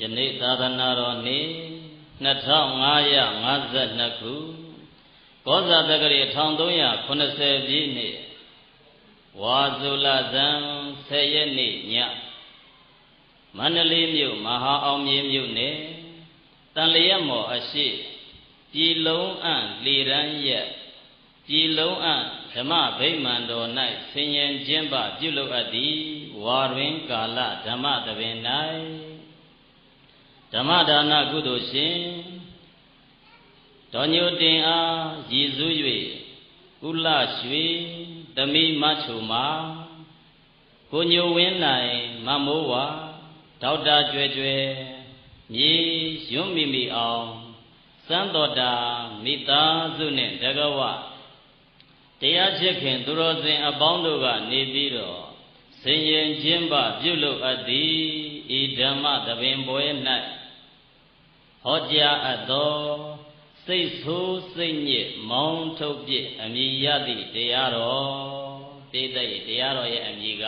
ယနေ့သာသနာတော်နေ့2552ခုကောဇာတက္ကရာ1380ပြည့်နှစ်ဝါဆိုလဇန်10ရက်နေ့ညမန္တလေးမြို့မဟာအောင်မြေမြို့နယ်တန်လျက်မော်အရှိပြည်လုံးအံ့လေရန်ရက်ပြည်လုံးအံ့ဓမ္မဗိမာန်တော်၌ဆင်ញင်ခြင်းပပြုလုပ်အပ်သည်ဝါတွင်ကာလဓမ္မသဘင်၌ဓမ္မဒါနကုသိုလ်ရှင်တော်ညိုတင်အားရည်စူး၍ကုလရွှေတမိမချုံမာကိုညိုဝင်းနိုင်မမိုးဝါဒေါက်တာကျွဲကျွဲမြေရွံ့မိမိအောင်စံတော်တာမိသားစုနှင့်တကဝတရားချစ်ခင်သူတော်စင်အပေါင်းတို့ကနေပြီးတော့ဆင်ញင်ခြင်းပပြုလုပ်အပ်သည်ဤဓမ္မသဘင်ပွဲ၌ဟောကြားအပ်သောစိတ်ဆိုးစိတ်ညစ်မောင်းထုတ်ပြအမည်ရသည့်တရားတော်တိတ်တဲ့တရားတော်ရဲ့အမည်က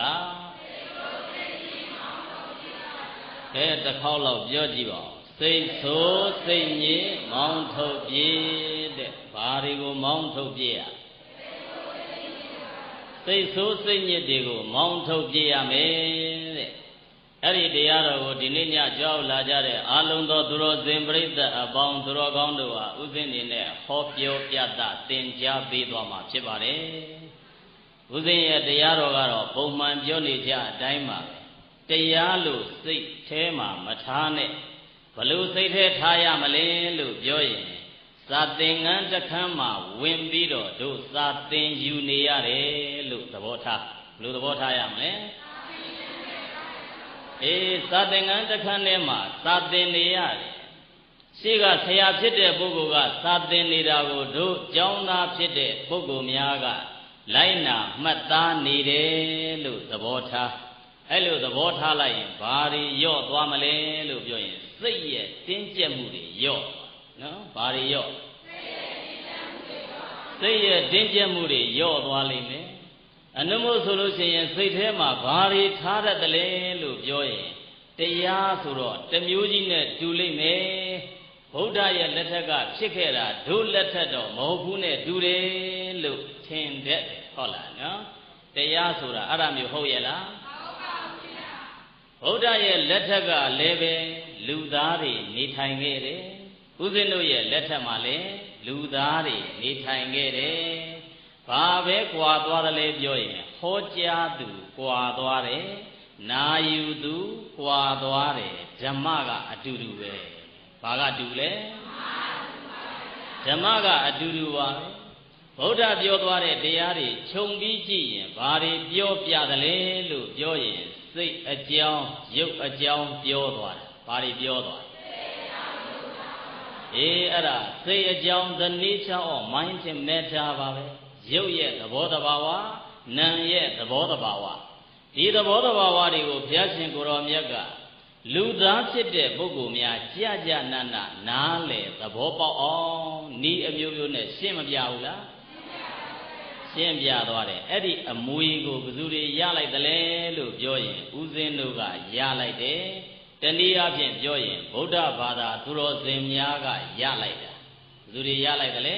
တစ်ခေါက်လောက်ပြောကြည့်ပါဦးစိတ်ဆိုးစိတ်ညစ်မောင်းထုတ်ပြတဲ့ဘာတွေကိုမောင်းထုတ်ပြရစိတ်ဆိုးစိတ်ညစ်တွေကိုမောင်းထုတ်ပြရမယ်တဲ့အဲ့ဒီတရားတော်ကိုဒီနေ့ညကြောက်လာကြတဲ့အာလုံးသောသူတော်စင်ပရိသတ်အပေါင်းသူတော်ကောင်းတို့ဟာဥစဉ်နေနဲ့ဟောပြောပြသသင်ကြားပေးသွားမှာဖြစ်ပါတယ်ဥစဉ်ရဲ့တရားတော်ကတော့ပုံမှန်ပြောနေကြအတိုင်းပါတရားလို့စိတ်ထဲမှာမထားနဲ့ဘလို့စိတ်ထဲထားရမလဲလို့ပြောရင်စာသင်္ကန်းတစ်ခန်းမှာဝင်ပြီးတော့တို့စာသင်ယူနေရတယ်လို့သဘောထားဘလို့သဘောထားရမလဲစာသင်္ကန်းတစ်ခန်းထဲမှာစာသင်နေရတယ်ရှိကဆရာဖြစ်တဲ့ပုဂ္ဂိုလ်ကစာသင်နေတာကိုတို့ကျောင်းသားဖြစ်တဲ့ပုဂ္ဂိုလ်များကလိုက်နာမှတ်သားနေတယ်လို့သဘောထားအဲ့လိုသဘောထားလိုက်ရင်ဘာတွေယော့သွားမလဲလို့ပြောရင်စိတ်ရဲ့တင်းကျပ်မှုတွေယော့နော်ဘာတွေယော့စိတ်ရဲ့တင်းကျပ်မှုတွေယော့သွားလိမ့်မယ်အနုမို့ဆိုလို့ရှိရင်စိတ်ထဲမှာဘာတွေထားရတယ်လဲလို့ပြောရင်တရားဆိုတော့တမျိုးကြီးနဲ့တူလိမ့်မယ်ဗုဒ္ဓရဲ့လက်ထက်ကဖြစ်ခဲ့တာတို့လက်ထက်တော့မဟုတ်ဘူးနဲ့တူတယ်လို့ထင်တတ်တယ်ဟုတ်လားနော်တရားဆိုတာအဲ့ဒါမျိုးဟုတ်ရဲ့လားဟုတ်ပါဘူးဗျာဗုဒ္ဓရဲ့လက်ထက်ကလည်းပဲလူသားတွေနေထိုင်ခဲ့တယ်ဥစဉ်တို့ရဲ့လက်ထက်မှာလည်းလူသားတွေနေထိုင်ခဲ့တယ်ဘာပဲကွာသွားတယ်လဲပြောရင်ဟောကြားသူကွာသွားတယ်နာယူသူကွာသွားတယ်ဓမ္မကအတူတူပဲဘာကတူလဲဓမ္မကအတူတူပါပဲဗုဒ္ဓပြောသွားတဲ့တရားတွေခြုံပြီးကြည့်ရင်ဘာတွေပြောပြတယ်လဲလို့ပြောရင်စိတ်အကြောင်းရုပ်အကြောင်းပြောသွားတယ်ဘာတွေပြောသွားအဲ့ဒါစိတ်အကြောင်း the nature of mind and matter ပါပဲရုပ်ရဲ့သဘောတဘာဝနာမ်ရဲ့သဘောတဘာဝဒီသဘောတဘာဝတွေကိုဘုရားရှင်ကိုယ်တော်မြတ်ကလူသားဖြစ်တဲ့ပုဂ္ဂိုလ်များကြာကြာနာနာနားလေသဘောပေါက်အောင်ဤအမျိုးမျိုးနဲ့ရှင်းမပြဘူးလားရှင်းပြသွားတယ်အဲ့ဒီအမွေကိုဘယ်သူတွေရလိုက်တယ်လဲလို့ပြောရင်ဥစဉ်တို့ကရလိုက်တယ်တနည်းအားဖြင့်ပြောရင်ဗုဒ္ဓဘာသာသူတော်စင်များကရလိုက်တာဘယ်သူတွေရလိုက်တယ်လဲ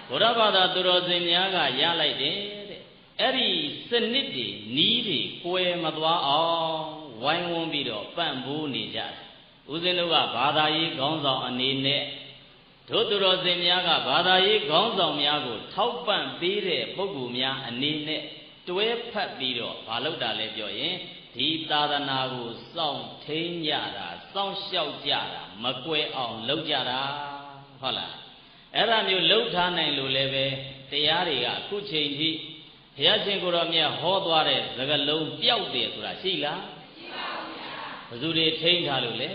ဗုဒ္ဓဘာသာသူတော်စင်များကရလိုက်တယ်တဲ့အဲ့ဒီစနစ်တွေနီးတွေကွယ်မသွားအောင်ဝိုင်းဝန်းပြီးတော့ပံ့ပိုးနေကြတယ်ဦးဇင်းတို့ကဘာသာရေးခေါင်းဆောင်အနေနဲ့တို့သူတော်စင်များကဘာသာရေးခေါင်းဆောင်များကိုထောက်ပံ့ပေးတဲ့ပုဂ္ဂိုလ်များအနေနဲ့တွဲဖက်ပြီးတော့မလုပ်တာလဲပြောရင်ဒီသာသနာကိုစောင့်ထိန်ကြတာစောင့်ရှောက်ကြတာမကွယ်အောင်လုပ်ကြတာဟုတ်လားအဲ့ဒါမျိုးလှုပ်ထားနိုင်လို့လည်းပဲတရားတွေကအခုချိန်ထိဘုရားရှင်ကိုယ်တော်မြတ်ဟောသွားတဲ့စကားလုံးပျောက်တယ်ဆိုတာရှိလားရှိပါဘူးဗျာဘယ်သူတွေထိန်းထားလို့လဲ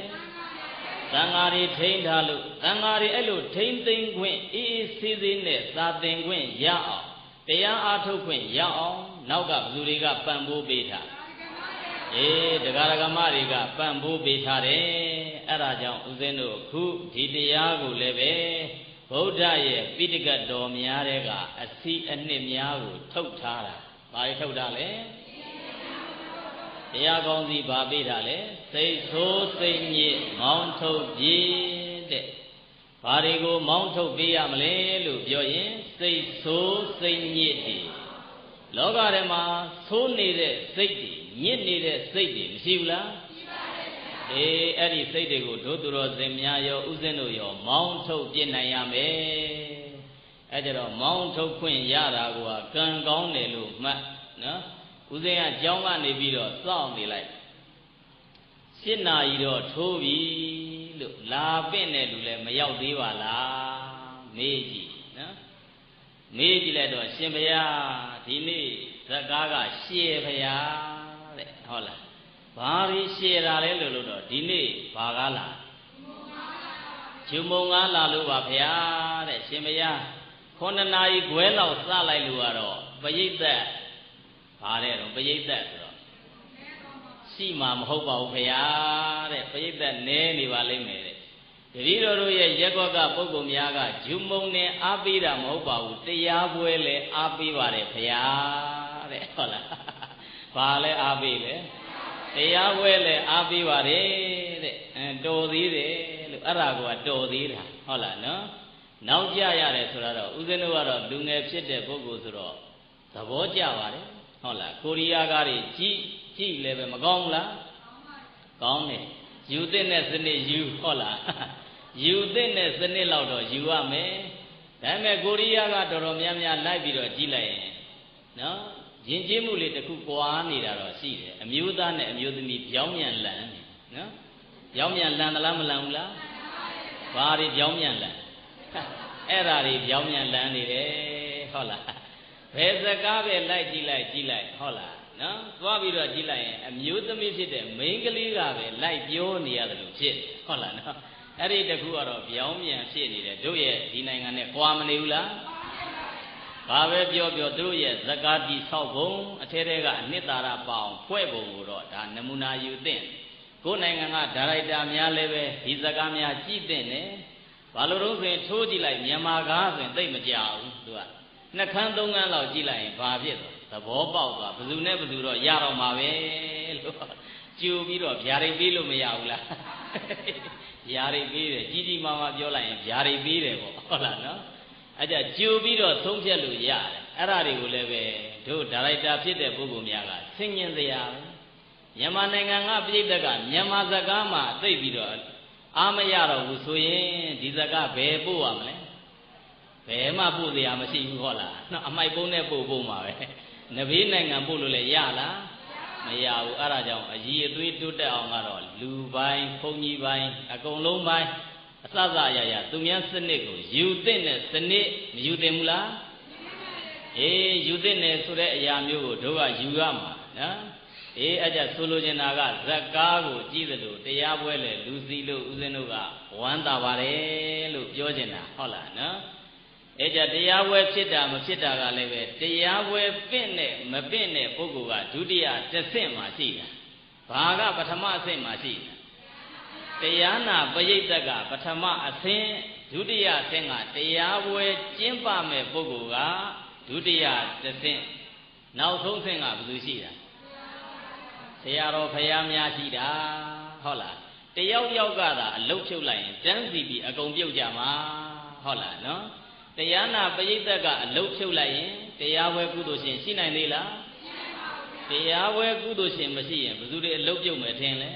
သံဃာတွေထိန်းထားလို့သံဃာတွေအဲ့လိုထိန်းသိမ်းခွင့်အေးအေးဆေးဆေးနဲ့သာသင်ခွင့်ရအောင်တရားအားထုတ်ခွင့်ရအောင်နောက်ကဘယ်သူတွေကပံ့ပိုးပေးထားတရားဓမ္မတွေကပံ့ပိုးပေးထားတယ်အဲ့ဒါကြောင့်ဦးဇင်းတို့အခုဒီတရားကိုလည်းပဲဗုဒ္ဓရဲ့ပိဋကတ်တော်များတဲ့ကအစီအနှစ်များကိုထုတ်ထားတာဘာတွေထုတ်ထားလဲ တရားကောင်းစီဘာပေးတာလဲစိတ်ဆိုးစိတ်ညစ်မောင်းထုတ်ပြေးတဲ့ဘာတွေကိုမောင်းထုတ်ပေးရမလဲလို့ပြောရင်စိတ်ဆိုးစိတ်ညစ်တွေလောကထဲမှာဆိုးနေတဲ့စိတ်တွေညစ်နေတဲ့စိတ်တွေမရှိဘူးလားရှိပါတယ်ဗျာအဲ့ဒီစိတ်တွေကိုတို့သူတော်စင်များရောဥစဉ်တို့ရောမောင်းထုတ်ပြစ်နိုင်ရမယ်အဲ့ကြတော့မောင်းထုတ်ခွင့်ရတာကကံကောင်းတယ်လို့မှတ်နော်ဥစဉ်ကကြောင်းကနေပြီးတော့စောင့်နေလိုက်7 နာရီတော့ထိုးပြီလို့လာပင့်တဲ့လူလည်းမရောက်သေးပါလားမေးကြည့်နော်မေးကြည့်လိုက်တော့ရှင်ဘုရားဒီနေ့ဇက်ကားကရှည်ဘုရားတဲ့ဟုတ်လားဘာတွေရှည်တာလဲလို့တော့ဒီနေ့ဘာကားလားဂျုံမုံကားလာလို့ပါဘုရားတဲ့ရှင်ဘုရား9 နာရီခွဲလောက်စလိုက်လို့ကတော့ပရိသတ်ဘာတဲ့တော့ပရိသတ်ဆိုတော့ရှိမှာမဟုတ်ပါဘူးခင်ဗျာတဲ့ပရိသတ်နဲနေပါလိမ့်မယ်တဲ့တတိတော်တို့ရဲ့ရက်ကွက်ကပုဂ္ဂိုလ်များကဂျုံမုံနဲ့အားပေးတာမဟုတ်ပါဘူးတရားပွဲလဲအားပေးပါတယ်ခင်ဗျာတဲ့ဟုတ်လားဘာလဲအားပေးလဲတရားပွဲလဲအားပေးပါတယ်တဲ့တော်သေးတယ်လို့အဲ့ဒါကတော်သေးတာဟုတ်လားနော်နောက်ကြရတယ်ဆိုတော့ဦးဇင်းတို့ကတော့လူငယ်ဖြစ်တဲ့ပုဂ္ဂိုလ်ဆိုတော့သဘောကျပါတယ်ဟုတ်လားကိုရီးယားကားတွေကြည့်လည်းပဲမကောင်းဘူးလားကောင်းတယ်ယူသင့်တဲ့စနစ်ယူဟုတ်လားယူသင့်တဲ့စနစ်လောက်တော့ယူရမယ်ဒါပေမဲ့ကိုရီးယားကတော်တော်များများလိုက်ပြီးတော့ကြည့်လိုက်ရင်နော်ယဉ်ကျေးမှုလေးတစ်ခုကွာနေတာတော့ရှိတယ်အမျိုးသားနဲ့အမျိုးသမီးပြောင်းပြန်လန်နေနော်ပြောင်းပြန်လန်သလားမလန်ဘူးလားဘာတွေပြောင်းပြန်လန်အဲ့ဓာတွေပြောင်းပြန်လန်နေတယ်ဟုတ်လားဘယ်စကားပဲလိုက်ကြည့်လိုက်ဟုတ်လားနော်သွားပြီးတော့ကြည့်လိုက်ရင်အမျိုးသမီးဖြစ်တဲ့မိန်းကလေးကပဲလိုက်ပြောနေရတယ်လို့ဖြစ်ဟုတ်လားနော်အဲ့ဒီတခုကတော့ပြောင်းပြန်ဖြစ်နေတယ်တို့ရဲ့ဒီနိုင်ငံနဲ့ကွာမနေဘူးလားဘာပဲပြောသူတို့ရဲ့ဇကာတိဆောက်ပုံအထဲထဲကအနှစ်သာရပအောင်ဖွဲ့ပုံကိုတော့ဒါနမူနာယူသင့်ကိုယ်နိုင်ငံကဒါရိုက်တာများလည်းပဲဒီဇကာများကြည့်သင့်တယ်ဘာလို့တော့ဆိုရင်ထိုးကြည့်လိုက်မြန်မာကားဆိုရင်သိမကြဘူးသူက2 ခန်း 3 ခန်းလောက်ကြည့်လိုက်ရင်ဘာဖြစ်သွားသဘောပေါက်သွားဘယ်သူနဲ့ဘယ်သူတော့ရတော့မှာပဲလို့ကြိုပြီးတော့ဗျာဒိတ်ပေးလို့မရဘူးလားဗျာဒိတ်ပေးတယ်ကြီးကြီးမားမားပြောလိုက်ရင်ဗျာဒိတ်ပေးတယ်ပေါ့ဟုတ်လားနော်အဲ့ကြကြိုပြီးတော့သုံးဖြတ်လို့ရတယ်အဲ့ဒါတွေကိုလည်းပဲတို့ဒါရိုက်တာဖြစ်တဲ့ပုဂ္ဂိုလ်များကဆင်ញင်စရာပဲမြန်မာနိုင်ငံကပြည်သက်ကမြန်မာစကားမှာသိပြီးတော့အားမရတော့ဘူးဆိုရင်ဒီစကားဘယ်ပို့ရမလဲဘယ်မှပို့စရာမရှိဘူးဟုတ်လားနော်အမိုက်ပုံးနဲ့ပို့မှာပဲနဘေးနိုင်ငံပို့လို့လည်းရလားမရဘူးအဲ့ဒါကြောင့်အည်အသွေးတိုးတက်အောင်ကတော့လူပိုင်းဘုံကြီးပိုင်းအကုန်လုံးပိုင်းအစစအရာရာသူများစနစ်ကိုယူသင့်တဲ့စနစ်မယူသင့်ဘူးလားယူသင့်တယ်ဆိုတဲ့အရာမျိုးကိုတို့ကယူရမှာနော်အဲ့ကြဆိုလိုချင်တာကဇက်ကားကိုကြည့်သလိုတရားပွဲလေလူစီလို့ဦးဇင်းတို့ကဝမ်းသာပါတယ်လို့ပြောချင်တာဟုတ်လားနော်အဲ့ကြတရားပွဲဖြစ်တာမဖြစ်တာကလည်းပဲတရားပွဲပင့်နဲ့မပင့်တဲ့ပုဂ္ဂိုလ်ကဒုတိယတစ်ဆင့်မှာရှိတာဘာကပထမအဆင့်မှာရှိတာတရားနာပရိသတ်ကပထမအဆင့်ဒုတိယအဆင့်ကတရားပွဲကျင့်ပမဲ့ပုဂ္ဂိုလ်ကဒုတိယတစ်ဆင့်နောက်ဆုံးဆင့်ကဘယ်သူရှိတာဆရာတော်ဖရာများရှိတာဟုတ်လားတယောက်ယောက်ကသာအလုတ်ဖြုတ်လိုက်ရင်တန်းစီပြီးအကုန်ပြုတ်ကြမှာဟုတ်လားနော်တရားနာပရိသတ်ကအလုတ်ဖြုတ်လိုက်ရင်တရားပွဲကုသိုလ်ရှင်ရှိနိုင်သေးလားတရားပွဲကုသိုလ်ရှင်မရှိရင်ဘယ်သူတွေအလုတ်ပြုတ်မယ်ထင်လဲ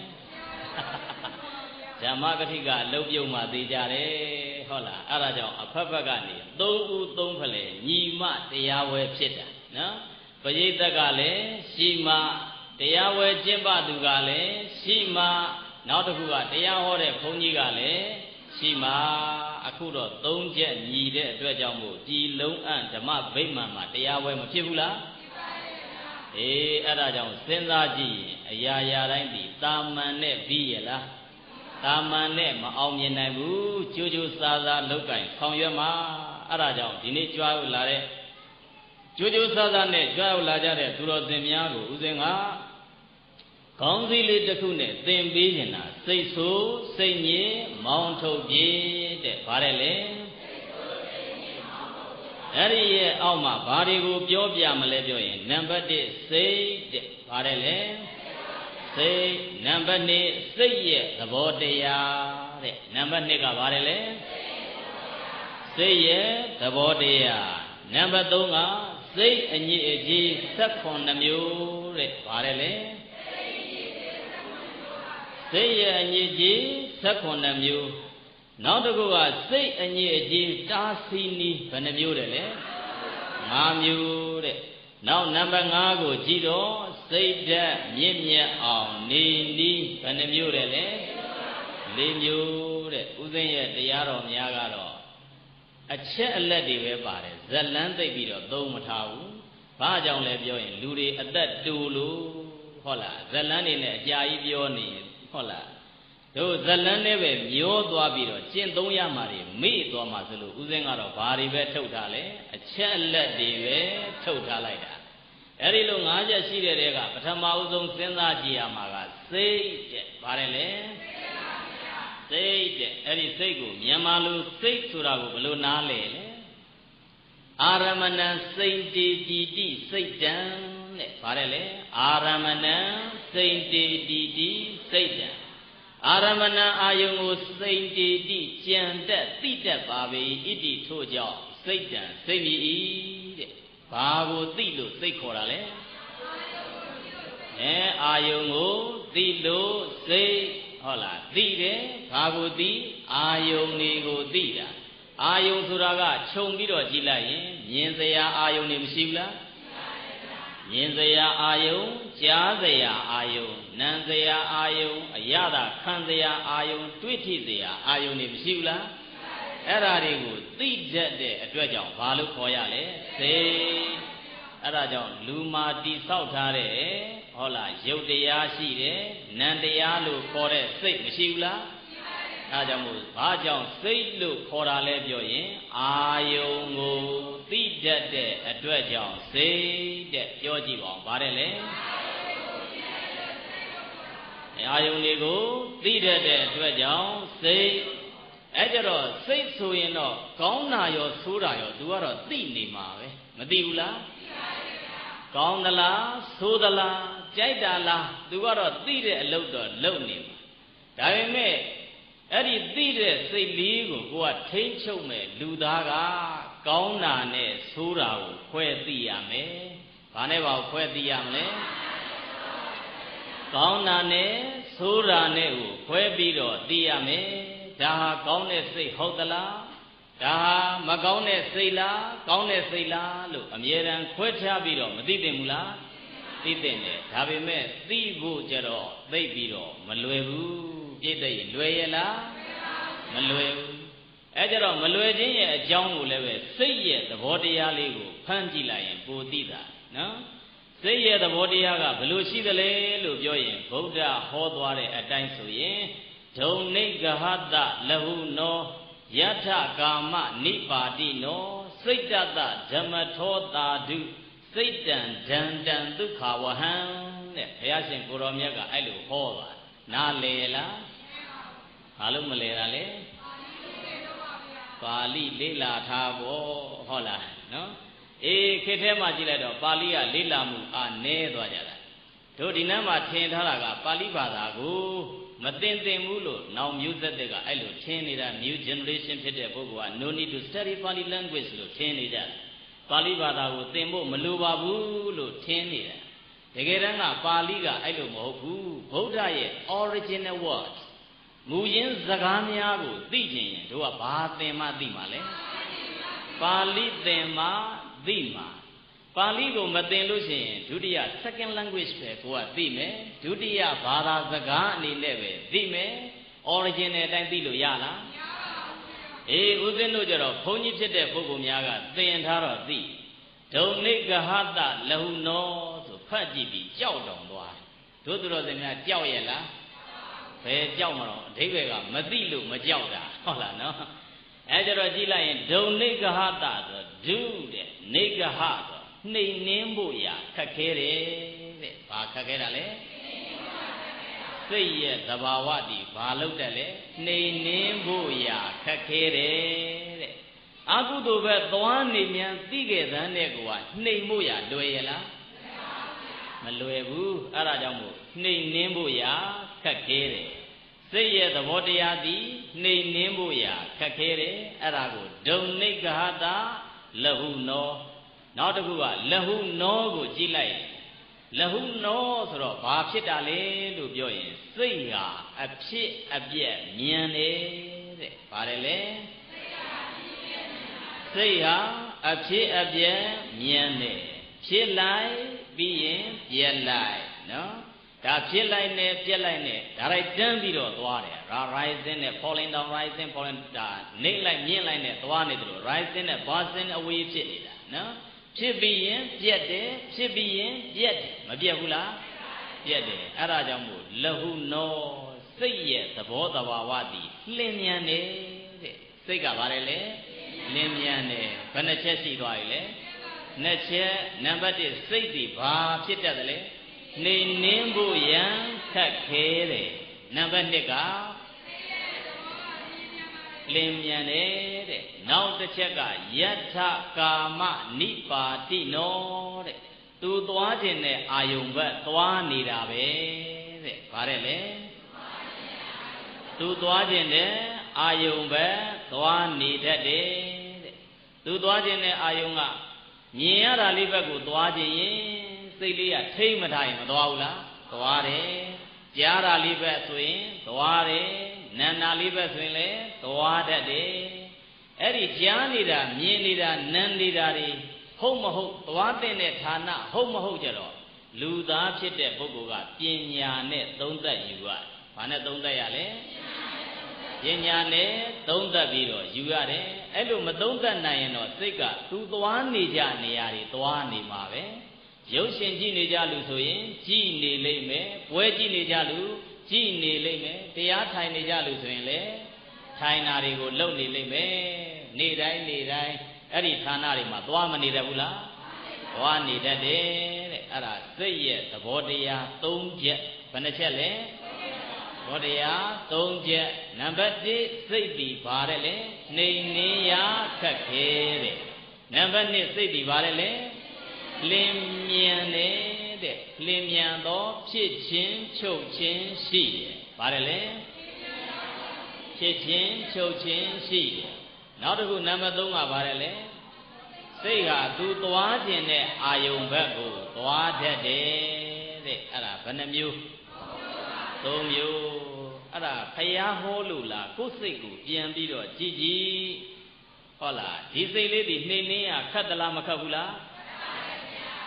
ဓမ္မကတိကအလုတ်ပြုတ်မှသိကြတယ်ဟုတ်လားအဲ့ဒါကြောင့်အဖက်ဖက်ကနေ3 ဦး 3 ဖလဲညီမတရားပွဲဖြစ်တာနော်ပရိသတ်ကလည်းရှိမှတရားဝဲကျင့်ပသူကလည်းရှိမှနောက်တစ်ခုကတရားဟောတဲ့ဘုန်းကြီးကလည်းရှိမှအခုတော့3 ချက်ညီတဲ့အတွက်ကြောင့်မို့ကြည်လုံးအံ့ဓမ္မဗိမာန်မှာတရားဝဲမဖြစ်ဘူးလားဖြစ်ပါရဲ့ဗျာအဲ့ဒါကြောင့်စဉ်းစားကြည့်ရင်အရာရာတိုင်းဒီတာမန်နဲ့ပြီးရလားတာမန်နဲ့မအောင်မြင်နိုင်ဘူးကြိုးကြိုးစားစားလုပ်ကင်ဆောင်ရွက်မှာအဲ့ဒါကြောင့်ဒီနေ့ကြွားလာတဲ့ကြိုးကြိုးစားစားနဲ့ကြွားလာကြတဲ့သူတော်စင်များကိုဦးဇင်းကခေါင်းစည်းလေးတစ်ခုနဲ့သင်ပေးနေတာစိတ်ဆိုးစိတ်ညစ်မောင်းထုတ်ပြေးတဲ့ဗါတယ်လေအဲ့ဒီရဲ့အောက်မှာဘာတွေကိုပြောပြမလဲပြောရင်နံပါတ်1စိတ်တဲ့ဗါတယ်လေ စိတ်နံပါတ်2စိတ်ရဲ့သဘောတရားတဲ့နံပါတ်2ကဘာလဲစိတ်ရဲ့သဘောတရားနံပါတ်3ကစိတ်အညစ်အကြေး18မျိုးတဲ့ဘာလဲစိတ်ရဲ့အညစ်အကြေး18မျိုးနောက်တစ်ခုကစိတ်အညစ်အကြေးတားဆီးနည်းဘယ်နှမျိုးတယ်လဲ5မျိုးတဲ့နောက်နံပါတ်5ကိုကြည့်တော့စိတ်ဓာတ်မြင့်မြတ်အောင်နေနည်းဘယ်နှမျိုးတယ်လဲ4မျိုးတဲ့ဥစဉ်ရဲ့တရားတော်များကတော့အချက်အလက်တွေပဲပါတယ်ဇလန်းသိပ်ပြီးတော့သုံးမထားဘူးဘာကြောင့်လဲပြောရင်လူတွေအသက်တူလို့ဟုတ်လားဇလန်းတွေနဲ့အကြာကြီးပြောနေဟုတ်လားတို့ဇလန်းနဲ့ပဲမျောသွားပြီးတော့ကျင့်သုံးရမှာတွေမေ့သွားမှာဆိုလို့ဥစဉ်ကတော့ဘာတွေပဲထုတ်ထားလဲအချက်အလက်တွေပဲထုတ်ထားလိုက်တာအဲ့ဒီလို၅ချက်ရှိတဲ့တဲကပထမဦးဆုံးစဉ်းစားကြည့်ရမှာကစိတ်တဲ့ဘာလဲလဲစိတ်တဲ့အဲ့ဒီစိတ်ကိုမြန်မာလူစိတ်ဆိုတာကိုဘယ်လိုနားလဲလဲအာရမဏံစိတ်တေတီတိစိတ်တံတဲ့ဘာလဲလဲအာရမဏံစိတ်တေတီတိစိတ်တံအာရမဏံအာယုံကိုစိတ်တေတိကြံတက်သိတတ်ပါပေဣတိထို့ကြောင့်စိတ်တံစိတ်မြည်၏တဲ့ဘာကိုသိလို့စိတ်ခေါ်တာလဲအာယုံကိုသိလို့စိတ်ဟုတ်လားသိတယ်ဘာကိုသိအာယုံတွေကိုသိတာအာယုံဆိုတာကခြုံပြီးတော့ကြည့်လိုက်ရင်မြင်စရာအာယုံတွေမရှိဘူးလားမြင်စရာအာယုံကြားစရာအာယုံနားစရာအာယုံအရသာခံစရာအာယုံတွေ့ထိစရာအာယုံတွေမရှိဘူးလားအဲ့ဓာတွေကိုသိတတ်တဲ့အတွက်ကြောင့်ဘာလို့ခေါ်ရလဲစိတ်အဲ့ဒါကြောင့်လူမာတိဆောက်ထားတဲ့ဟုတ်လားရုပ်တရားရှိတယ်နာမ်တရားလို့ခေါ်တဲ့စိတ်မရှိဘူးလားအဲဒါကြောင့်မို့ဘာကြောင့်စိတ်လို့ခေါ်တာလဲပြောရင်အာယုံကိုသိတတ်တဲ့အတွက်ကြောင့်စိတ်တဲ့ပြောကြည့်ပါဦးဗါတယ်လေအာယုံတွေကိုသိတတ်တဲ့အတွက်ကြောင့်စိတ်အဲကြတော့စိတ်ဆိုရင်တော့ကောင်းတာရောဆိုးတာရောသူကတော့သိနေမှာပဲမသိဘူးလားကောင်းသလားဆိုးသလားကြိုက်တာလားသူကတော့သိတဲ့အလုပ်တော့လုပ်နေမှာဒါပေမဲ့အဲ့ဒီသိတဲ့စိတ်လေးကိုကိုကထိမ့်ချုပ်မဲ့လူသားကကောင်းတာနဲ့ဆိုးတာကိုခွဲသိရမယ်။ဘာနဲ့ပါခွဲသိရမလဲ။ကောင်းတာနဲ့ဆိုးတာနဲ့ကိုခွဲပြီးတော့သိရမယ်။ဒါဟာကောင်းတဲ့စိတ်ဟုတ်သလား။ဒါဟာမကောင်းတဲ့စိတ်လားကောင်းတဲ့စိတ်လားလို့အမြဲတမ်းခွဲခြားပြီးတော့မသိသင့်ဘူးလား။သိသင့်တယ်ဒါပေမဲ့သိဖို့ကြတော့သိပြီးတော့မလွယ်ဘူးပြည့်တဲ့လွယ်ရဲ့လားမလွယ်ဘူးအဲကြတော့မလွယ်ခြင်းရဲ့အကြောင်းကိုလည်းပဲစိတ်ရဲ့သဘောတရားလေးကိုဖမ်းကြည့်လိုက်ရင်ပိုသိတာနော်စိတ်ရဲ့သဘောတရားကဘယ်လိုရှိသလဲလို့ပြောရင်ဗုဒ္ဓဟောသွားတဲ့အတိုင်းဆိုရင်ဒုံနိဂဟတလဟုနောယထကာမနိပါတိနောစိတ်တတဓမ္မထောတာဓုစိတ်တံဒန္တံဒုက္ခဝဟံတဲ့ဘုရားရှင်ကိုရောမြတ်ကအဲ့လိုဟောတာနားလေလားဘာလို့မလဲတာလဲပါဠိလေ့လာထားဖို့ဟုတ်လားနော်အေးခေတ်ထဲမှာကြည့်လိုက်တော့ပါဠိကလေ့လာမှုအားနည်းသွားကြတာတို့ဒီနန်းမှာထင်ထားတာကပါဠိဘာသာကိုမသိသင်ဘူးလို့နောင်မျိုးဆက်တွေကအဲ့လိုထင်နေတာ new generation ဖြစ်တဲ့ပုဂ္ဂိုလ်က no need to study Pali language လို့ထင်နေကြတယ်ပါဠိဘာသာကိုသင်ဖို့မလိုပါဘူးလို့ထင်နေတာတကယ်တမ်းကပါဠိကအဲ့လိုမဟုတ်ဘူးဗုဒ္ဓရဲ့ original words မူရင်းစကားများကိုသိချင်ရင်တို့ကဘာသင်မှသိမှာလဲပါဠိသင်မှသိမှာပါဠိကိုမသင်လို့ရှိရင်ဒုတိယ second language ပဲကိုကသိမယ်ဒုတိယဘာသာစကားအနေနဲ့ပဲသိမယ် original အတိုင်းသိလို့ရလားမရပါဘူးအေးဦးဇင်းတို့ကြတော့ဘုန်းကြီးဖြစ်တဲ့ပုဂ္ဂိုလ်များကသင်ထားတော့သိဒုံနိဂဟတလဟုနောဆိုဖတ်ကြည့်ပြီးကြောက်တောင်သွားတို့သူတော်စင်များကြောက်ရဲ့လားဘယ်ကြောက်မှာတော့အဓိပ္ပာယ်ကမသိလို့မကြောက်တာဟုတ်လားနော်အဲကြတော့ကြည့်လိုက်ရင်ဒုံနိဂဟတဆိုဒုတဲ့နိဂဟဆိုနှိမ်နှင်းဖို့ရခက်ခဲတယ်တဲ့ဘာခက်ခဲတာလဲစိတ်ရဲ့သဘာဝတည်ဘာလို့တက်လဲနှိမ်နှင်းဖို့ရခက်ခဲတယ်တဲ့အကုသိုလ်ပဲသွားနေမြန်သိခဲ့တဲ့နဲ့ကွာနှိမ်ဖို့ရလွယ်ရလား မလွယ်ဘူးအဲ့ဒါကြောင့်မို့နှိမ်နှင်းဖို့ရာခက်ခဲတယ်စိတ်ရဲ့သဘောတရားသည်နှိမ်နှင်းဖို့ရာခက်ခဲတယ်အဲ့ဒါကိုဒုံနိဂဟတာလဟုနောနောက်တစ်ခုကလဟုနောကိုကြည့်လိုက်လဟုနောဆိုတော့ဘာဖြစ်တာလဲလို့ပြောရင်စိတ်ဟာအဖြစ်အပျက်မြင်တယ်တဲ့ဘာလဲလဲစိတ်ဟာအဖြစ်အပျက်မြင်တယ်ဖြစ်လိုက်ပြီးရင်ပြက်လိုက်နော်ဒါဖြစ်လိုက်နဲ့ပြက်လိုက်နဲ့ဒါရိုက်တန်းပြီးတော့သွားတယ် rising နဲ့ falling down rising falling ဒါနှိမ့်လိုက်မြင့်လိုက်နဲ့သွားနေတယ်လို့ rising နဲ့ bursting away ဖြစ်နေတာနော်ဖြစ်ပြီးရင်ပြက်တယ်ဖြစ်ပြီးရင်ပြက်တယ်မပြက်ဘူးလားပြက်တယ်အဲ့ဒါကြောင့်မို့လဟုနောစိတ်ရဲ့သဘောတဘာဝသည်လင်းမြန်တယ်တဲ့စိတ်ကဘာလဲလဲလင်းမြန်တယ်ဘယ်နှချက်ရှိသွားပြီလဲနှစ်ချက်နံပါတ်1စိတ်ဒီဘာဖြစ်တတ်တယ်လဲနေနှင်းဖို့ရန်ခက်ခဲတယ်နံပါတ်2ကလင်းမြန်တယ်တဲ့နောက်တစ်ချက်ကယထကာမနိပါတိနောတဲ့သူသွားခြင်းနဲ့အာယုံဘက်သွားနေတာပဲတဲ့ဗါတယ်လေသူသွားခြင်းနဲ့အာယုံဘက်သွားနေတတ်တယ်တဲ့သူသွားခြင်းနဲ့အာယုံကမြင်ရတာလေးဘက်ကိုသွားခြင်းရင်စိတ်လေးကထိမ့်မထားရင်မသွားဘူးလားသွားတယ်ကြားတာလေးဘက်ဆိုရင်သွားတယ်နာနာလေးဘက်ဆိုရင်လည်းသွားတတ်တယ်အဲ့ဒီကြားနေတာမြင်နေတာနာနေတာတွေဟုတ်မဟုတ်သွားတဲ့ဌာနဟုတ်မဟုတ်ကြတော့လူသားဖြစ်တဲ့ပုဂ္ဂိုလ်ကပညာနဲ့သုံးသပ်ယူရတယ်။ဘာနဲ့သုံးသပ်ရလဲပညာနဲ့သုံးသပ်ပြီးတော့ယူရတယ်အဲ့လိုမသုံးသပ်နိုင်ရင်တော့စိတ်ကသူသွားနေကြနေရာတွေသွားနေမှာပဲရုပ်ရှင်ကြည့်နေကြလူဆိုရင်ကြည့်နေလိမ့်မယ်ပွဲကြည့်နေကြလူကြည့်နေလိမ့်မယ်တရားထိုင်နေကြလူဆိုရင်လည်းထိုင်တာတွေကိုလုပ်နေလိမ့်မယ်နေ့တိုင်းအဲ့ဒီဌာနတွေမှာသွားမနေတတ်ဘူးလားသွားနေတတ်တယ်တဲ့အဲ့ဒါစိတ်ရဲ့သဘောတရား၃ချက်ဘယ်နှချက်လဲဘောတရား၃ချက်နံပါတ်1စိတ်ဒီဘာတဲ့လဲနှိမ်နှင်းရခက်ခဲတဲ့နံပါတ်2စိတ်ဒီဘာတဲ့လဲလင်းမြန်တဲ့လင်းမြန်သောဖြစ်ခြင်းချုပ်ခြင်းရှိတယ်ဘာတဲ့လဲဖြစ်ခြင်းချုပ်ခြင်းရှိတယ်နောက်တစ်ခုနံပါတ်3ကဘာတဲ့လဲစိတ်ဟာသူသွားခြင်းနဲ့အာယုံဘက်ကိုသွားတတ်တယ်တဲ့အဲ့ဒါဘယ်နှမျိုး၃မျိုးအဲ့ဒါဖယားဟောလို့လားကိုယ်စိတ်ကိုပြန်ပြီးတော့ကြည်ကြည်ဟုတ်လားဒီစိတ်လေးဒီနှိမ့်နှင်းရခတ်သလားမခတ်ဘူးလား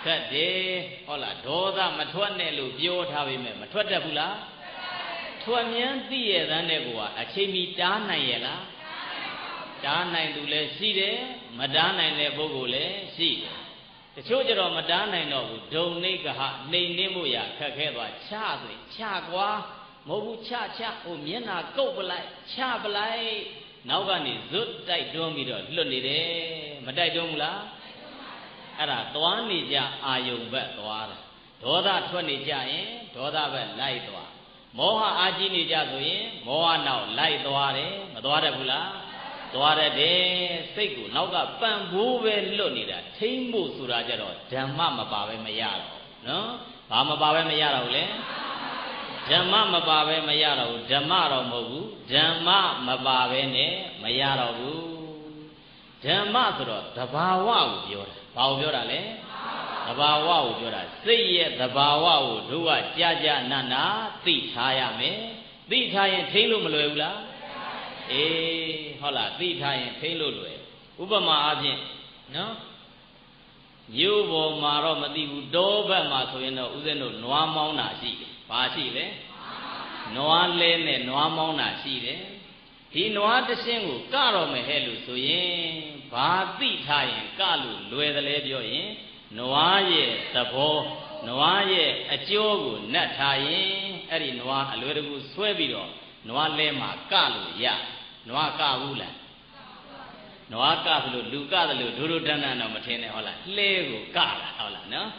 ခတ်တယ်ဟုတ်လားဒေါသမထွက်နဲ့လို့ပြောထားပေမဲ့မထွက်တတ်ဘူးလားထွက်မြန်းသိရတဲ့အချိန်မီတားနိုင်ရဲ့လားတားနိုင်သူလည်းရှိတယ်မတားနိုင်တဲ့ပုဂ္ဂိုလ်လည်းရှိတယ်တချို့ကြတော့မတားနိုင်တော့ဘူးဒုံနိကဟနှိမ်နှင်းမှုရခက်ခဲသွားချဆိုရင်ချကွာမဟုတ်ဘူးချဟိုမျက်နာကုတ်ပလိုက်ချပလိုက်နောက်ကနေဇွတ်တိုက်တွန်းပြီးတော့လွတ်နေတယ်မတိုက်တွန်းဘူးလားအဲ့ဒါသွားနေကြအာယုံဘက်သွားတာဒေါသထွက်နေကြရင်ဒေါသဘက်လိုက်သွားမောဟအာကြီးနေကြဆိုရင်မောဟနောက်လိုက်သွားတယ်မသွားတတ်ဘူးလားသွားတယ်စိတ်ကိုနောက်ကပံ့ပိုးပဲလွတ်နေတာထိမ့်ဖို့ဆိုတာကြတော့ဓမ္မမပါပဲမရတော့နော်ဘာမပါပဲမရတော့ဘူးလေဓမ္မမပါပဲမရတော့ဘူးဓမ္မတော့မဟုတ်ဘူးဓမ္မမပါပဲနဲ့မရတော့ဘူးဓမ္မဆိုတော့သဘာဝကိုပြောတာဘာကိုပြောတာလဲသဘာဝကိုပြောတာစိတ်ရဲ့သဘာဝကိုတို့ကကြာနာနာသိထားရမယ်သိထားရင်ထိလို့မလွယ်ဘူးလားအေးဟုတ်လားသိထားရင်ထိလို့လွယ်ဥပမာအားဖြင့်နော်မြို့ပေါ်မှာတော့မသိဘူးတောဘက်မှာဆိုရင်တော့ဦးဇင်းတို့နွားမောင်းတာရှိတယ်ဘာရှိလဲနွားလဲနဲ့နွားမောင်းတာရှိတယ်ဒီနွားတစ်ရှင်းကိုကတော့မယ်ဟဲ့လို့ဆိုရင်ဘာသိထားရင်ကလို့လွယ်တယ်လဲပြောရင်နွားရဲ့သဘောနွားရဲ့အကျိုးကိုနှက်ထားရင်အဲ့ဒီနွားအလွယ်တကူဆွဲပြီးတော့နွားလဲမှာကလို့ရနွားကဘူးလားနွားကဆိုလို့လူကတယ်လို့ဒိုဒိုတန်းတန်းတော့မထင်နဲ့ဟုတ်လားလှဲကိုကတာဟုတ်လားနော်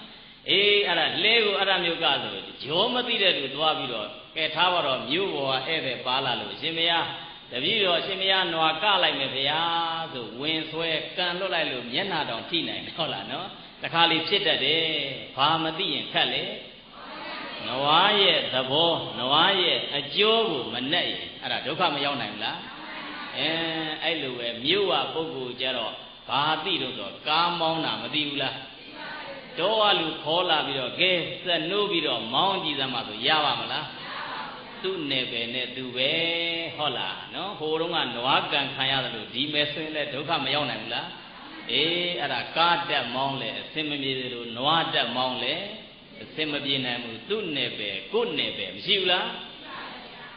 အေးအဲ့ဒါလှဲကိုအဲ့ဒါမျိုးကဆိုလို့ကြောမသိတဲ့လူသွားပြီးတော့ကဲထားပါတော့မြို့ပေါ်ကဧည့်သည်ပါလာလို့ရှင်မယားတပည့်တော်ရှင်မယားနွားကလိုက်မယ်ဗျာဆိုဝင်ဆွဲကန်လွတ်လိုက်လို့မျက်နှာတောင်ထိနိုင်တယ်ဟုတ်လားနော် တခါလေဖြစ်တတ်တယ်ဘာမသိရင်ခက်လေနွားရဲ့သဘောနွားရဲ့အကျိုးကိုမနဲ့ရင်အဲ့ဒါဒုက္ခမရောက်နိုင်ဘူးလားအဲ့လိုပဲမြို့ဝပုဂ္ဂိုလ်ကြတော့ဘာသိလို့ဆိုကားမောင်းတာမသိဘူးလားတော့အလူခေါ်လာပြီးတော့ကဲစက်နိုးပြီးတော့မောင်းကြည့်စမ်းပါဆိုရပါမလားသူ့နယ်ပယ်နဲ့သူပဲဟုတ်လားနော်ဟိုတုန်းကနွားကန်ခံရတယ်လို့ဒီမဲ့ဆိုရင်လည်းဒုက္ခမရောက်နိုင်ဘူးလားအဲ့ဒါကားတက်မောင်းလဲအစင်မပြေသေးလို့နွားတက်မောင်းလဲအစင်မပြေနိုင်ဘူးသူ့နယ်ပယ်ကိုယ့်နယ်ပယ်မရှိဘူးလား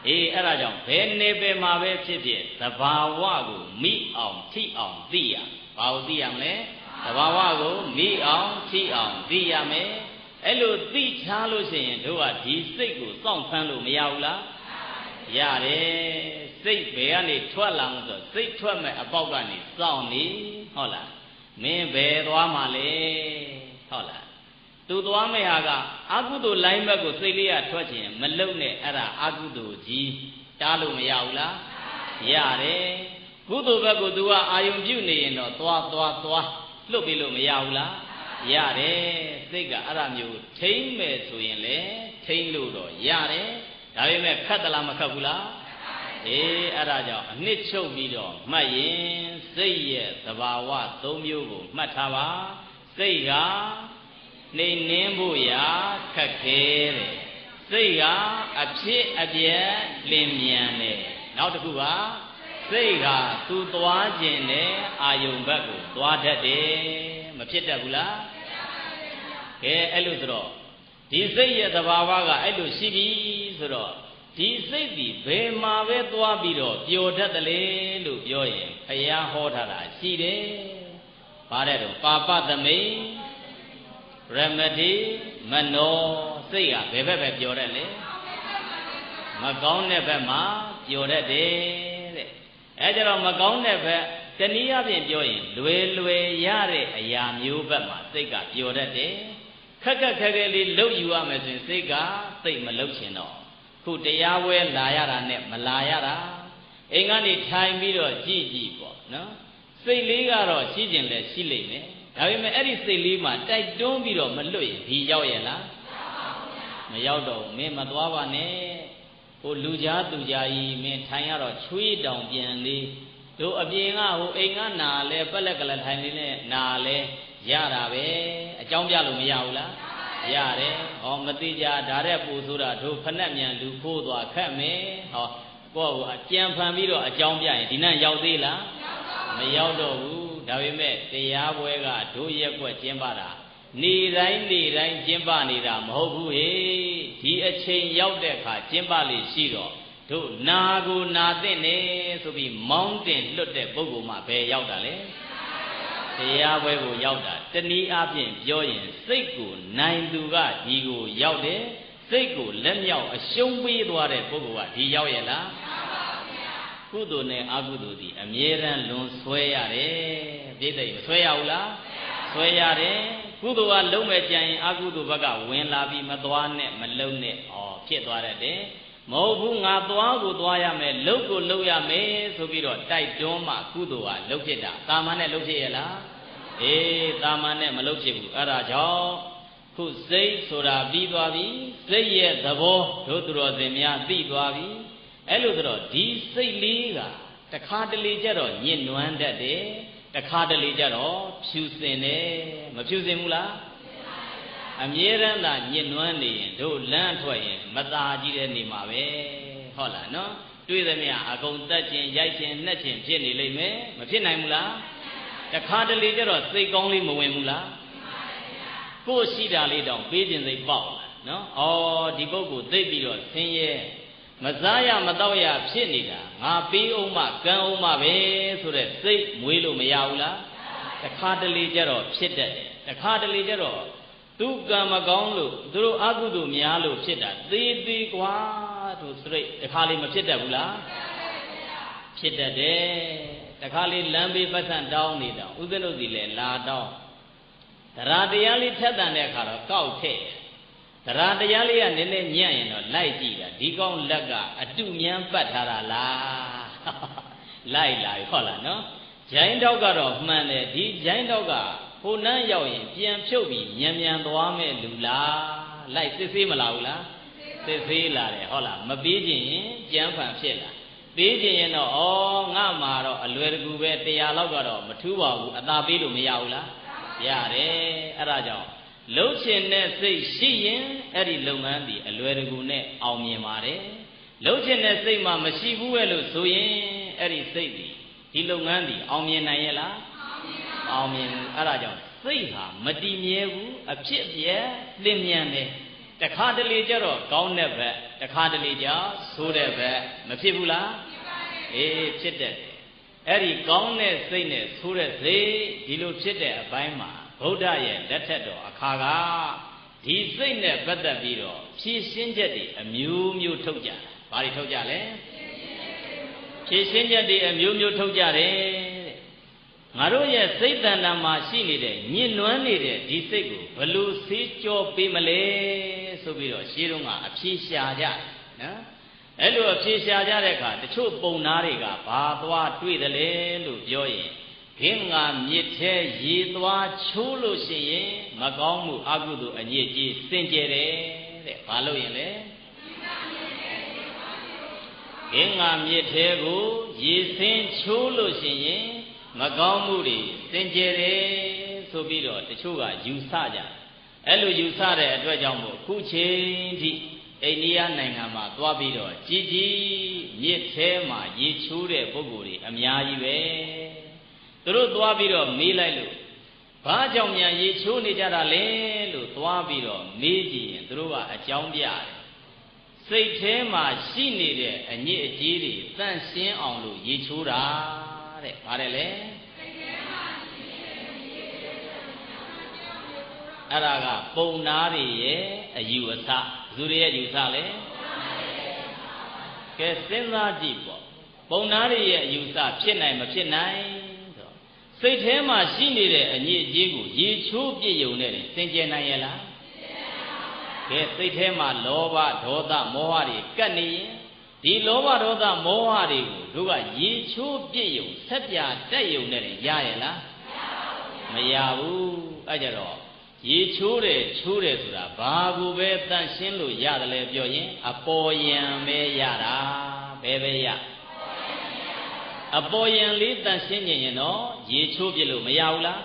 အဲ့ဒါကြောင့်ဘယ်နယ်ပယ်မှာပဲဖြစ်ဖြစ်သဘာဝကိုမိအောင်ထိအောင်သိရဘာလို့သိရမလဲသဘာဝကိုမိအောင်ထိအောင်သိရမယ်အဲ့လိုသိချလို့ရှိရင်တို့ကဒီစိတ်ကိုစောင့်ဖမ်းလို့မရဘူးလားရတယ်စိတ်ဘယ်ကနေထွက်လာလို့ဆိုစိတ်ထွက်မဲ့အပေါက်ကနေစောင့်နေဟုတ်လားမင်းဘယ်သွားမှလဲဟုတ်လားသူသွားမဲ့ဟာကအကုသိုလ်လိုင်းဘက်ကိုစိတ်လေးကထွက်ချင်မလုံနဲ့အဲ့ဒါအကုသိုလ်ကြီးတားလို့မရဘူးလားရတယ်ကုသိုလ်ဘက်ကို तू ကအာယုံပြုနေရင်တော့သွားလွတ်ပြီးလို့မရဘူးလားရတယ်စိတ်ကအဲ့ဒါမျိုးထိမ့်မယ်ဆိုရင်လေထိမ့်လို့တော့ရတယ်ဒါပေမဲ့ခတ်သလားမခတ်ဘူးလားအဲ့ဒါကြောင့်အနှစ်ချုပ်ပြီးတော့မှတ်ရင်စိတ်ရဲ့သဘာဝ၃မျိုးကိုမှတ်ထားပါစိတ်ကနှိမ်နှင်းဖို့ရာခက်ခဲတယ်စိတ်ကအဖြစ်အပျက်လင်းမြန်တယ်နောက်တစ်ခုကစိတ်ကသူသွားခြင်းနဲ့အာယုံဘက်ကိုသွားတတ်တယ်မဖြစ်တတ်ဘူးလားကဲအဲ့လိုဆိုတော့ဒီစိတ်ရဲ့သဘာဝကအဲ့လိုရှိပြီဆိုတော့ဒီစိတ်ဒီဘယ်မှာပဲသွားပြီးတော့ပျော်တတ်တယ်လေလို့ပြောရင်ဘုရားဟောထားတာရှိတယ်ဗါတဲ့တော့ပါပသမိရမတိမနောစိတ်ကဘယ်ဘက်ပဲပျော်တတ်လေမကောင်းတဲ့ဘက်မှာပျော်တတ်တယ်တဲ့အဲကြတော့မကောင်းတဲ့ဘက်တနည်းအားဖြင့်ပြောရင်လွယ်ရတဲ့အရာမျိုးဘက်မှာစိတ်ကပျော်တတ်တယ်ခက်ခဲလေးလှုပ်ယူရမယ်ဆိုရင်စိတ်ကသိမလှုပ်ချင်တော့ခုတရားဝဲလာရတာနဲ့မလာရတာအိမ်ကနေထိုင်ပြီးတော့ကြည့်ပေါ့နော်စိတ်လေးကတော့ရှိကျင်လဲရှိလိမ့်မယ်ဒါပေမဲ့အဲ့ဒီစိတ်လေးမှာတိုက်တွန်းပြီးတော့မလွတ်ရင်ဒီရောက်ရဲ့လားမရောက်တော့ဘူးမင်းမသွားပါနဲ့ဟိုလူကြားသူကြားကြီးမင်းထိုင်ရတော့ချွေးတောင်ပြန်လေးတို့အပြင်ကဟိုအိမ်ကနာလဲပက်လက်ကလေးထိုင်လေးနဲ့နာလဲရတာပဲအကြောင်းပြလို့မရဘူးလားရတယ်ဟောမသိကြဒါတဲ့ပူဆိုတာတို့ဖက်နဲ့မြန်လူခိုးသွားခက်မယ်ဟောကိုယ့်ကိုအကြံဖန်ပြီးတော့အကြောင်းပြရင်ဒီနဲ့ရောက်သေးလားမရောက်တော့ဘူးဒါပေမဲ့တရားပွဲကတို့ရက်ွက်ကျင်းပတာနေတိုင်းကျင်းပနေတာမဟုတ်ဘူးဟေ့ဒီအချိန်ရောက်တဲ့အခါကျင်းပလေရှိတော့တို့နာကိုနာသိနေဆိုပြီးမောင်းတင်လွတ်တဲ့ပုဂ္ဂိုလ်မှဘယ်ရောက်တာလဲတရားပွဲကိုရောက်တာတနည်းအားဖြင့်ပြောရင်စိတ်ကိုနိုင်သူကဒီကိုရောက်တယ်စိတ်ကိုလက်မြောက်အရှုံးပေးသွားတဲ့ပုဂ္ဂိုလ်ကဒီရောက်ရဲ့လားကုသိုလ်နဲ့အကုသိုလ်ဒီအမြဲတမ်းလွန်ဆွဲရတယ်ပြည့်တဲ့ဆွဲရဘူးလားဆွဲရတယ်ကုသိုလ်ကလုံးမဲ့ကြံရင်အကုသိုလ်ဘက်ကဝင်လာပြီးမသွားနဲ့မလုံနဲ့ဖြစ်သွားတယ်မဟုတ်ဘူးငါသွားကိုသွားရမယ်လှုပ်ကိုလှုပ်ရမယ်ဆိုပြီးတော့တိုက်တွန်းမှကုသိုလ်ကလှုပ်ဖြစ်တာတာမန်နဲ့လှုပ်ဖြစ်ရဲ့လားတာမန်နဲ့မလှုပ်ဖြစ်ဘူးအဲ့ဒါကြောင့်ခုစိတ်ဆိုတာပြီးသွားပြီစိတ်ရဲ့သဘောတို့သူတော်စင်များသိသွားပြီအဲ့လိုဆိုတော့ဒီစိတ်လေးကတခါတလေကျတော့ညှဉ်းနွမ်းတတ်တယ်တခါတလေကျတော့ဖြူစင်တယ်မဖြူစင်ဘူးလားအမြဲတမ်းသာညှဉ်းနွမ်းနေရင်တို့လမ်းထွက်ရင်မသာကြီးတဲ့နေမှာပဲဟုတ်လားနော်တွေ့သမျှအကုန်တက်ခြင်းရိုက်ခြင်းနှက်ခြင်းဖြစ်နေလိမ့်မယ်မဖြစ်နိုင်ဘူးလားတခါတလေကျတော့စိတ်ကောင်းလေးမဝင်ဘူးလားကိုယ်ရှိတာလေးတောင်ပေးခြင်းစိတ်ပေါက်လာနော်ဒီပုဂ္ဂိုလ်သိပြီးတော့ဆင်းရဲမစားရမတော့ရဖြစ်နေတာငါပေးအောင်မှကမ်းအောင်မှပဲဆိုတဲ့စိတ်မွေးလို့မရဘူးလားတခါတလေကျတော့ဖြစ်တတ်တယ်တခါတလေကျတော့သူကံမကောင်းလို့သူတို့အကုသိုလ်များလို့ဖြစ်တာသေးကွာတို့စိတ်တခါလေးမဖြစ်တတ်ဘူးလားဖြစ်တတ်တယ်တခါလေးလမ်းပေးပတ်စံတောင်းနေတာဥစ္စလို့စီလဲလာတောင်းတရားတရားလေးထက်တန်တဲ့အခါတော့ကောက်ထည့်တရားတရားလေးကနည်းနည်းညံ့ရင်တော့လိုက်ကြည့်တာဒီကောင်းလက်ကအတုမြန်းပတ်ထားတာလားလိုက်လာဟုတ်လားနော်ဂျိုင်းတော့ကတော့မှန်တယ်ဒီဂျိုင်းတော့က ဟိုနန်းရောက်ရင်ပြန်ဖြုတ်ပြီးမြန်သွားမဲ့လူလားလိုက်စစ်ဆေးမလာဘူးလားစစ်ဆေးလာတယ်ဟုတ်လားမပေးခြင်းရင်ကြမ်းဖန်ဖြစ်လာပေးခြင်းရင်တော့ဩငါမှာတော့အလွယ်တကူပဲ100လောက်ကတော့မထူးပါဘူးအသာပေးလို့မရဘူးလားရတယ်အဲ့ဒါကြောင့်လှုပ်ရှင်တဲ့စိတ်ရှိရင်အဲ့ဒီလုပ်ငန်းဒီအလွယ်တကူနဲ့အောင်မြင်ပါတယ်လှုပ်ရှင်တဲ့စိတ်မှမရှိဘူးပဲလို့ဆိုရင်အဲ့ဒီစိတ်ဒီလုပ်ငန်းဒီအောင်မြင်နိုင်ရဲ့လားအောင်မြင်အဲ့ဒါကြောင့်စိတ်ဟာမတည်မြဲဘူးအဖြစ်ပြဲလင်းမြန်တယ်တခါတလေကျတော့ကောင်းတဲ့ဘက်တခါတလေကျဆိုးတဲ့ဘက်မဖြစ်ဘူးလားအေးဖြစ်တယ်အဲ့ဒီကောင်းတဲ့စိတ်နဲ့ဆိုးတဲ့စိတ်ဒီလိုဖြစ်တဲ့အပိုင်းမှာဗုဒ္ဓရဲ့လက်ထက်တော်အခါကဒီစိတ်နဲ့ပတ်သက်ပြီးတော့ဖြည့်ရှင်းချက်တွေအမျိုးမျိုးထုတ်ကြတယ်ဘာတွေထုတ်ကြလဲဖြည့်ရှင်းချက်တွေအမျိုးမျိုးထုတ်ကြတယ်ငါတို့ရဲ့စိတ်တဏ္ဍာမှာရှိနေတဲ့ညှဉ်းနှွမ်းနေတဲ့ဒီစိတ်ကိုဘလို့ဆေးကြောပေးမလဲဆိုပြီးတော့ရှင်းတော့ကအဖြေရှာကြနော်အဲ့လိုအဖြေရှာကြတဲ့အခါတချို့ပုံနာတွေကဘာသွားတွေ့တယ်လဲလို့ပြောရင်ခင်းငါမြစ်ထဲရေသွားချိုးလို့ရှိရင်မကောင်းမှုအကုသိုလ်အညစ်အကြေးစင်ကြယ်တယ်တဲ့ဘာလို့ရင်လဲခင်းငါမြစ်ထဲကိုရေစင်းချိုးလို့ရှိရင်မကောင်းမှုတွေစင်ကြယ်တယ်ဆိုပြီးတော့တချို့ကယူဆကြတယ်အဲ့လိုယူဆတဲ့အတွက်ကြောင့်မို့ခုချိန်ထိအိန္ဒိယနိုင်ငံမှာသွားပြီးတော့ကြီးမြစ်ထဲမှာရေချိုးတဲ့ပုဂ္ဂိုလ်တွေအများကြီးပဲသူတို့သွားပြီးတော့မေးလိုက်လို့ဘာကြောင့်များရေချိုးနေကြတာလဲလို့သွားပြီးတော့မေးကြည့်ရင်သူတို့ကအကြောင်းပြတယ်စိတ်ထဲမှာရှိနေတဲ့အညစ်အကြေးတွေတန့်ရှင်းအောင်လို့ရေချိုးတာတဲ့ဗါတယ်လေအဲ့ဒါကပုံနာတွေရဲ့အယူအဆဘသူတွေရဲ့ယူဆလဲကဲစဉ်းစားကြည့်ပေါ့ပုံနာတွေရဲ့အယူအဆဖြစ်နိုင်မဖြစ်နိုင်ဆိုစိတ်ထဲမှာရှိနေတဲ့အညစ်အကြေးကိုရေချိုးပြည့်ယုံနဲ့စင်ကြယ်နိုင်ရဲ့လားကဲစိတ်ထဲမှာလောဘဒေါသမောဟတွေကပ်နေရင်ဒီလောဘဒေါသမောဟတွေကိုတို့ကရေချိုးပြည့်ယုံဆက်ပြတက်ယုံနဲ့ရရဲ့လားမရဘူးအဲ့ကြတော့ရေချိုးတယ်ဆိုတာဘာကိုပဲတန့်ရှင်းလို့ရတယ်လဲပြောရင်အပေါ်ယံပဲရတာဘယ်ပဲရအပေါ်ယံလေးတန့်ရှင်းရင်တော့ရေချိုးပြလို့မရဘူးလား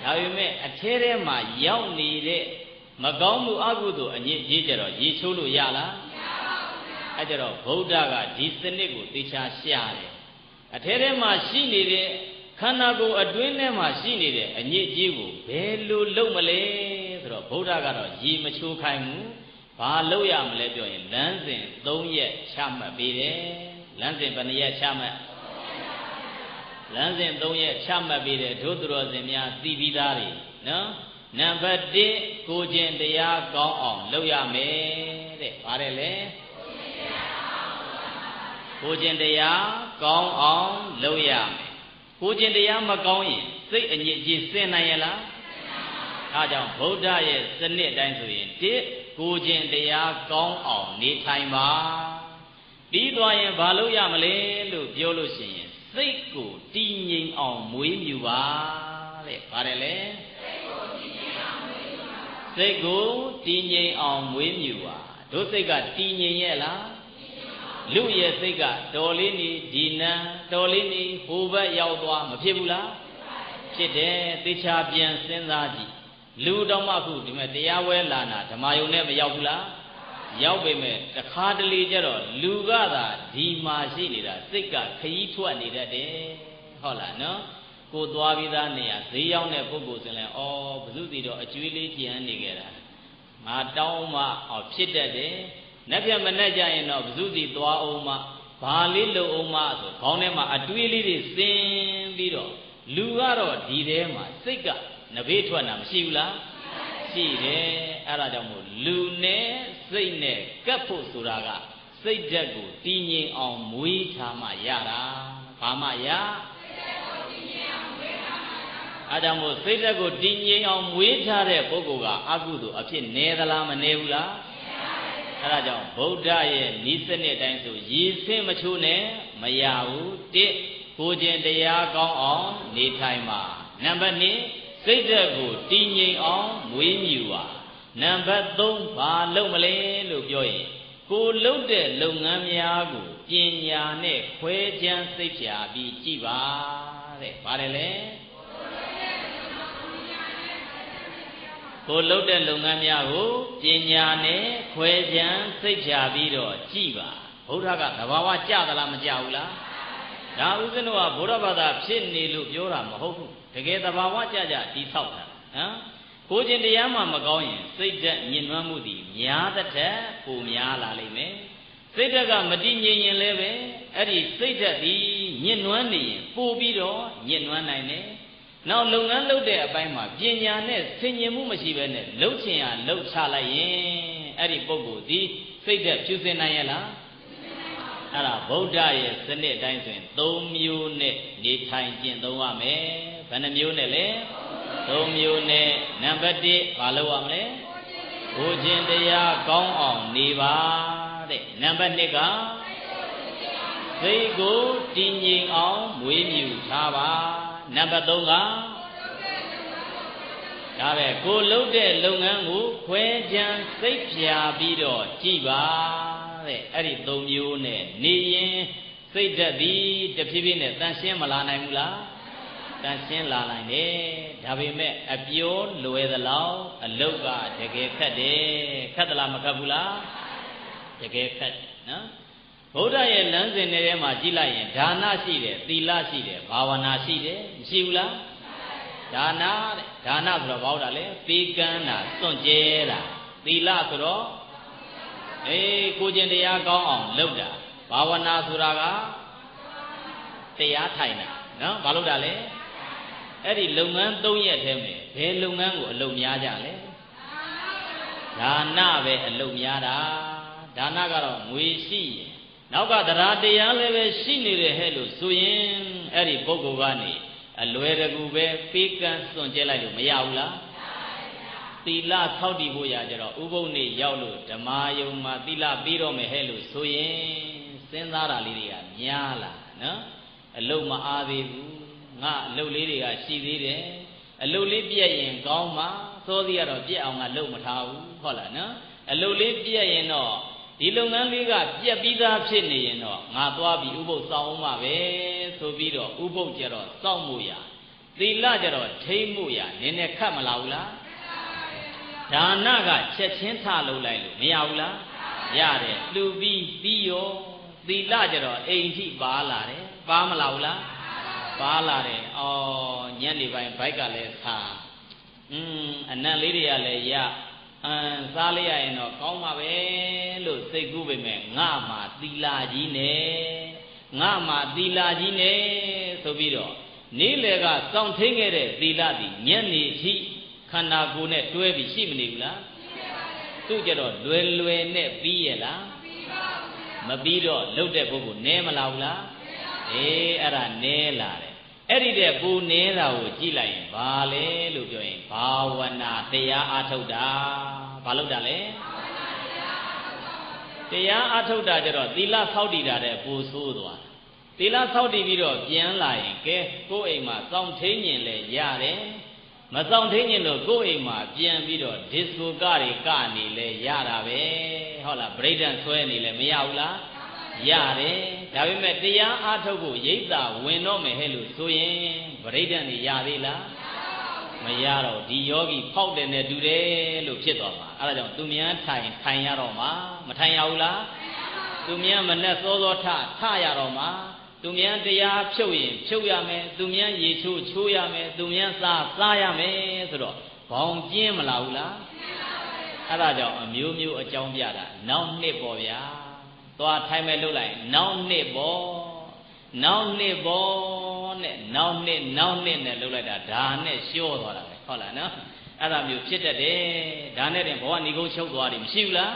ဒါပေမဲ့အထဲထဲမှာရောက်နေတဲ့မကောင်းမှုအကုသိုလ်အညစ်အကြေးကြတော့ရေချိုးလို့ရလားအဲ့ကြတော့ဗုဒ္ဓကဒီစနစ်ကိုသိချာရှာတယ်အထဲထဲမှာရှိနေတဲ့ခန္ဓာကိုယ်အတွင်းထဲမှာရှိနေတဲ့အညစ်အကြေးကိုဘယ်လိုလုပ်မလဲဆိုတော့ဗုဒ္ဓကတော့ရေမချိုးခိုင်းဘူးဘာလုပ်ရမလဲပြောရင်လမ်းစဉ်3ရက်ချမှတ်ပေးတယ်လမ်းစဉ်ဘယ်နှရက်ချမှတ်လမ်းစဉ်3ရက်ချမှတ်ပေးတယ်တို့သူတော်စင်များသိပြီးသားတွေနော်နံပါတ်1ကိုကျင့်တရားကောင်းအောင်လုပ်ရမယ်တဲ့ဗါတယ်လေကိုကျင့်တရားကောင်းအောင်လုပ်ရမယ်ကိုကျင့်တရားမကောင်းရင်စိတ်အညစ်အကြေးစင်နိုင်ရလားအဲကြောင့်ဗုဒ္ဓရဲ့စနစ်အတိုင်းဆိုရင်ကိုကျင့်တရားကောင်းအောင်နေထိုင်ပါပြီးသွားရင်ဘာလုပ်ရမလဲလို့ပြောလို့ရှိရင်စိတ်ကိုတည်ငြိမ်အောင်မွေးမြူပါတဲ့ဗါတယ်လေစိတ်ကိုတည်ငြိမ်အောင်မွေးမြူပါတို့စိတ်ကတည်ငြိမ်ရဲ့လားလူရဲ့စိတ်ကတော်လေးနေဒီနံတော်လေးနေဟိုဘက်ရောက်သွားမဖြစ်ဘူးလားဖြစ်တယ်သေချာပြန်စဉ်းစားကြည့်လူတော်မှခုဒီမဲ့တရားဝဲလာနာဓမ္မယုံနဲ့မရောက်ဘူးလားရောက်ပေမဲ့တခါတလေကျတော့လူကသာဒီမှာရှိနေတာစိတ်ကခရီးထွက်နေတတ်တယ်ဟုတ်လားနော်ကိုသွားပြီးသားနေရဈေးရောက်တဲ့ပုဂ္ဂိုလ်ဆိုရင်ဩဘုသူစီတော့အကျွေးလေးကြံနေကြတာငါတောင်းမှဖြစ်တတ်တယ်နှက်ပြမနှက်ကြရင်တော့ဘုသူစီသွားအောင်မှဘာလေးလုံအောင်မှဆိုခေါင်းထဲမှာအတွေးလေးတွေစင်ပြီးတော့လူကတော့ဒီထဲမှာစိတ်ကနဘေးထွက်တာမရှိဘူးလားရှိတယ်အဲ့ဒါကြောင့်မို့လူနဲ့စိတ်နဲ့ကပ်ဖို့ဆိုတာကစိတ်ဓာတ်ကိုတည်ငြိမ်အောင်မွေးထားမှရတာဘာမှရအဲကြောင့်မို့စိတ်ဓာတ်ကိုတည်ငြိမ်အောင်မွေးထားတဲ့ပုဂ္ဂိုလ်ကအကုသိုလ်အဖြစ်နေသလားမနေဘူးလားအဲဒါကြောင့်ဗုဒ္ဓရဲ့ဤစနစ်တိုင်းဆိုရည်စင်းမချိုးနဲ့မရဘူးကိုကျင့်တရားကောင်းအောင်နေထိုင်ပါနံပါတ်2 စိတ်ဓာတ်ကိုတည်ငြိမ်အောင်မွေးမြူပါနံပါတ်3ဘာလုပ်မလဲလို့ပြောရင်ကိုလုပ်တဲ့လုပ်ငန်းများကိုပညာနဲ့ခွဲခြမ်းစိတ်ဖြာပြီးကြည့်ပါတဲ့ဘာလဲလဲကိုလုပ်တဲ့လုပ်ငန်းများကိုပညာနဲ့ခွဲခြမ်းစိတ်ဖြာပြီးတော့ကြည့်ပါဘုရားကသဘာဝကြသလားမကြဘူးလားဒါဥစဉ်တို့ကဘုရားဘာသာဖြစ်နေလို့ပြောတာမဟုတ်ဘူးတကယ်သဘာဝကြကြတိဆောက်တာဟမ်ကိုကျင်တရားမှမကောင်းရင်စိတ်ဓာတ်ညှဉ်းနှွမ်းမှုသည်များတဲ့ထက်ပိုများလာလိမ့်မယ်စိတ်ဓာတ်ကမတည်ငြိမ်ရင်လည်းပဲအဲ့ဒီစိတ်ဓာတ်သည်ညှဉ်းနှွမ်းနေရင်ပိုပြီးတော့ညှဉ်းနှွမ်းနိုင်တယ်နောက်လုပ်ငန်းလုပ်တဲ့အပိုင်းမှာပညာနဲ့ဆင်ញင်မှုမရှိဘဲနဲ့လှုပ်ချင်ရလှုပ်ချလိုက်ရင်အဲ့ဒီပုဂ္ဂိုလ်ဒီစိတ်ဓာတ်ဖြူစင်နိုင်ရဲ့လားအဲ့ဒါဗုဒ္ဓရဲ့စနစ်တိုင်းဆိုရင်3မျိုးနဲ့နေထိုင်ကျင့်သုံးရမယ်ဘယ်နှမျိုးနဲ့လဲ3မျိုးနဲ့နံပါတ်1ဘာလုပ်ရမလဲကိုကျင်တရားကောင်းအောင်နေပါတဲ့နံပါတ်2ကစိတ်ကိုတည်ငြိမ်အောင်မွေးမြူထားပါနံပါတ်3ကဒါပဲကိုလုပ်တဲ့လုပ်ငန်းကိုခွဲခြမ်းစိတ်ဖြာပြီးတော့ကြည်ပါတဲ့အဲ့ဒီ3မျိုးနဲ့နေရင်စိတ်ဓာတ်သည်တဖြည်းဖြည်းနဲ့တန်ရှင်းမလာနိုင်ဘူးလားတန်ရှင်းလာနိုင်တယ်ဒါပေမဲ့အပြောလွယ်သလောက်အလုတ်ကတကယ်ခက်တယ်ခက်သလားမခက်ဘူးလားတကယ်ခက်နော်ဗုဒ္ဓရဲ့လမ်းစဉ်တွေထဲမှာကြည့်လိုက်ရင်ဒါနရှိတယ်သီလရှိတယ်ဘာဝနာရှိတယ်မရှိဘူးလားဒါနတဲ့ဒါနဆိုတော့ဘာဟုတ်တာလဲပေကန်းတာစွန့်ကြဲတာသီလဆိုတော့ကိုကျင်တရားကောင်းအောင်လုပ်တာဘာဝနာဆိုတာကတရားထိုင်တာနော်ဘာလုပ်တာလဲအဲ့ဒီလုပ်ငန်း3ရက်ထဲမှာဘယ်လုပ်ငန်းကိုအလုပ်များကြလဲဒါနပဲအလုပ်များတာဒါနကတော့ငွေရှိရင်နောက်ကတရားတရားလည်းပဲရှိနေတယ်ဟဲ့လို့ဆိုရင်အဲ့ဒီပုဂ္ဂိုလ်ကနေအလွယ်တကူပဲပေးကမ်းစွန့်ကြဲလိုက်လို့မရဘူးလားသီလဆောက်တည်ဖို့ရကြတော့ဥပုသ်နေ့ရောက်လို့ဓမ္မယုံမှာသီလပြီးတော့မယ်ဟဲ့လို့ဆိုရင်စဉ်းစားတာလေးတွေကများလာနော်အလုံးမအားသေးဘူးငါအလုပ်လေးတွေကရှိသေးတယ်အလုပ်လေးပြည့်ရင်ကောင်းမှာစောစီကတော့ပြည့်အောင်ကလုပ်မထားဘူးဟုတ်လားနော်အလုပ်လေးပြည့်ရင်တော့ဒီလုပ်ငန်းလေးကပြည့်ပြီးသားဖြစ်နေရင်တော့ငါသွားပြီးဥပုသ်စောင့်အောင်ပါပဲဆိုပြီးတော့ဥပုသ်ကြတော့စောင့်မှုရသီလကြတော့ထိမ့်မှုရနည်းနည်းခတ်မလာဘူးလားဒါနကချက်ချင်းထလုပ်လိုက်လို့မရဘူးလားရတယ်လှူပြီးရောသီလကြတော့အိမ်ထိပါလာတယ်ပါမလာဘူးလားပါလာတယ်ညနေပိုင်းဘိုက်ကလည်းခါအနံ့လေးတွေကလည်းရစားလိုက်ရရင်တော့ကောင်းပါပဲလို့စိတ်ကူးပေမဲ့ငါမှာသီလကြီးနဲ့ငါမှာသီလကြီးနဲ့ဆိုပြီးတော့နေ့လေကစောင့်ထိန်ခဲ့တဲ့သီလသည်ညနေအထိခန္ဓာကိုယ်နဲ့တွဲပြီးရှိမနေဘူးလားသူကြတော့လွယ်လွယ်နဲ့ပြီးရလားမပြီးတော့လှုပ်တဲ့ပုဂ္ဂိုလ်နဲမလာဘူးလားအဲ့ဒါနဲလာတယ်အဲ့ဒီတဲ့ပူနေတာကိုကြည့်လိုက်ရင်ဘာလဲလို့ပြောရင်ဘာဝနာတရားအားထုတ်တာဘာလုပ်တာလဲတရားအားထုတ်တာကြတော့သီလဆောက်တည်တာတဲ့ပူဆိုးသွားသီလဆောက်တည်ပြီးတော့ပြန်လာရင်ကဲကိုယ့်အိမ်မှာစောင့်ထိန်ရင်လည်းရတယ်မစောင့်ထိန်ရင်တော့ကိုယ့်အိမ်မှာပြန်ပြီးတော့ဒစ်ကိုကတွေကနေလဲရတာပဲဟုတ်လားဗြိဒ္ဓံဆွဲနေလဲမရဘူးလားရတယ်ဒါပေမဲ့တရားအားထုတ်ဖို့ရိပ်သာဝင်တော့မယ်ဟဲ့လို့ဆိုရင်ဗြိဒ္ဓံနေရသေးလားမရတော့ဒီယောဂီဖောက်တယ်နဲ့တူတယ်လို့ဖြစ်သွားမှာအဲဒါကြောင့်သူများထိုင်ရတော့မှာမထိုင်ရဘူးလားသူများမနဲ့စောစောထရတော့မှာသူများတရားဖြုတ်ရင်ဖြုတ်ရမယ်သူများရေချိုးရမယ်သူများစားရမယ်ဆိုတော့ဘောင်ကျင်းမလာဘူးလားအဲဒါကြောင့်အမျိုးမျိုးအကြောင်းပြတာနောက်နှစ်ပေါ့ဗျာသွားထိုင်မဲ့လုပ်လိုက်နောက်နှစ်ပေါ့နောက်နှစ်ပေါ့နဲ့နောက်နှစ်နဲ့လုပ်လိုက်တာဒါနဲ့လျှောသွားတာပဲဟုတ်လားနော်အဲ့ဒါမျိုးဖြစ်တတ်တယ်ဒါနဲ့တင်ဘဝဏီကုန်းချုပ်သွားတယ်မရှိဘူးလား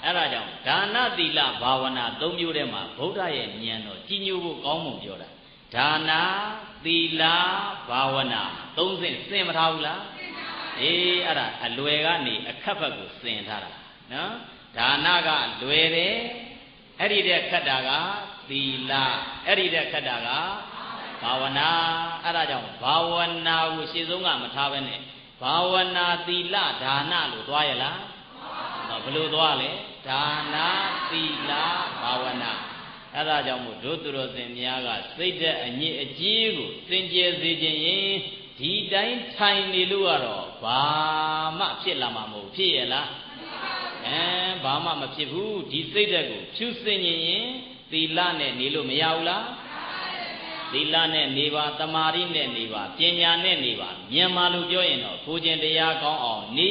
အဲ့ဒါကြောင့်ဒါနသီလဘာဝနာ၃မျိုးထဲမှာဗုဒ္ဓရဲ့ဉာဏ်တော်ကြီးညိုဖို့ကောင်းမှုပြောတာဒါနသီလဘာဝနာ၃စင်မထားဘူးလားအဲ့ဒါအလွယ်ကနေအခက်ဘက်ကိုစင်ထားတာနော်ဒါနကလွယ်တယ်အဲ့ဒီတဲ့ခတ်တာကသီလအဲ့ဒီတဲ့ခတ်တာက ဘာဝနာအဲ့ဒါကြောင့်ဘာဝနာကိုရှေ့ဆုံးကမထားဘဲနဲ့ဘာဝနာသီလဒါနလို့သွားရလားဘယ်လိုသွားလဲဒါနသီလဘာဝနာအဲ့ဒါကြောင့်မို့တို့သူတော်စင်များကစိတ်ဓာတ်အညစ်အကြေးကိုစင်ကြယ်စေခြင်းရင်ဒီတိုင်းထိုင်နေလို့ကတော့ဘာမှဖြစ်လာမှာမဟုတ်ဖြစ်ရလားဘာမှမဖြစ်ဘူးဒီစိတ်ဓာတ်ကိုဖြူစင်ရင်သီလနဲ့နေလို့မရဘူးလားသီလနဲ့နေပါတမာရီနဲ့နေပါပညာနဲ့နေပါမြန်မာလိုပြောရင်တော့ကိုကျင်တရားကောင်းအောင်နေ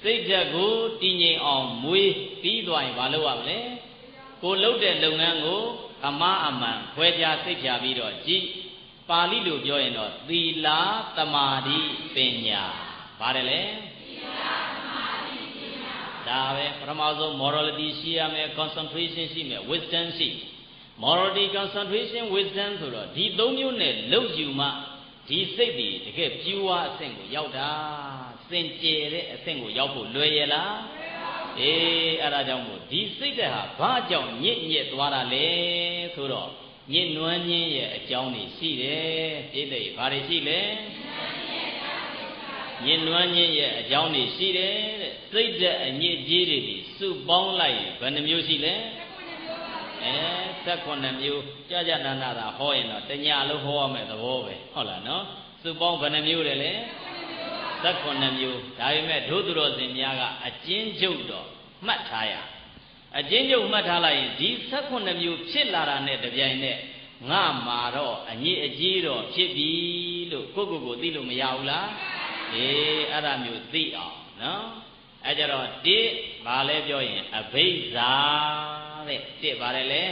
စိတ်ဓာတ်ကိုတည်ငြိမ်အောင်မွေးပြီးသွားရင်မလုပ်ရမလဲကိုလုပ်တဲ့လုပ်ငန်းကိုအမှားအမှန်ခွဲခြားစိတ်ဖြာပြီးတော့ကြည်ပါဠိလိုပြောရင်တော့သီလတမာရီပညာပါတယ်လေဒါပဲပထမဆုံး morality ရှိရမယ် concentration ရှိမယ် wisdom ရှိ morality concentration wisdom ဆိုတော့ဒီသုံးမျိုးနဲ့လုပ်ယူမှဒီစိတ်တွေတကယ်ပြူဝအဆင့်ကိုရောက်တာစင်ကြယ်တဲ့အဆင့်ကိုရောက်ဖို့လွယ်ရလားအဲ့ဒါကြောင့်မို့ဒီစိတ်ဓာတ်ဟာဘာကြောင့်ညစ်ညစ်သွားတာလဲဆိုတော့ညစ်နွမ်းခြင်းရဲ့အကြောင်းတွေရှိတယ်ပြည့်တဲ့ဘာတွေရှိလဲညစ်နွမ်းခြင်းရဲ့အကြောင်းတွေရှိတယ်တဲ့စိတ်ဓာတ်အညစ်အကြေးတွေစုပေါင်းလိုက်ရင်ဘယ်နှမျိုးရှိလဲ18မျိုးကြာနာနာတာဟောရင်တော့တညလုံးဟောရမယ်သဘောပဲဟုတ်လားနော်စုပေါင်းဘယ်နှမျိုးတယ်လဲ18မျိုးဒါပေမဲ့ဒုသူတော်စင်များကအကျဉ်းချုပ်တော့မှတ်ထားရအကျဉ်းချုပ်မှတ်ထားလိုက်ရင်ဒီ18မျိုးဖြစ်လာတာနဲ့တပြိုင်နက်ငါမှာတော့အညစ်အကြေးတော့ဖြစ်ပြီလို့ကိုကိုသိလို့မရဘူးလားအဲ့ဒါမျိုးသိအောင်နော်အဲ့ကြတော့တိဘာလဲပြောရင်အဘိဇ္ဇာတဲ့တိဘာလဲလဲ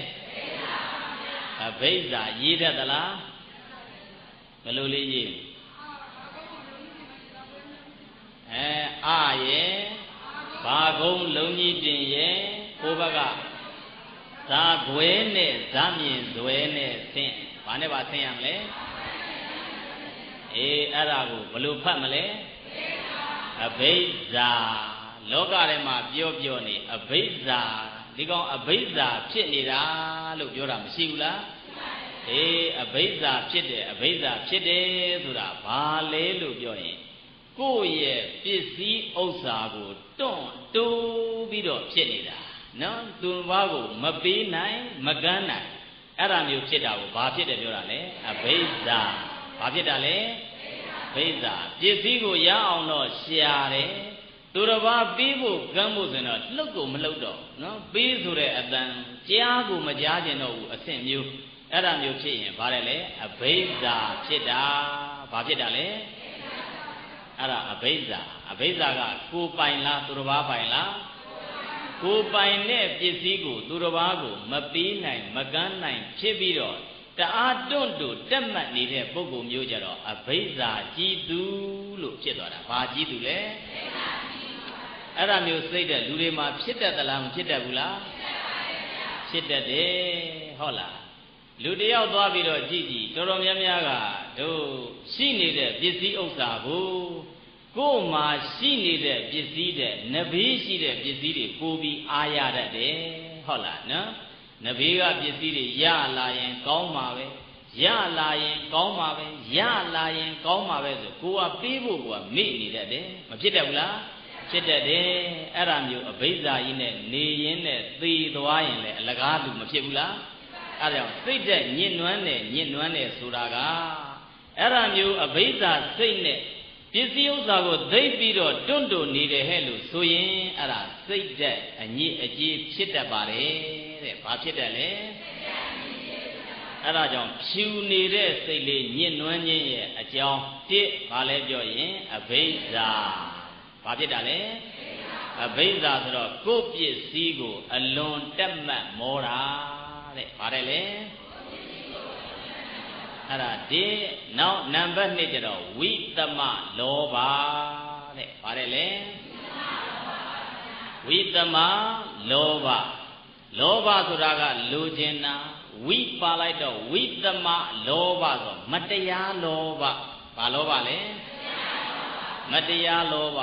အဘိဇ္ဇာရေးတတ်သလားဘယ်လိုလေးရေးအာရဲ့ဘာကုန်းလုံးကြီးတင်ရဲ့ကိုဘကဇာခွဲနဲ့ဇာမြင်ဇွဲနဲ့ဆင်းဘာနဲ့ပါဆင်းရမလဲအဲ့ဒါကိုဘယ်လိုဖတ်မလဲအဘိဇ္ဇာလောကထဲမှာပြောနေအဘိဇ္ဇာဒီကောင်အဘိဇ္ဇာဖြစ်နေတာလို့ပြောတာမရှိဘူးလားအဘိဇ္ဇာဖြစ်တယ်အဘိဇ္ဇာဖြစ်တယ်ဆိုတာဘာလဲလို့ပြောရင်ကိုယ့်ရဲ့ပစ္စည်းဥစ္စာကိုတွန့်တိုးပြီးတော့ဖြစ်နေတာနော်သူဘာကိုမပေးနိုင်မကမ်းနိုင်အဲ့ဒါမျိုးဖြစ်တာကိုဘာဖြစ်တယ်ပြောတာလဲအဘိဇ္ဇာဘာဖြစ်တာလဲအဘိဇ္ဇာပစ္စည်းကိုရအောင်တော့ရှာတယ်သူတစ်ပါးပေးဖို့ကမ်းဖို့ဆိုတော့လှုပ်ကိုမလှုပ်တော့နော်ပေးဆိုတဲ့အတန်ကြားကိုမကြားကျင်တော့ဘူးအဆင့်မျိုးအဲ့ဒါမျိုးဖြစ်ရင်ဘာလဲလဲအဘိဇ္ဇာဖြစ်တာဘာဖြစ်တာလဲအဲ့ဒါအဘိဇ္ဇာအဘိဇ္ဇာကကိုပိုင်လားသူတစ်ပါးပိုင်လားကိုပိုင်တဲ့ပစ္စည်းကိုသူတစ်ပါးကိုမပေးနိုင်မကမ်းနိုင်ဖြစ်ပြီးတော့တအားတွန့်တူတက်မှတ်နေတဲ့ပုဂ္ဂိုလ်မျိုးကြတော့အဘိဇ္ဇာကြီးသူလို့ဖြစ်သွားတာဘာကြီးသူလဲအဲ့ဒါမျိုးစိတ်တဲ့လူတွေမှာဖြစ်တတ်သလားမဖြစ်တတ်ဘူးလားဖြစ်တတ်တယ်ဟုတ်လားလူတယောက်သွားပြီးတော့ကြည့်တော်တော်များများကတို့ရှိနေတဲ့ပစ္စည်းဥစ္စာကိုယ်မှာရှိနေတဲ့ပစ္စည်းတဲ့နဘေးရှိတဲ့ပစ္စည်းတွေကိုပြီးအားရတတ်တယ်ဟုတ်လားနော်နဘေးကပစ္စည်းတွေရလာရင်ကောင်းပါပဲရလာရင်ကောင်းပါပဲရလာရင်ကောင်းပါပဲဆိုကိုကပေးဖို့ကမေ့နေတတ်တယ်မဖြစ်တတ်ဘူးလားဖြစ်တတ်တယ်အဲ့ဒါမျိုးအဘိဇ္ဇာကြီးနဲ့နေရင်းနဲ့သေသွားရင်လည်းအလကားလူမဖြစ်ဘူးလားအဲ့ဒါကြောင့်စိတ်တဲ့ညစ်နွမ်းတယ်ဆိုတာကအဲ့ဒါမျိုးအဘိဇ္ဇာစိတ်နဲ့ပစ္စည်းဥစ္စာကိုသိပြီးတော့တွန့်တိုနေတယ်ဟဲ့လို့ဆိုရင်အဲ့ဒါစိတ်တဲ့အညစ်အကြေးဖြစ်တတ်ပါတယ်တဲ့ဘာဖြစ်တတ်လဲအဲ့ဒါကြောင့်ဖြူနေတဲ့စိတ်လေးညစ်နွမ်းခြင်းရဲ့အကြောင်းတစ်ဘာလဲပြောရင်အဘိဇ္ဇာဘာဖြစ်တာလဲအဘိဇ္ဇာဆိုတော့ကိုယ်ပစ္စည်းကိုအလွန်တက်မှတ်မောတာတဲ့ဘာတယ်လဲအဲ့ဒါဒီနောက်နံပါတ်2ကျတော့ဝိသမလောဘတဲ့ဘာတယ်လဲဝိသမလောဘလောဘဆိုတာကလူကျင်တာဝိပါလိုက်တော့ဝိသမလောဘဆိုမတရားလောဘဘာလောဘလဲမတရားလောဘ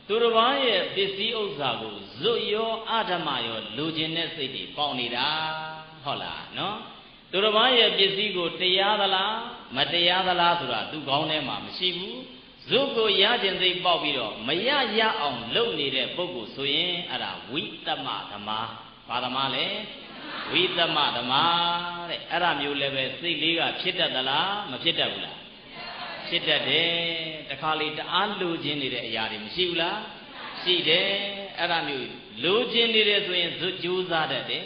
သူတစ်ပါးရဲ့ပစ္စည်းဥစ္စာကိုဇွတ်ရောအဓမ္မရောလူကျင်တဲ့စိတ်တွေပေါက်နေတာဟုတ်လားနော် သူတစ်ပါးရဲ့ပစ္စည်းကိုတရားသလားမတရားသလားဆိုတာသူကောင်းထဲမှာမရှိဘူးဇုကိုရခြင်းသိပေါက်ပြီးတော့မရရအောင်လုပ်နေတဲ့ပုဂ္ဂိုလ်ဆိုရင်အဲ့ဒါဝိတမဓမ္မဘာဓမ္မလဲဝိတမဓမ္မတဲ့အဲ့ဒါမျိုးလည်းပဲစိတ်လေးကဖြစ်တတ်သလားမဖြစ်တတ်ဘူးလားဖြစ်တတ်တယ်တခါလေတအားလိုချင်နေတဲ့အရာတွေမရှိဘူးလားရှိတယ်အဲ့ဒါမျိုးလိုချင်နေတယ်ဆိုရင်ဇွတ်ကြိုးစားတတ်တယ်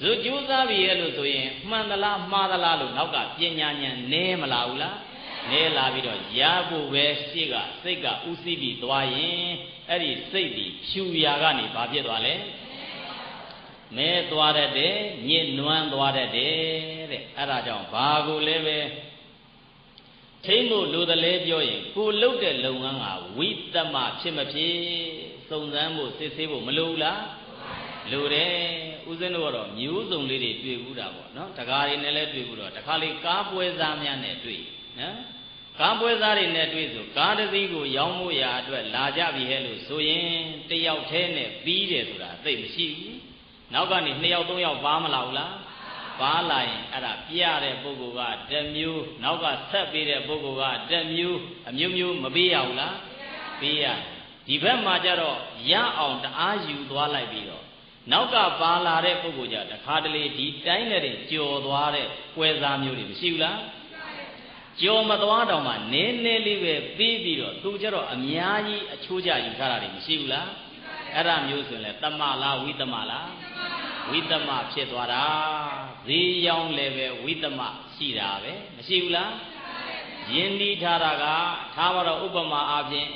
ဇွတ်ကြိုးစားပြီရဲ့လို့ဆိုရင်မှန်သလားမှားသလားလို့နောက်ကပညာဉာဏ်နည်းမလာဘူးလားနဲလာပြီးတော့ရဖို့ပဲရှေ့ကစိတ်ကဥသိပြီးသွားရင်အဲ့ဒီစိတ်ဒီဖြူရာကနေဘာဖြစ်သွားလဲမဲသွားတတ်တယ်ညစ်နွမ်းသွားတတ်တယ်တဲ့အဲ့ဒါကြောင့်ဘာကိုလဲပဲထိမ့်ဖို့လိုတယ်လဲပြောရင်ကိုလှုပ်တဲ့လုပ်ငန်းကဝိတမဖြစ်မဖြစ်စုံစမ်းဖို့စစ်ဆေးဖို့မလိုဘူးလားလိုတယ်ဦးဇင်းတို့ကတော့မျိုးစုံလေးတွေတွေ့ဘူးတာပေါ့နော်တကားတွေနဲ့လည်းတွေ့ဘူးတော့တခါလေကားပွဲစားများနဲ့တွေ့နော်ကားပွဲစားတွေနဲ့တွေ့ဆိုကားတစ်စီးကိုရောင်းဖို့ရာအတွက်လာကြပြီဟဲ့လို့ဆိုရင်တယောက်တည်းနဲ့ပြီးတယ်ဆိုတာသိမရှိဘူးနောက်ကနေ2ယောက်3ယောက်ပါမလာဘူးလားပါလာရင်အဲ့ဒါပြရတဲ့ပုဂ္ဂိုလ်ကတစ်မျိုးနောက်ကဆက်ပေးတဲ့ပုဂ္ဂိုလ်ကတစ်မျိုးအမျိုးမျိုးမပေးရဘူးလားပေးရဒီဘက်မှာကျတော့ရအောင်တအားယူသွားလိုက်ပြီးတော့နောက်ကပါလာတဲ့ပုဂ္ဂိုလ်ကြတခါတလေဒီတိုင်းနဲ့ကြော်သွားတဲ့ပွဲစားမျိုးတွေမရှိဘူးလားကြော်မသွားတော့မှနည်းနည်းလေးပဲပြီးပြီးတော့သူကျတော့အများကြီးအချိုးကျယူထားတာတွေမရှိဘူးလားအဲ့ဒါမျိုးဆိုရင်လေတမလားဝိတမလားဝိတမဖြစ်သွားတာဈေးရောင်းလည်းပဲဝိတမရှိတာပဲမရှိဘူးလားယဉ်နီးထားတာကထားပါတော့ဥပမာအားဖြင့်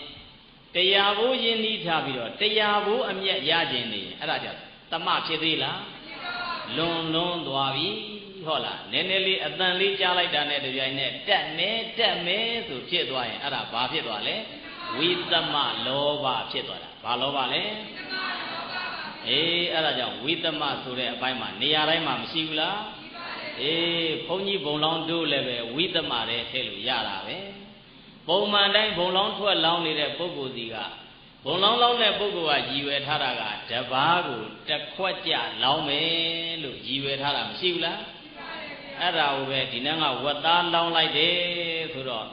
တရားဘိုးယဉ်နီးထားပြီးတော့တရားဘိုးအမျက်ရခြင်းနေအဲ့ဒါကြောင့်တမဖြစ်သေးလားလွန်သွားပြီဟုတ်လားနည်းနည်းလေးအတန်လေးကြားလိုက်တာနဲ့တပြိုင်နက်တက်မယ်ဆိုဖြစ်သွားရင်အဲ့ဒါဘာဖြစ်သွားလဲဝိတမလောဘဖြစ်သွားတာဘာလောဘလဲအေးအဲ့ဒါကြောင့်ဝိတမဆိုတဲ့အပိုင်းမှာနေရာတိုင်းမှာမရှိဘူးလားအေးဘုန်းကြီးဘုံလောင်းတို့လည်းပဲဝိတမတဲ့ထည့်လို့ရတာပဲပုံမှန်တိုင်းဘုံလောင်းထွက်လောင်းနေတဲ့ပုဂ္ဂိုလ်စီကဘုံလောင်းတဲ့ပုဂ္ဂိုလ်ကရည်ရွယ်ထားတာကတပားကိုတစ်ခွက်ကြလောင်းမယ်လို့ရည်ရွယ်ထားတာမရှိဘူးလားအဲ့ဒါကိုပဲဒီနေ့ကဝတ်သားလောင်းလိုက်တယ်ဆိုတော့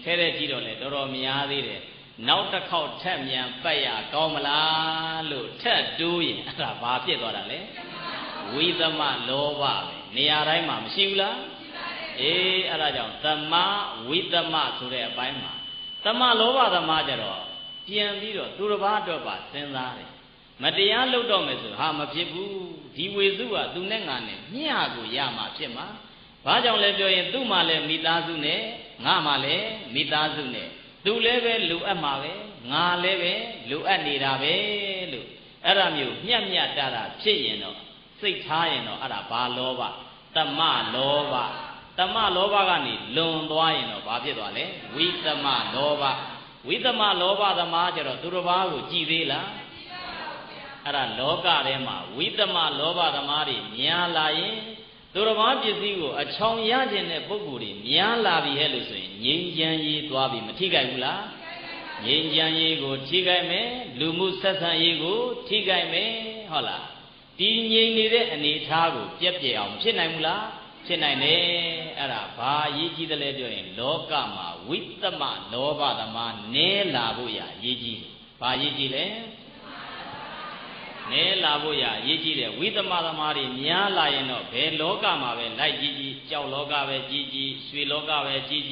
ထဲတဲ့ကြည့်တော့လေတော်တော်များသေးတယ်နောက်တစ်ခေါက်ထက်မြန်ပတ်ရကောင်းမလားလို့ထက်တိုးရင်အဲ့ဒါဘာဖြစ်သွားတာလဲဝိသမလောဘပဲနေရာတိုင်းမှာမရှိဘူးလားအေးအဲ့ဒါကြောင့်သမဝိသမဆိုတဲ့အပိုင်းမှာသမလောဘသမားကြတော့ပြန်ပြီးတော့သူတစ်ပါးအတွက်ပါစဉ်းစားတယ်မတရားလုပ်တော့မယ်ဆိုဟာမဖြစ်ဘူးဒီဝေစုကသူနဲ့ငါနဲ့မျှကိုရမှာဖြစ်မှာဘာကြောင့်လဲပြောရင်သူ့မှာလည်းမိသားစုနဲ့ငါမှလည်းမိသားစုနဲ့သူလည်းပဲလိုအပ်မှာပဲငါလည်းပဲလိုအပ်နေတာပဲလို့အဲ့ဒါမျိုးမျက်တာဖြစ်ရင်တော့စိတ်ထားရင်တော့အဲ့ဒါဘာလောဘတမလောဘကနေလွန်သွားရင်တော့ဘာဖြစ်သွားလဲဝိသမလောဘဝိသမလောဘသမားကျတော့သူတစ်ပါးကိုကြည်သေးလားအဲ့ဒါလောကထဲမှာဝိသမလောဘသမားတွေများလာရင်သူတစ်ပါးပစ္စည်းကိုအချောင်ရခြင်းတဲ့ပုဂ္ဂိုလ်တွေများလာပြီဟဲ့လို့ဆိုရင်ငြိမ်းချမ်းရေးသွားပြီမထိခိုက်ဘူးလားငြိမ်းချမ်းရေးကိုထိခိုက်မယ်လူမှုဆက်ဆံရေးကိုထိခိုက်မယ်ဟုတ်လားဒီငြိမ်နေတဲ့အနေအထားကိုပြက်ပြက်အောင်ဖြစ်နိုင်ဘူးလားဖြစ်နိုင်တယ်အဲ့ဒါဘာအရေးကြီးတယ်လဲပြောရင်လောကမှာဝိသမလောဘသမားနည်းလာဖို့ရအရေးကြီးတယ်ဘာအရေးကြီးလဲနည်းလာဖို့ရအရေးကြီးတယ်ဝိသမသမားတွေများလာရင်တော့ဘယ်လောကမှာပဲလိုက်ကြီးကြောက်လောကပဲကြီးရွှေလောကပဲကြီး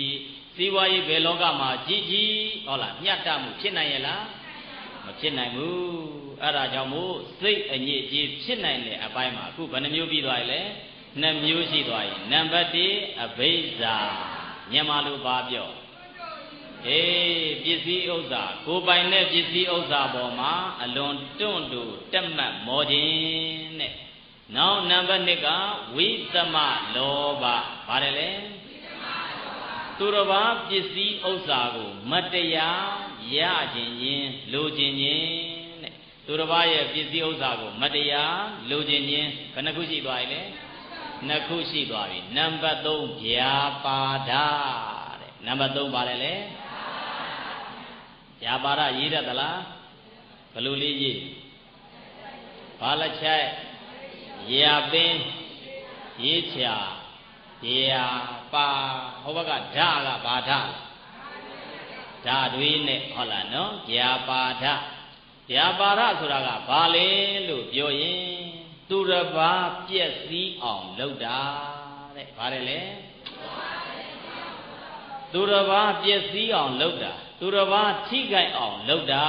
စီးပွားရေးဘယ်လောကမှာကြီးဟုတ်လားမျှတမှုဖြစ်နိုင်ရဲ့လားမဖြစ်နိုင်ဘူးအဲ့ဒါကြောင့်မို့စိတ်အညစ်အကြေးဖြစ်နိုင်တဲ့အပိုင်းမှာအခုဘယ်နှမျိုးပြီးသွားလဲ2မျိုးရှိသွားရင်နံပါတ်1အဘိဇာမြန်မာလိုပါပြောအေးပစ္စည်းဥစ္စာကိုပိုင်တဲ့ပစ္စည်းဥစ္စာပေါ်မှာအလွန်တွန့်တူတက်မှတ်မောခြင်းတဲ့နောက်နံပါတ်2ကဝိသမလောဘပါတယ်လေသူတစ်ပါးပစ္စည်းဥစ္စာကိုမတရားရခြင်းချင်းလိုခြင်းချင်းတဲ့သူတစ်ပါးရဲ့ပစ္စည်းဥစ္စာကိုမတရားလိုခြင်းချင်းဘယ်နှခုရှိသွားပြီလဲ2ခုရှိသွားပြီနံပါတ်3ဗျာပါဒတဲ့နံပါတ်3ပါတယ်လေဗျာပါဒရေးတတ်သလားဘယ်လိုလေးရေးဘာလက်ချိုက်ရာပင် ရေးချာရာပါဟောဘကဓာကဘာဓာဓာတွေနဲ့ဟုတ်လားနော်ရာပါဓာရာပါဓဆိုတာကဘာလဲလို့ပြောရင်သူတစ်ပါးပြည့်စည်အောင်လုပ်တာတဲ့ဘာလဲလဲသူတစ်ပါးပြည့်စည်အောင်လုပ်တာသူတစ်ပါးထိခိုက်အောင်လုပ်တာ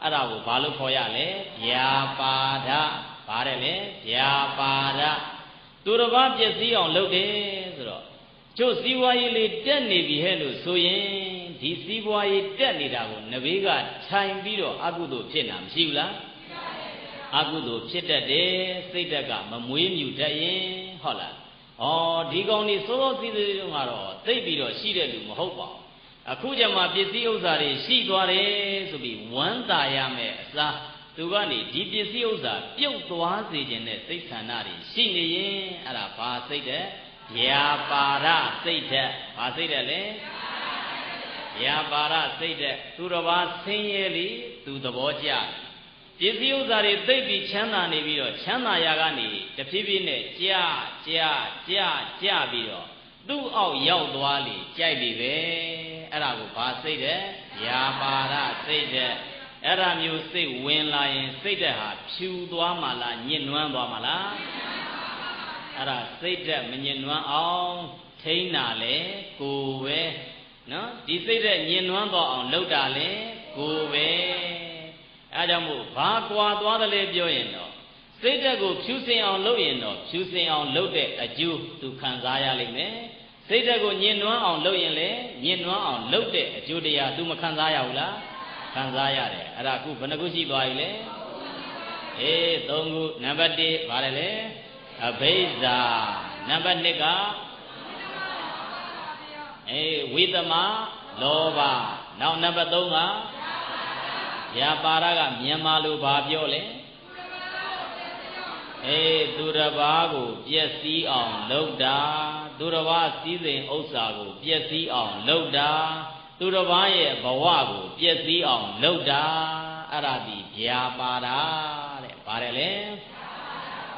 အဲ့ဒါကိုဘာလို့ခေါ်ရလဲရာပါဓာဘာတဲ့လဲရာပါဓာသူတစ်ပါးပြည့်စည်အောင်လုပ်တယ်ဆိုတော့ကျို့စီးပွားရေးလေးတက်နေပြီဟဲ့လို့ဆိုရင်ဒီစီးပွားရေးတက်နေတာကိုနဘေးကထိုင်ပြီးတော့အကုသိုလ်ဖြစ်တာမရှိဘူးလားအကုသိုလ်ဖြစ်တတ်တယ်စိတ်ဓာတ်ကမမွေးမြူတတ်ရင်ဟုတ်လားဩဒီကောင်นี่စိုးစိုးစည်းစည်းတုန်းကတော့သိပြီးတော့ရှိတဲ့လူမဟုတ်ပါဘူးအခုကျမှပစ္စည်းဥစ္စာတွေရှိသွားတယ်ဆိုပြီးဝမ်းသာရမယ်အစားသူကနေဒီပစ္စည်းဥစ္စာပြုတ်သွားစေခြင်းနဲ့စိတ်ဆန္ဒတွေရှိနေရင်အဲ့ဒါဘာစိတ်တဲ့ရာပါရစိတ်တဲ့ဘာစိတ်တဲ့လဲရာပါရစိတ်တဲ့သူတစ်ပါးဆင်းရဲလေသူသဘောကျပစ္စည်းဥစ္စာတွေသိပ်ပြီးချမ်းသာနေပြီးတော့ချမ်းသာရာကနေတဖြည်းဖြည်းနဲ့ကြပြီးတော့သူ့အောက်ရောက်သွားလေကြိုက်ပြီပဲအဲ့ဒါကိုဘာစိတ်တဲ့ရာပါရစိတ်တဲ့အဲ့ဒါမျိုးစိတ်ဝင်လာရင်စိတ်တဲ့ဟာဖြူသွားမှလားညစ်နွမ်းသွားမှလားအဲ့ဒါစိတ်တဲ့မညစ်နွမ်းအောင်ထိန်းတာလေကိုယ်ပဲနော်ဒီစိတ်တဲ့ညစ်နွမ်းသွားအောင်လုပ်တာလေကိုယ်ပဲအဲကြောင့်မို့ဘာကွာသွားတယ်လဲပြောရင်တော့စိတ်တက်ကိုဖြူစင်အောင်လုပ်ရင်တော့ဖြူစင်အောင်လုပ်တဲ့အကျိုးသူခံစားရလိမ့်မယ်စိတ်တက်ကိုညင်နွမ်းအောင်လုပ်ရင်လည်းညင်နွမ်းအောင်လုပ်တဲ့အကျိုးတရားသူမခံစားရဘူးလားခံစားရတယ်အဲ့ဒါအခုဘယ်နှခုရှိသွားပြီလဲအေး၃ခုနံပါတ်1ဘာလဲလဲအဘိဇာနံပါတ်2ကအေးဝိသမလောဘနောက်နံပါတ်3ကရာပါရကမြန်မာလိုဘာပြောလဲအေးသူတစ်ပါးကိုပျက်စီးအောင်လုပ်တာသူတစ်ပါးစည်းစိမ်ဥစ္စာကိုပျက်စီးအောင်လုပ်တာသူတစ်ပါးရဲ့ဘဝကိုပျက်စီးအောင်လုပ်တာအဲ့ဒါဒီဗျာပါဒတဲ့ပါတယ်လေ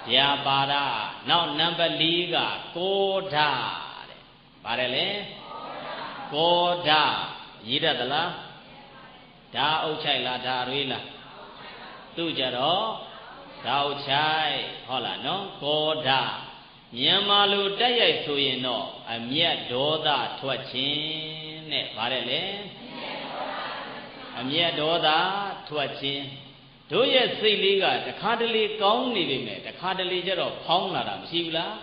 ဗျာပါဒနောက်နံပါတ်4ကကောဓတဲ့ပါတယ်လေကောဓရည်တတ်သလားဓာအုပ်ချိုက်လားဓာရွေးလားသူကြတော့ဓာအုပ်ချိုက်ဟုတ်လားနော်ကောဓမြန်မာလိုတက်ရိုက်ဆိုရင်တော့အမျက်ဒေါသထွက်ခြင်းနဲ့ဗါတယ်လေအမျက်ဒေါသထွက်ခြင်းတို့ရဲ့စိတ်လေးကတခါတလေကောင်းနေပြီမဲ့တခါတလေကျတော့ဖောင်းလာတာမရှိဘူးလား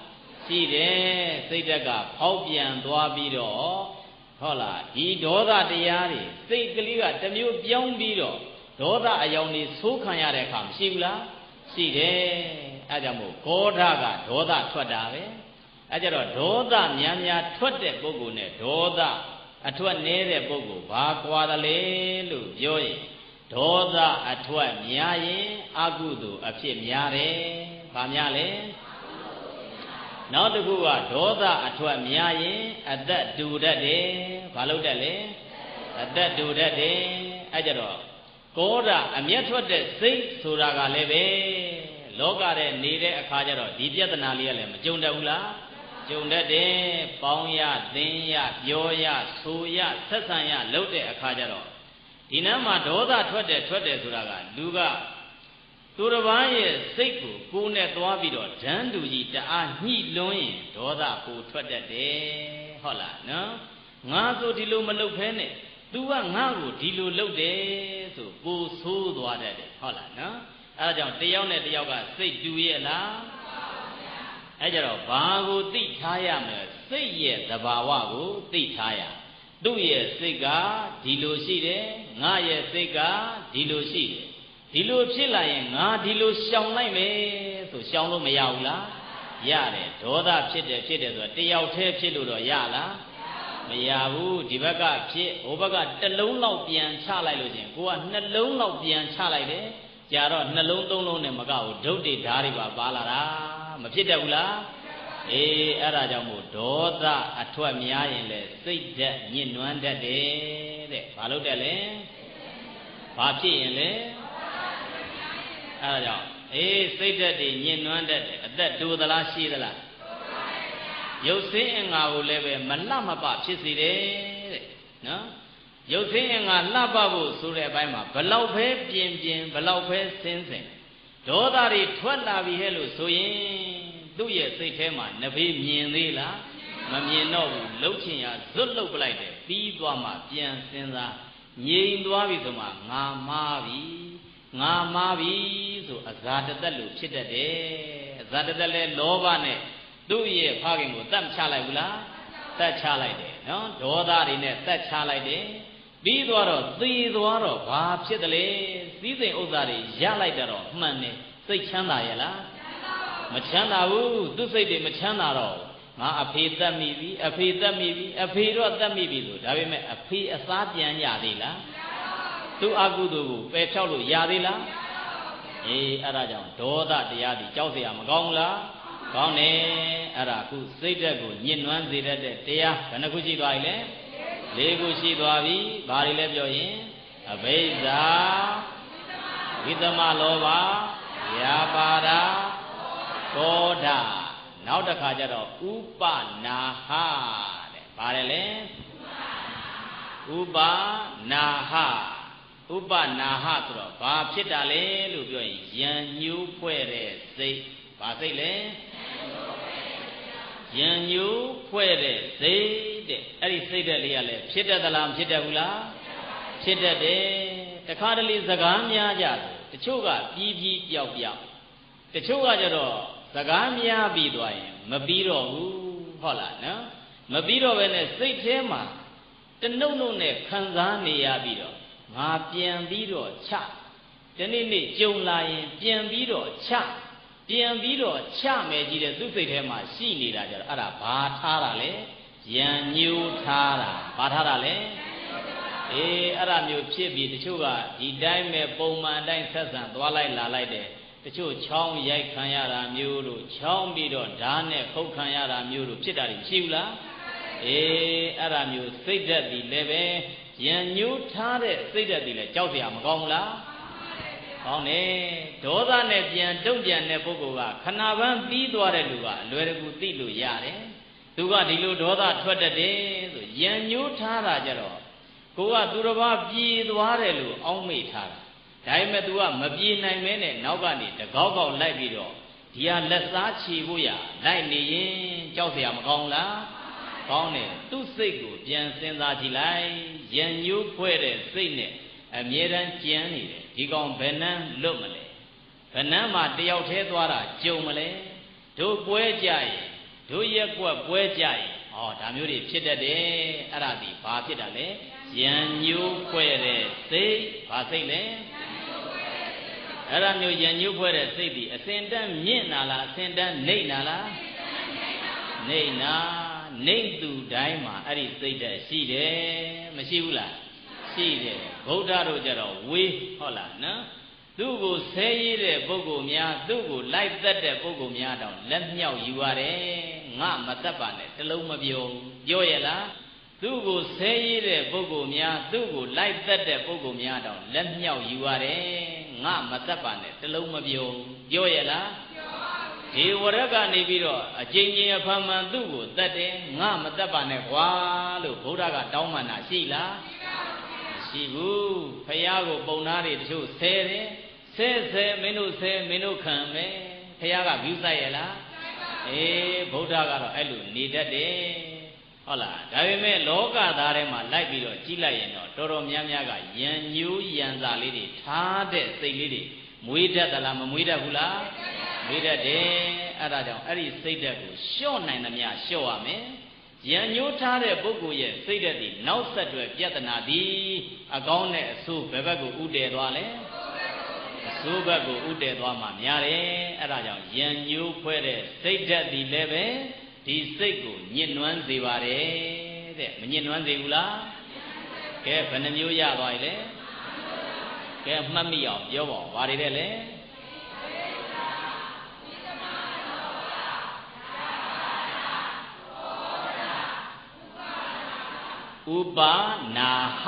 ရှိတယ်စိတ်ဓာတ်ကဖောက်ပြန်သွားပြီးတော့ဟုတ်လားဒီဒေါသတရားတွေစိတ်ကလေးကတစ်မျိုးပြောင်းပြီးတော့ဒေါသအယောင်တွေဆိုးခံရတဲ့အခါမရှိဘူးလားရှိတယ်အဲကြောင့်မို့ဂေါဓကဒေါသထွက်တာပဲအဲကြတော့ဒေါသများများထွက်တဲ့ပုဂ္ဂိုလ်နဲ့ဒေါသအထွက်နည်းတဲ့ပုဂ္ဂိုလ်ဘာကွာတယ်လဲလို့ပြောရင်ဒေါသအထွက်များရင်အကုသိုလ်အဖြစ်များတယ်ဘာများလဲနောက်တစ်ခုကဒေါသအထွက်များရင်အသက်တူတတ်တယ်ဘာလို့တတ်လဲအသက်တူတတ်တယ်အဲကြတော့ကောဓအမျက်ထွက်တဲ့စိတ်ဆိုတာကလည်းပဲလောကထဲနေတဲ့အခါကျတော့ဒီပြဿနာလေးကလည်းမကြုံတတ်ဘူးလားကြုံတတ်တယ်ပေါင်းရသင်ရပြောရဆိုရဆက်ဆံရလုပ်တဲ့အခါကျတော့ဒီနမ်းမှာဒေါသထွက်တယ်ဆိုတာကလူကသူတစ်ပါးရဲ့စိတ်ကိုကိုယ်နဲ့သွားပြီးတော့ဓာန်တူကြီးတအားညှိလွန်းရင်ဒေါသကိုထွက်တတ်တယ်ဟုတ်လားနော်ငါဆိုဒီလိုမလုပ်ဖဲနဲ့ तू ကငါ့ကိုဒီလိုလုပ်တယ်ဆိုကိုဆိုးသွားတတ်တယ်ဟုတ်လားနော်အဲဒါကြောင့်တယောက်နဲ့တယောက်ကစိတ်တူရဲ့လားအဲကြတော့ဘာကိုသိထားရမလဲစိတ်ရဲ့သဘာဝကိုသိထားရသူ့ရဲ့စိတ်ကဒီလိုရှိတယ်ငါရဲ့စိတ်ကဒီလိုရှိတယ်ဒီလိုဖြစ်လာရင်ငါဒီလိုရှောင်လိုက်မယ်ဆိုရှောင်လို့မရဘူးလားရတယ်ဒေါသဖြစ်တယ်ဆိုတော့တယောက်တည်းဖြစ်လို့တော့ရလားမရဘူးဒီဘက်ကဖြစ်ဟိုဘက်ကတစ်လုံးလောက်ပြန်ချလိုက်လို့ချင်းကိုကနှလုံးလောက်ပြန်ချလိုက်တယ်ကြာတော့နှလုံးသုံးလုံးနဲ့မကဘူးဒုတ်တွေဓာတ်တွေပါလာတာမဖြစ်တတ်ဘူးလားအေးအဲ့ဒါကြောင့်မို့ဒေါသအထွက်များရင်လေစိတ်ဓာတ်ညှဉ်းနှွမ်းတတ်တယ်တဲ့ဘာလို့တက်လဲဘာဖြစ်ရင်လဲအဲ့ဒါကြောင့်အေးစိတ်ဓာတ်တွေညှဉ်းနှွမ်းတတ်တယ်အသက်တူသလားရှိသလား ရုပ်ဆင်းအင်္ဂါကိုလည်းပဲမလှမပဖြစ်စေတယ်တဲ့နော်ရုပ်ဆင်းအင်္ဂါလှပဖို့ဆိုတဲ့အပိုင်းမှာဘလောက်ပဲပြင်ဘလောက်ပဲစင်းဒေါသတွေထွက်လာပြီဟဲ့လို့ဆိုရင်သူ့ရဲ့စိတ်ထဲမှာနဘေးမြင်သေးလားမမြင်တော့ဘူးလှုပ်ချင်ရဇွတ်လှုပ်ပလိုက်တယ်ပြီးသွားမှပြန်စဉ်းစားငြိမ်သွားပြီဆိုမှငါမှားပြီဆိုအဇာတသက်လို့ဖြစ်တတ်တယ်အဇာတသက်လဲလောဘနဲ့သူ့ရဲ့ဖခင်ကိုတတ်ချလိုက်ဘူးလားတတ်ချလိုက်တယ်နော်ဒေါသတွေနဲ့တတ်ချလိုက်တယ်ပြီးသွားတော့သေသွားတော့ဘာဖြစ်တယ်လဲစည်းစိမ်ဥစ္စာတွေရလိုက်တော့မှန်တယ်စိတ်ချမ်းသာရဲ့လားမချမ်းသာဘူးသူ့စိတ်တွေမချမ်းသာတော့ငါအဖေတတ်မိပြီအဖေတော့တတ်မိပြီဆိုဒါပေမဲ့အဖေအစားပြန်ရသေးလားသူအကုသိုလ်ကိုပယ်ဖြောက်လို့ရသေးလားအေးအဲ့ဒါကြောင့်ဒေါသတရားဒီကြောက်เสียမကောင်းဘူးလားကောင်းတယ်အဲ့ဒါခုစိတ်ဓာတ်ကိုညှဉ်းနှွမ်းစေတတ်တဲ့တရားဘယ်နှခုရှိသွားပြီလဲ၄ခုရှိသွားပြီဘာတွေလဲပြောရင်အဘိဓါဝိသမလောဘဝ්ယာပါဒဒေါသနောက်တစ်ခါကျတော့ဥပနာဟတဲ့ပါတယ်လေဥပနာဟဆိုတော့ဘာဖြစ်တာလဲလို့ပြောရင်ယံညှိုးဖွဲ့တဲ့စိတ်ဘာစိတ်လဲယံညှိုးဖွဲ့တဲ့စိတ်တဲ့အဲ့ဒီစိတ်တဲ့လေးကလည်းဖြစ်တတ်သလားမဖြစ်တတ်ဘူးလားဖြစ်တတ်တယ်တခါတလေစကားများကြတယ်တချို့ကပြီးပြောက်တချို့ကကြတော့စကားများပြီးသွားရင်မပြီးတော့ဘူးဟုတ်လားနော်မပြီးတော့ပဲနဲ့စိတ်ထဲမှာတနှုတ်နဲ့ခံစားနေရပြီးတော့ငါပြန်ပြီးတော့ချဒီနေ့ကြုံလာရင်ပြန်ပြီးတော့ချမယ်ကြီးတဲ့သူ့စိတ်ထဲမှာရှိနေတာကြတော့အဲ့ဒါဘာထားတာလဲယံညှိုးထားတာဘာထားတာလဲအေးအဲ့ဒါမျိုးဖြစ်ပြီးတချို့ကဒီတိုင်းပဲပုံမှန်တိုင်းဆက်ဆံသွားလိုက်လာလိုက်တယ်တချို့ချောင်းရိုက်ခံရတာမျိုးတို့ချောင်းပြီးတော့ဓာတ်နဲ့ခုတ်ခံရတာမျိုးတို့ဖြစ်တာရှိဘူးလားအေးအဲ့ဒါမျိုးစိတ်ဓာတ်ဒီလည်းပဲယံညှိုးထားတဲ့စိတ်ဓာတ်ဒီလည်းကြောက်เสียမကောင်းဘူးလားကောင်းတယ်ဒေါသနဲ့ပြန်တုံ့ပြန်တဲ့ပုဂ္ဂိုလ်ကခဏပန်းပြီးသွားတဲ့လူကအလွယ်တကူသိလို့ရတယ်သူကဒီလိုဒေါသထွက်တတ်တယ်ဆိုယံညှိုးထားတာကြတော့ကိုကသူတစ်ပါးပြေးသွားတယ်လို့အောက်မေ့ထားတာဒါပေမဲ့ तू ကမပြေးနိုင်မဲနဲ့နောက်ကနေတကောက်ကောက်လိုက်ပြီးတော့ဒီဟာလက်စားချီဖို့ရလိုက်နေရင်ကြောက်เสียမကောင်းလားကောင်းတယ်သူ့စိတ်ကိုပြန်စဉ်းစားကြည့်လိုက်ယံညှိုးဖွဲ့တဲ့စိတ်နဲ့အမြဲတမ်းကြမ်းနေတယ်ဒီကောင်ဘယ်နှမ်းလွတ်မလဲဘယ်နှမ်းမှာတယောက်သေးသွားတာကြုံမလဲတို့ပွဲကြရင်တို့ရက်ကွက်ပွဲကြရင်ဒါမျိုးတွေဖြစ်တတ်တယ်အဲ့ဒါဒီဘာဖြစ်တာလဲယံညှိုးဖွဲ့တဲ့စိတ်ဘာစိတ်လဲအဲ့ဒါမျိုးယံညှိုးဖွဲ့တဲ့စိတ်ဒီအစင်တန်းမြင့်လာလားအစင်တန်းနှိမ့်လာလားနှိမ့်နာနှိမ့်သူတိုင်းမှာအဲ့ဒီစိတ်တဲ့ရှိတယ်မရှိဘူးလားရှိတယ်ဗုဒ္ဓတို့ကြတော့ဝေးဟုတ်လားနော်သူ့ကိုဆဲရည်တဲ့ပုဂ္ဂိုလ်များသူ့ကိုလိုက်သက်တဲ့ပုဂ္ဂိုလ်များတောင်လက်မြောက်ယူရတယ်ငါမသက်ပါနဲ့တလုံးမပြောရလားသူ့ကိုဆဲရည်တဲ့ပုဂ္ဂိုလ်များသူ့ကိုလိုက်သက်တဲ့ပုဂ္ဂိုလ်များတောင်လက်မြောက်ယူရတယ်ငါမသက်ပါနဲ့တလုံးမပြောရလားဒီဝရကနေပြီးတော့အကျဉ်းချင်းအဖန်မှန်သူ့ကိုတတ်တယ်ငါမတတ်ပါနဲ့ကွာလို့ဘုရားကတောင်းပန်တာရှိလားမရှိဘူးဖះကိုပုံသားတွေတချို့ဆဲတယ်ဆဲမင်းတို့ခံမယ်ဖះကဂုစိုက်ရလားအေးဘုရားကတော့အဲ့လိုနေတတ်တယ်ဟုတ်လားဒါပေမဲ့လောကသားထဲမှာလိုက်ပြီးတော့ကြီးလိုက်ရင်တော့တော်တော်များများကယံညိုးယံစာလေးတွေထားတဲ့စိတ်လေးတွေမွေးတတ်သလားမမွေးတတ်ဘူးလားမွေးတတ်တယ်အဲ့ဒါကြောင့်အဲ့ဒီစိတ်ဓာတ်ကိုလျှော့နိုင်သမျှလျှော့ရမယ်ယံညိုးထားတဲ့ပုဂ္ဂိုလ်ရဲ့စိတ်ဓာတ်ဒီနောက်ဆက်တွဲပြဿနာဒီအကောင်းနဲ့အဆိုးဘယ်ဘက်ကိုဥတည်သွားလဲအဆိုးဘက်ကိုဥတည်သွားမှများတယ်အဲ့ဒါကြောင့်ယံညိုးဖွဲ့တဲ့စိတ်ဓာတ်ဒီလည်းပဲဒီစိတ်ကိုညှဉ်းနှွမ်းစေပါတယ်တဲ့မညှဉ်းနှွမ်းစေဘူးလားကဲဘယ်နှမျိုးရသွားပြီလဲကဲမှတ်မိအောင်ပြောပါဦးဘာတွေတဲ့လဲဥပါနာဟ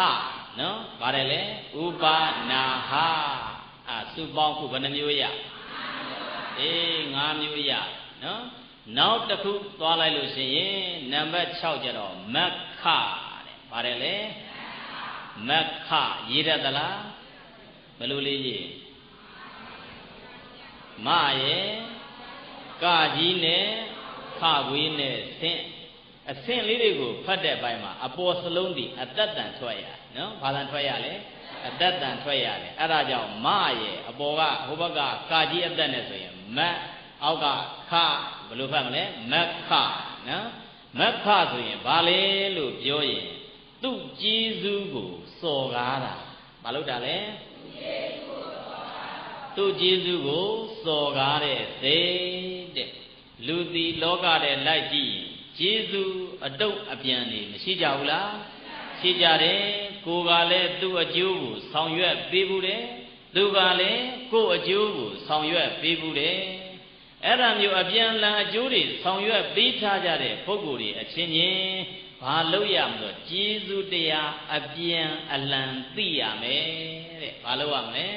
နော်ဗါတယ်လေဥပါနာဟစုပေါင်းခုဘယ်နှမျိုးရ5မျိုးရနော် နောက်တစ်ခုသွားလိုက်လို့ရှိရင်နံပါတ်6ကျတော့မက္ခတဲ့ပါတယ်လေမက္ခရေးတတ်သလားဘယ်လိုလေးရေးမရဲ့ကကြီးနဲ့ခဝေးနဲ့ဆင့်အဆင့်လေးတွေကိုဖတ်တဲ့ဘက်မှာအပေါ်စလုံးဒီအတ္တတန်ထွက်ရနော်ဘာသာထွက်ရလဲအတ္တတန်ထွက်ရတယ်အဲ့ဒါကြောင့်မရဲ့အပေါ်ကဟိုဘက်ကကကြီးအတ္တနဲ့ဆိုရင်မတ်အောက်ကခဘယ်လိုဖတ်မလဲမက္ခနော်မက္ခဆိုရင်ဘာလဲလို့ပြောရင်သူ့ကျေးဇူးကိုစော်ကားတာဘာလို့တာလဲသူ့ကျေးဇူးကိုစော်ကားတဲ့သိတဲ့လူဒီလောကထဲလိုက်ကြည့်ကျေးဇူးအတုတ်အပြန်နေမရှိကြဘူးလားရှိကြတယ်ကိုယ်ကလည်းသူ့အကျိုးကိုဆောင်ရွက်ပေးဘူးတယ်သူကလည်းကိုယ့်အကျိုးကိုဆောင်ရွက်ပေးဘူးတယ်အဲ့ဒါမျိုးအပြန်လန်အကျိုးတွေဆောင်ရွက်ပေးထားကြတဲ့ပုဂ္ဂိုလ်တွေအချင်းချင်းဘာလုပ်ရမလို့ကျေးဇူးတရားအပြန်အလှန်သိရမယ်တဲ့ဘာလုပ်ရမလဲ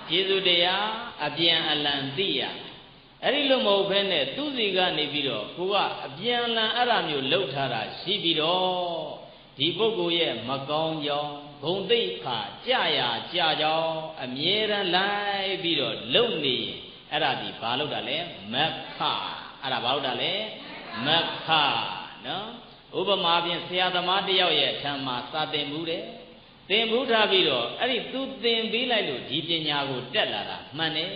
ကျေးဇူးတရားအပြန်အလှန်သိရအဲ့ဒီလိုမဟုတ်ဘဲနဲ့သူစီကနေပြီးတော့ကိုကအပြန်အလှန်အဲ့ဒါမျိုးလှုပ်ထားတာရှိပြီးတော့ဒီပုဂ္ဂိုလ်ရဲ့မကောင်းကြောင်းဂုဏ်သိက္ခာကြရကြကြောင်းအမြဲတမ်းလိုက်ပြီးတော့လုံနေရင်အဲ့ဒါဒီဘာလို့တာလဲမက္ခအဲ့ဒါဘာလို့တာလဲမက္ခနော်ဥပမာဖြင့်ဆရာသမားတယောက်ရဲ့ထံမှာစာသင်မှုတယ်သင်မှုထားပြီးတော့အဲ့ဒီသူသင်ပေးလိုက်လို့ဒီပညာကိုတက်လာတာမှန်တယ်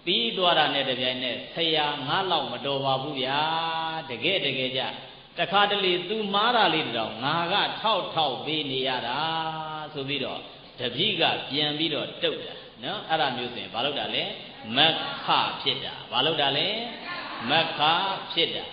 ပြီးသွားတာနဲ့တပြိုင်နက်ဆရာငါလောက်မတော်ပါဘူးဗျာတကယ်ကြတခါတလေသူမှားတာလေးတောင်ငါကထောက်ပေးနေရတာဆိုပြီးတော့တပည့်ကပြန်ပြီးတော့တုတ်တာနော်အဲ့ဒါမျိုးဆိုရင်ဘာလို့တာလဲမက္ခဖြစ်တာဘာလို့တာလဲမက္ခဖြစ်တာ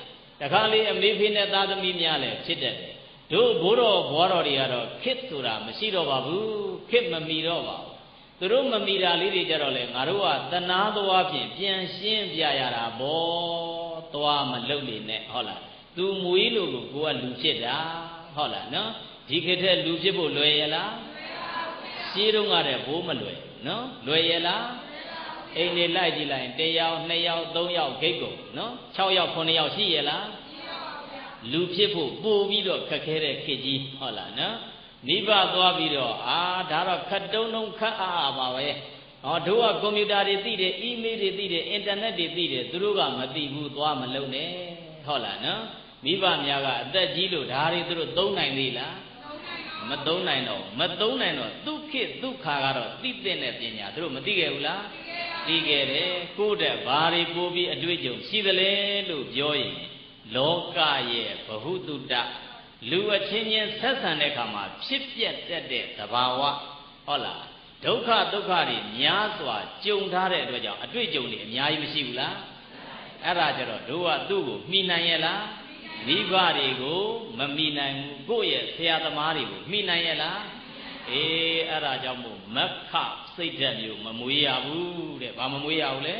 တခါလေအမေဖေနဲ့သားသမီးများလည်းဖြစ်တတ်တယ်တို့ဘိုးတော်ဘွားတော်တွေကတော့ခစ်ဆိုတာမရှိတော့ပါဘူးခစ်မမီတော့ပါဘူးသူတို့မမီတာလေးတွေကြတော့လေငါတို့ကတနာသွားဖြင့်ပြန်ရှင်းပြရတာပေါ့သွားမလုံနေနဲ့ဟုတ်လားသူမွေးလို့ကိုကလူဖြစ်တာဟုတ်လားနော်ဒီခေတ်ထဲလူဖြစ်ဖို့လွယ်ရလားရှင်းတော့ကတည်းကဘိုးမလွယ်နော်လွယ်ရလားအိမ်နေလိုက်ကြည့်လိုက်1ယောက်2ယောက်3ယောက်ဂိတ်ကုန်နော်6ယောက်9ယောက်ရှိရလားလူဖြစ်ဖို့ပို့ပြီးတော့ခက်ခဲတဲ့ခေတ်ကြီးဟုတ်လားနော်မိဘသွားပြီးတော့ဒါတော့ခတ်တုံးခတ်အားပါပဲဟောတို့ကကွန်ပျူတာတွေသိတယ်အီးမေးလ်တွေသိတယ်အင်တာနက်တွေသိတယ်သူတို့ကမသိဘူးသွားမလုံနဲ့ဟုတ်လားနော်မိဘများကအသက်ကြီးလို့ဒါတွေသူတို့သုံးနိုင်သေးလားမသုံးနိုင်တော့ဒုက္ခဒုက္ခကတော့သိတဲ့ပညာသူတို့မသိခဲ့ဘူးလားသိခဲ့တယ်ကိုယ့်တဲ့ဘာတွေပို့ပြီးအတွေ့အကြုံရှိသလဲလို့ပြောရင်လောကရဲ့ဗဟုသုတလူအချင်းချင်းဆက်ဆံတဲ့အခါမှာဖြစ်ပျက်တတ်တဲ့သဘာဝဟုတ်လားဒုက္ခတွေများစွာကြုံထားတဲ့အတွက်ကြောင့်အတွေ့အကြုံတွေအများကြီးမရှိဘူးလားအဲ့ဒါကြတော့တို့ကသူ့ကိုမှီနိုင်ရဲ့လားမိဘတွေကိုမမှီနိုင်ဘူးကိုယ့်ရဲ့ဆရာသမားတွေကိုမှီနိုင်ရဲ့လားအဲ့ဒါကြောင့်မို့မက္ခစိတ်ဓာတ်မျိုးမမွေးရဘူးတဲ့ဘာမမွေးရဘူးလဲ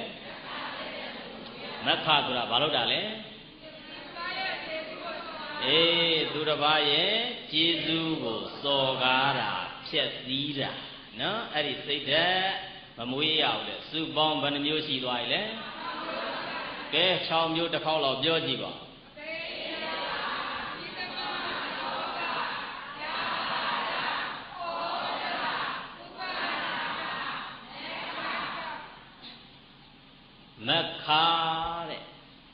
မက္ခဆိုတာဘာလို့တာလဲသူတစ်ပါးရဲ့ကျေးဇူးကိုစော်ကားတာဖြည့်စည်းတာနော်အဲ့ဒီစိတ်ဓာတ်မမွေးရဘူးလေစုပေါင်းဘယ်နှမျိုးရှိသွားပြီလဲကဲ6မျိုးတစ်ခေါက်လောက်ပြောကြည့်ပါမက္ခတဲ့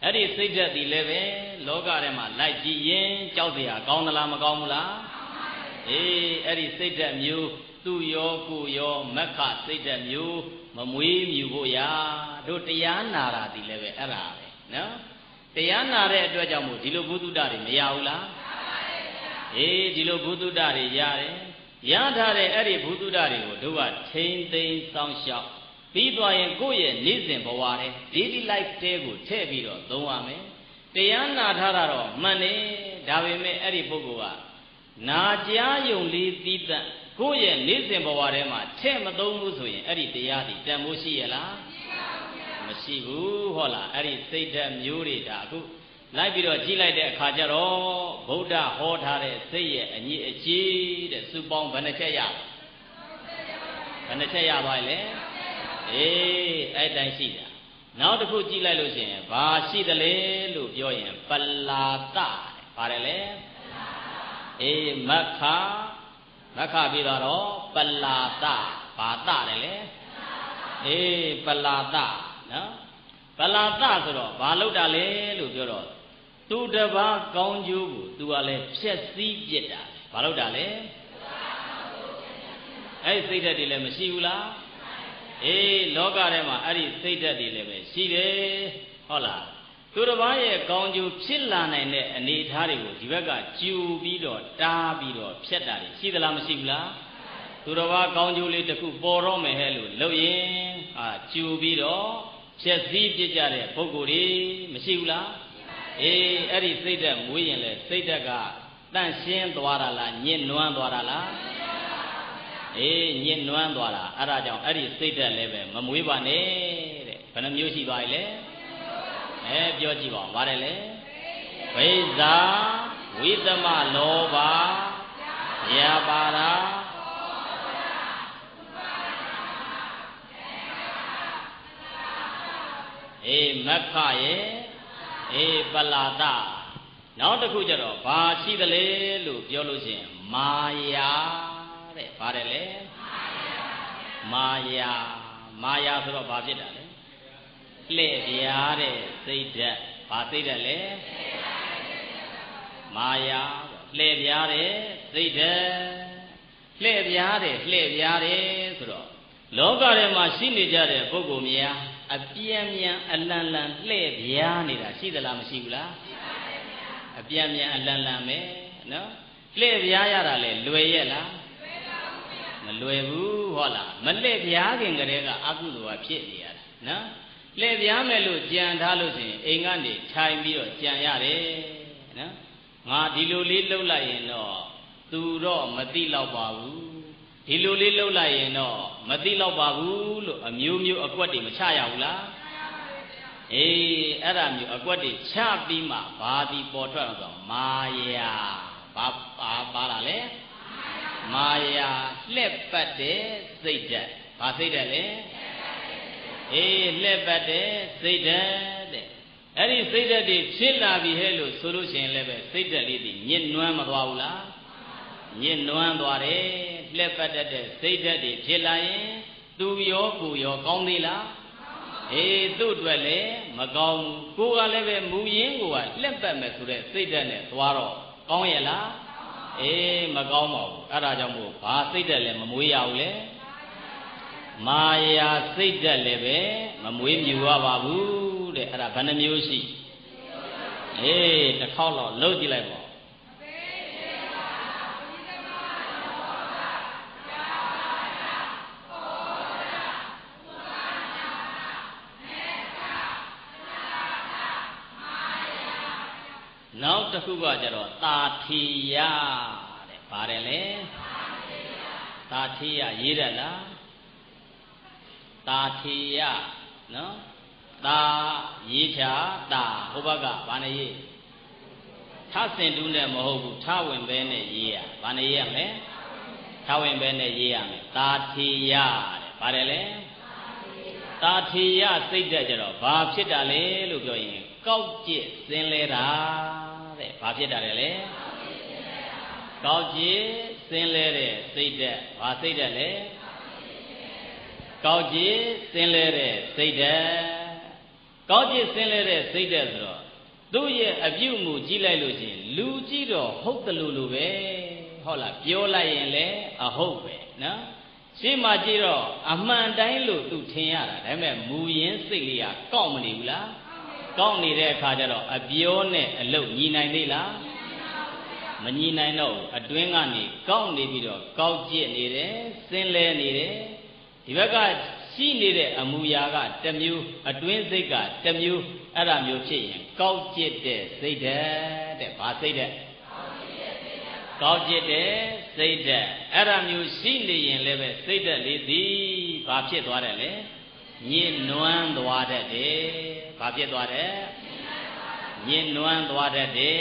အဲ့ဒီစိတ်ဓာတ်ဒီလည်းပဲလောကထဲမှာလိုက်ကြည့်ရင်ကြောက်စရာကောင်းသလားမကောင်းဘူးလားအဲ့ဒီစိတ်ဓာတ်မျိုးသူ့ရောကိုရောမက္ခစိတ်ဓာတ်မျိုးမမွေးမြူဖို့ရာတို့တရားနာတာဒီလည်းပဲအဲ့ဒါပဲနော်တရားနာတဲ့အတွက်ကြောင့်မို့ဒီလိုဘုဒ္ဓတွေမရဘူးလားဒီလိုဘုဒ္ဓတွေရတယ်ရထားတဲ့အဲ့ဒီဘုဒ္ဓတွေကိုတို့ကထိမ့်သိမ်းစောင့်ရှောက်ပြီးသွားရင်ကိုယ့်ရဲ့နေ့စဉ်ဘဝထဲ daily life တဲကိုထည့်ပြီးတော့သုံးရမယ်တရားနာထားတာတော့မှန်တယ်ဒါပေမဲ့အဲ့ဒီပုဂ္ဂိုလ်ကနာကြားယုံလေးသီးသန့်ကိုယ့်ရဲ့နေ့စဉ်ဘဝထဲမှာထည့်မသုံးဘူးဆိုရင်အဲ့ဒီတရားဒီတန်ဖိုးရှိရလားမရှိဘူးဟုတ်လားအဲ့ဒီစိတ်ဓာတ်မျိုးတွေဒါအခုလိုက်ပြီးတော့ကြည့်လိုက်တဲ့အခါကျတော့ဗုဒ္ဓဟောထားတဲ့စိတ်ရဲ့အညီအကျေးတဲ့စုပေါင်းဘယ်နှချက်ရသွားလဲအဲ့တိုင်းရှိတာ နောက်တစ်ခုကြည့်လိုက်လို့ရှိရင်ဘာရှိတယ်လဲလို့ပြောရင်ပလာတပါတယ်လေအေးမက္ခပြီးတော့ပလာတဘာတတယ်လေအေးပလာတနော်ပလာတဆိုတော့ဘာလုပ်တာလဲလို့ပြောတော့သူတပါးကောင်းကျိုးကိုသူကလည်းဖြည့်ဆည်းပြစ်တာဘာလုပ်တာလဲအဲ့ဒီစိတ်ဓာတ်တွေလည်းမရှိဘူးလားအေးလောကထဲမှာအဲ့ဒီစိတ်ဓာတ်တွေလည်းပဲရှိတယ်ဟုတ်လားသူတစ်ပါးရဲ့ကောင်းကျိုးဖြစ်လာနိုင်တဲ့အနေအထားတွေကိုဒီဘက်ကကျူပြီးတော့တားပြီးတော့ဖြတ်တာတွေရှိသလားမရှိဘူးလားသူတစ်ပါးကောင်းကျိုးလေးတစ်ခုပေါ်တော့မယ်ဟဲ့လို့လုပ်ရင်ကျူပြီးတော့ဖြည့်စည်းပြကြတဲ့ပုဂ္ဂိုလ်တွေမရှိဘူးလားအေးအဲ့ဒီစိတ်ဓာတ်မွေးရင်လေစိတ်ဓာတ်ကတန့်ရှင်းသွားတာလားညစ်နွမ်းသွားတာလားအေးညစ်နွမ်းသွားတာအဲ့ဒါကြောင့်အဲ့ဒီစိတ်ဓာတ်လည်းပဲမမွေးပါနဲ့တဲ့ဘယ်နှမျိုးရှိသွားပြီလဲပြောကြည့်ပါဦးပါတယ်လေဝိဇ္ဇာဝိသမလောဘယပါရာအေးမက္ခရဲ့အေးပလာတနောက်တစ်ခုကျတော့ဘာရှိသလဲလို့ပြောလို့ရှိရင်မာယာတဲ့ပါတယ်လေမာယာဆိုတော့ဘာဖြစ်တာလဲလှည့်ပြားတဲ့စိတ်ဓာတ်ဘာစိတ်ဓာတ်လဲမာယာလှည့်ပြားတဲ့စိတ်ဓာတ်လှည့်ပြားတယ်ဆိုတော့လောကထဲမှာရှိနေကြတဲ့ပုဂ္ဂိုလ်များအပြင်းမြန်အလန်လန်လှည့်ပြားနေတာရှိသလားမရှိဘူးလားအပြင်းမြန်အလန်လန်ပဲနော်လှည့်ပြားရတာလေလွယ်ရဲ့လားမလွယ်ဘူးဟုတ်လားမလှည့်ပြားခင်ကတည်းကအကုသိုလ်ကဖြစ်နေရတာနော်လှည့်ပြားမယ်လို့ကြံထားလို့ရှိရင်အိမ်ကနေထိုင်ပြီးတော့ကြံရတယ်နော်ငါဒီလိုလေးလှုပ်လိုက်ရင်တော့သူတော့မသိတော့ပါဘူးဒီလိုလေးလှုပ်လိုက်ရင်တော့မသိတော့ပါဘူးလို့အမျိုးမျိုးအကွက်တွေမချရဘူးလားအေးအဲ့ဒါမျိုးအကွက်တွေချပြီးမှဘာဒီပေါ်ထွက်အောင်ဆိုမာယာဘာလာလဲမာယာလှက်ပတ်တဲ့စိတ်ဓာတ်ဘာစိတ်ဓာတ်လဲအေးလှက်ပတ်တဲ့စိတ်ဓာတ်တဲ့အဲ့ဒီစိတ်ဓာတ်တွေဖြစ်လာပြီဟဲ့လို့ဆိုလို့ရှိရင်လည်းပဲစိတ်ဓာတ်လေးတွေညစ်နွမ်းမသွားဘူးလားညစ်နွမ်းသွားတယ်လှက်ပတ်တဲ့စိတ်ဓာတ်တွေဖြစ်လာရင်သူရောကိုရောကောင်းသေးလားအေးသူ့အတွက်လည်းမကောင်းဘူးကိုကလည်းပဲမူရင်းကိုကလှက်ပတ်မယ်ဆိုတဲ့စိတ်ဓာတ်နဲ့သွားတော့ကောင်းရဲ့လားအေးမကောင်းပါဘူးအဲ့ဒါကြောင့်မို့ဘာစိတ်ဓာတ်လည်းမမွေးရဘူးလေမာယာစိတ်ဓာတ်လည်းပဲမမွေးမြူရပါဘူးတဲ့အဲ့ဒါဘယ်နှမျိုးရှိအေးတစ်ခေါက်တော့လှုပ်ကြည့်လိုက်ပါနောက်တစ်ခုကကျတော့တာထီယတဲ့ပါတယ်လေတာထီယရေးတယ်လားတာထီယနော်တာရေးချာတာဟိုဘက်ကဘာနဲ့ရေးထဆင်တူးနဲ့မဟုတ်ဘူးထဝင်ပဲနဲ့ရေးရဘာနဲ့ရေးရမလဲထဝင်ပဲနဲ့ရေးရမယ်တာထီယတဲ့ပါတယ်လေတာထီယစိတ်တဲ့ကျတော့ဘာဖြစ်တာလဲလို့ပြောရင်ကောက်ကျစ်စင်လဲတာတဲ့ဘာဖြစ်တာလဲလေကောက်ကျစ်စင်လဲတဲ့စိတ်တဲ့ဘာစိတ်တဲ့လဲကောက်ကျစ်စင်လဲတဲ့စိတ်တဲ့ကောက်ကျစ်စင်လဲတဲ့စိတ်တဲ့ဆိုတော့သူ့ရဲ့အပြုအမူကြည့်လိုက်လို့ချင်းလူကြည့်တော့ဟုတ်တယ်လို့ပဲဟုတ်လားပြောလိုက်ရင်လည်းအဟုတ်ပဲနော်ရှင်းမှကြည့်တော့အမှန်တိုင်းလို့သူထင်ရတာဒါပေမဲ့မူရင်းစိတ်လေးကကောက်မနေဘူးလားကောက်နေတဲ့အခါကျတော့အပြောနဲ့အလုပ်ညီနိုင်သေးလားမညီနိုင်တော့ဘူးအတွင်းကနေကောက်နေပြီးတော့ကောက်ကျစ်နေတယ်စင်လဲနေတယ်ဒီဘက်ကရှိနေတဲ့အမူအရာကတစ်မျိုးအတွင်းစိတ်ကတစ်မျိုးအဲ့ဒါမျိုးဖြစ်ရင်ကောက်ကျစ်တဲ့စိတ်တဲ့ဘာစိတ်တဲ့ကောက်ကျစ်တဲ့စိတ်တဲ့အဲ့ဒါမျိုးရှိနေရင်လည်းပဲစိတ်တဲ့လေးသည်ဘာဖြစ်သွားတယ်လဲညစ်နွမ်းသွားတတ်တယ်ဘာဖြစ်သွားတယ်ညစ်နွမ်းသွားတတ်တယ်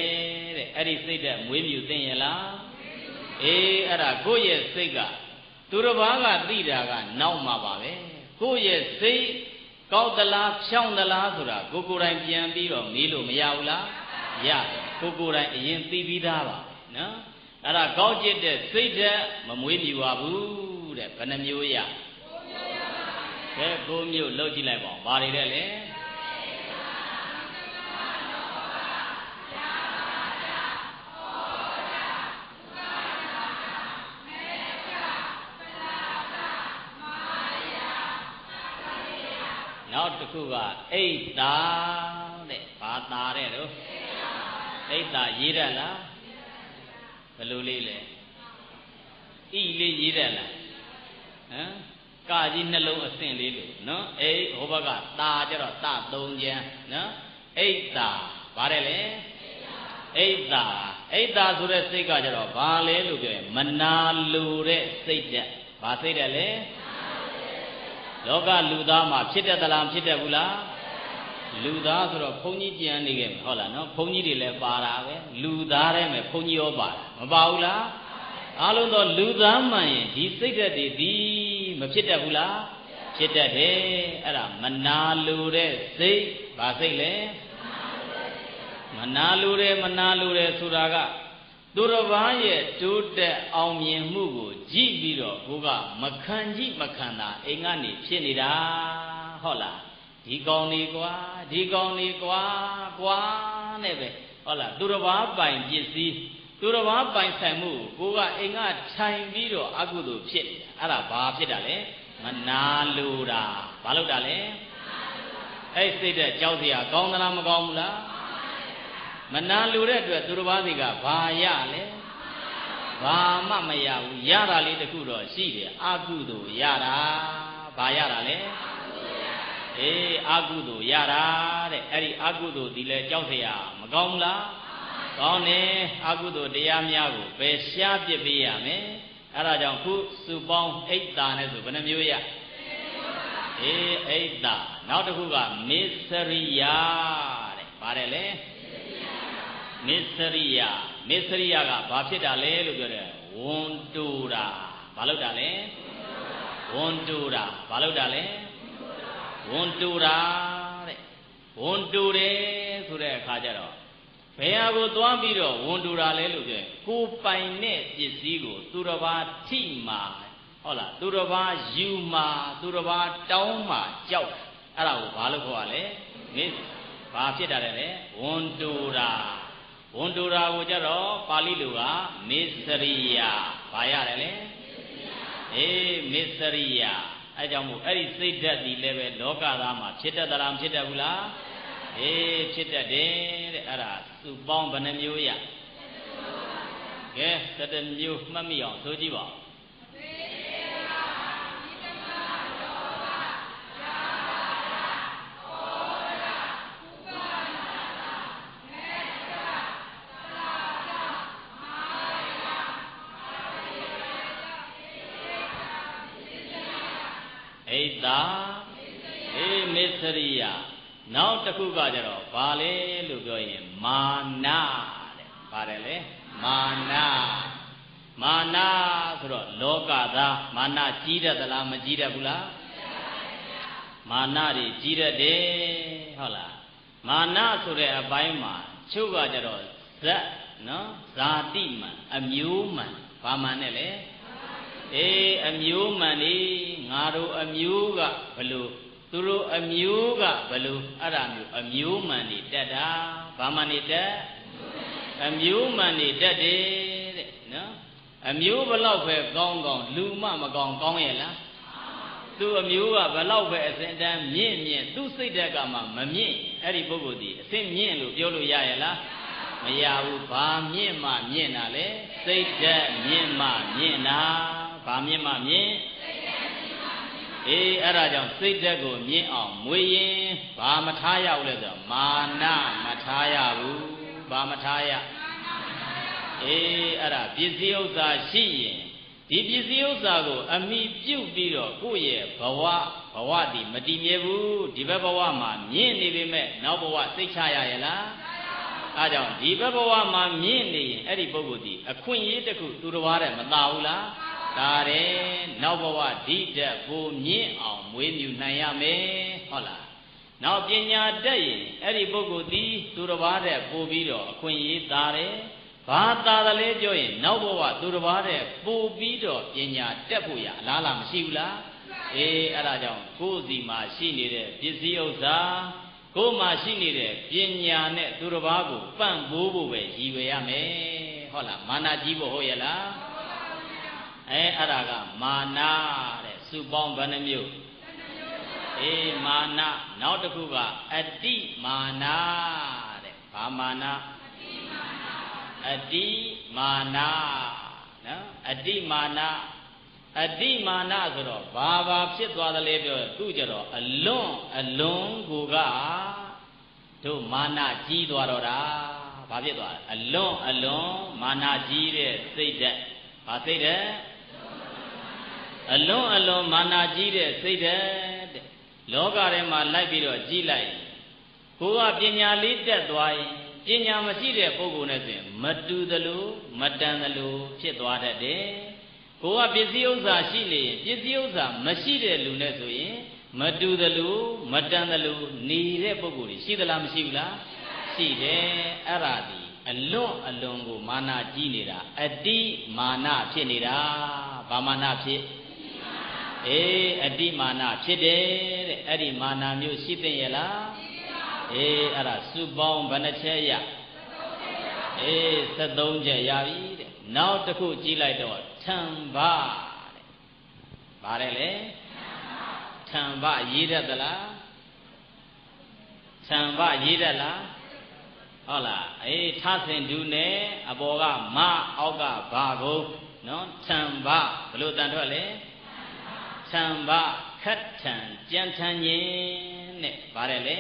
တဲ့အဲ့ဒီစိတ်တဲ့မွေးမြူသိရင်လားအေးအဲ့ဒါကိုယ့်ရဲ့စိတ်ကသူတစ်ပါးကသိတာကနောက်မှာပါပဲကိုယ့်ရဲ့စိတ် ကောက်သလားဖြောင်းသလားဆိုတာကိုကိုယ်တိုင်ပြန်ပြီးတော့မေးလို့မရဘူးလားရတယ်ကိုကိုယ်တိုင်အရင်သိပြီးသားပါနော်အဲ့ဒါကောက်ကျစ်တဲ့စိတ်ဓာတ်မမွေးမြူပါဘူးတဲ့ဘယ်နှမျိုးရကဲကိုမျိုးလှုပ်ကြည့်လိုက်ပါဦးဘာတွေတဲ့လဲနောက်တစ်ခုကအိတ်တာတဲ့ဘာတာတဲ့တော့အိတ်တာရေးရလားဘယ်လိုလေးလဲဣလေးရေးရလားဟမ်ကာကြီးနှလုံးအဆင့်လေးလို့နော်အိတ်ဟိုဘက်ကတာကြတော့တသုံးချမ်းနော်အိတ်တာဗါတယ်လေအိတ်တာဆိုတဲ့စိတ်ကကြတော့ဘာလဲလို့ပြောရင်မနာလိုတဲ့စိတ်တဲ့ဘာစိတ်တဲ့လဲလောကလူသားမှာဖြစ်တတ်သလားဖြစ်တတ်ဘူးလားလူသားဆိုတော့ဘုန်းကြီးကြံနေခဲ့မယ်ဟုတ်လားနော်ဘုန်းကြီးတွေလည်းပါတာပဲလူသားထဲမှာဘုန်းကြီးရောပါတယ်မပါဘူးလားအားလုံးသောလူသားမှန်ရင်ဒီစိတ်ဓာတ်တွေဒီမဖြစ်တတ်ဘူးလားဖြစ်တတ်တယ်အဲ့ဒါမနာလိုတဲ့စိတ်ဘာစိတ်လဲမနာလိုတယ်ဆိုတာကသူတစ်ပါးရဲ့တိုးတက်အောင်မြင်မှုကိုကြည့်ပြီးတော့ကိုကမခံကြည့်မခံတာအိမ်ကနေဖြစ်နေတာဟုတ်လားဒီကောင်နေကွာနဲ့ပဲဟုတ်လားသူတစ်ပါးပိုင်ပစ္စည်းသူတစ်ပါးပိုင်ဆိုင်မှုကိုကအိမ်ကထိုင်ပြီးတော့အကုသို့ဖြစ်နေတာအဲ့ဒါဘာဖြစ်တာလဲမနာလိုတာဘာလို့တာလဲအဲ့စိတ်တဲ့ကြောက်စရာကောင်းသလားမကောင်းဘူးလားမနာလိုတဲ့အတွက်သူတစ်ပါးစီကဘာရလဲဘာမှမရဘူးရတာလေးတခုတော့ရှိတယ်အကုသို့ရတာဘာရတာလဲအေးအကုသို့ရတာတဲ့အဲ့ဒီအကုသို့ဒီလဲကြောက်เสียမကောင်းဘူးလားကောင်းတယ်အကုသို့တရားများကိုပဲရှားပြစ်ပေးရမယ်အဲ့ဒါကြောင့်ခုစုပေါင်းအိတ်တာနဲ့ဆိုဘယ်နှမျိုးရအေးအိတ်တာနောက်တစ်ခုကမစ္စရိယတဲ့ပါတယ်လေမစ္စရိယကဘာဖြစ်တာလဲလို့ပြောတယ်ဝန်တူတာဘာလို့တာလဲဝန်တူတာဘာလို့တာလဲဝန်တူတာတဲ့ဝန်တူတယ်ဆိုတဲ့အခါကျတော့ဘယ်ဟာကိုသွားပြီးတော့ဝန်တူတာလဲလို့ပြောရင်ကိုပိုင်တဲ့ပစ္စည်းကိုသူတစ်ပါးထိမှာဟုတ်လားသူတစ်ပါးယူမှာသူတစ်ပါးတောင်းမှာကြောက်အဲ့ဒါကိုဘာလို့ခေါ်ရလဲဘာဖြစ်တာလဲဝန်တူတာဝန်တူတာကိုကြတော့ပါဠိလိုကမစ္စရိယဘာရတယ်လဲအေးမစ္စရိယအဲကြောင့်မို့အဲ့ဒီစိတ်ဓာတ်ဒီလည်းပဲလောကသားမှာဖြစ်တတ်သလားမဖြစ်တတ်ဘူးလားအေးဖြစ်တတ်တယ်တဲ့အဲ့ဒါစုပေါင်းဘယ်နှမျိုးရကဲ7မျိုးမှတ်မိအောင်ဆိုကြည့်ပါအိတ်တာအေးမစ္စရိယနောက်တစ်ခုကကြတော့ဘာလဲလို့ပြောရင်မာနတဲ့ပါတယ်လေမာနဆိုတော့လောကသားမာနကြီးတတ်သလားမကြီးတတ်ဘူးလားမာနတွေကြီးတတ်တယ်ဟုတ်လားမာနဆိုတဲ့အပိုင်းမှာချုပ်ကကြတော့ဇတ်နော်ဇာတိမှန်အမျိုးမှန်ဘာမှန်နဲ့လဲအေးအမျိုးမှန်လေငါတို့အမျိုးကဘလို့သူတို့အမျိုးကဘလို့အဲ့ဒါမျိုးအမျိုးမှန်နေတတ်တာဘာမှန်နေတတ်အမျိုးမှန်နေတတ်တယ်တဲ့နော်အမျိုးဘလောက်ပဲကောင်းလူမမကောင်းရဲ့လားသူအမျိုးကဘလောက်ပဲအစဉ်တန်းမြင့်သူစိတ်ဓာတ်ကမှမမြင့်အဲ့ဒီပုဂ္ဂိုလ်ဒီအစဉ်မြင့်လို့ပြောလို့ရရဲ့လားမရဘူးဘာမြင့်မှမြင့်တာလဲစိတ်ဓာတ်မြင့်မှမြင့်တာဘာမြင့်မှမြင့်အေးအဲ့ဒါကြောင့်စိတ်ဓာတ်ကိုမြင့်အောင်မွေရင်ဘာမထားရဘူးလဲဆိုတော့မာနမထားရဘူးဘာမထားရအေးအဲ့ဒါပစ္စည်းဥစ္စာရှိရင်ဒီပစ္စည်းဥစ္စာကိုအမိပြုတ်ပြီးတော့ကိုယ့်ရဲ့ဘဝဒီမတည်မြဲဘူးဒီဘက်ဘဝမှာမြင့်နေပေမဲ့နောက်ဘဝစိတ်ချရရဲ့လားအဲကြောင့်ဒီဘက်ဘဝမှာမြင့်နေရင်အဲ့ဒီပုဂ္ဂိုလ်ဒီအခွင့်အရေးတစ်ခုသူတစ်ပါးတည်းမသာဘူးလားဒါတယ်နောက်ဘဝဒီတက်ကိုမြင့်အောင်မွေးမြူနိုင်ရမယ် ဟုတ်လားနောက်ပညာတတ်ရင်အဲ့ဒီပုဂ္ဂိုလ်သည်သူတစ်ပါးတဲ့ပို့ပြီးတော့အခွင့်အရေးသားတယ်ဘာသာတယ်လဲပြောရင်နောက်ဘဝသူတစ်ပါးတဲ့ပို့ပြီးတော့ပညာတက်ဖို့ရအလားလားမရှိဘူးလားအေးအဲ့ဒါကြောင့်ကိုယ်စီမှာရှိနေတဲ့ပစ္စည်းဥစ္စာကိုယ်မှာရှိနေတဲ့ပညာနဲ့သူတစ်ပါးကိုပံ့ပိုးဖို့ပဲရည်ရွယ်ရမယ်ဟုတ်လားမာနကြီးဖို့ဟုတ်ရဲ့လားအဲ့ဒါကမာနတဲ့စုပေါင်းဘယ်နှမျိုးအေးမာနနောက်တစ်ခုကအတ္တိမာနတဲ့ဘာမာနအတ္တိမာနနော်အတ္တိမာနဆိုတော့ဘာဖြစ်သွားသလဲပြောသူကြတော့အလွန်ကိုကတို့မာနကြီးသွားတော့တာဘာဖြစ်သွားလဲအလွန်မာနကြီးတဲ့စိတ်ဓာတ်ဘာစိတ်ဓာတ်အလွန်မာနကြီးတဲ့စိတ်ဓာတ်တဲ့လောကထဲမှာလိုက်ပြီးတော့ကြီးလိုက်ကိုကပညာလေးတက်သွားရင်ပညာမရှိတဲ့ပုဂ္ဂိုလ်နဲ့ဆိုရင်မတူသလိုမတန်သလိုဖြစ်သွားတတ်တယ်ကိုကပစ္စည်းဥစ္စာရှိနေရင်ပစ္စည်းဥစ္စာမရှိတဲ့လူနဲ့ဆိုရင်မတူသလိုမတန်သလိုနေတဲ့ပုဂ္ဂိုလ်ရှိသလားမရှိဘူးလားရှိတယ်အဲ့ဒါဒီအလွန်ကိုမာနကြီးနေတာအတ္တိမာနဖြစ်နေတာဘာမာနဖြစ်အေးအတ္တိမာနဖြစ်တယ်တဲ့အဲ့ဒီမာနမျိုးရှိသိရဲ့လားအေးအဲ့ဒါစုပေါင်းဘယ်နှချက်ရအေး73ချက်ရပြီတဲ့နောက်တစ်ခုကြည့်လိုက်တော့ထံဘတဲ့ဗါတယ်လေထံဘရေးတတ်သလားထံဘရေးတတ်လားဟုတ်လားအေးထဆင်ဒူနဲ့အပေါ်ကမအောက်ကဘာကုန်းနော်ထံဘဘလို့တန်ထွက်လေထံဘခတ်ထံကြံထံញင်းနဲ့ဗါတယ်လေ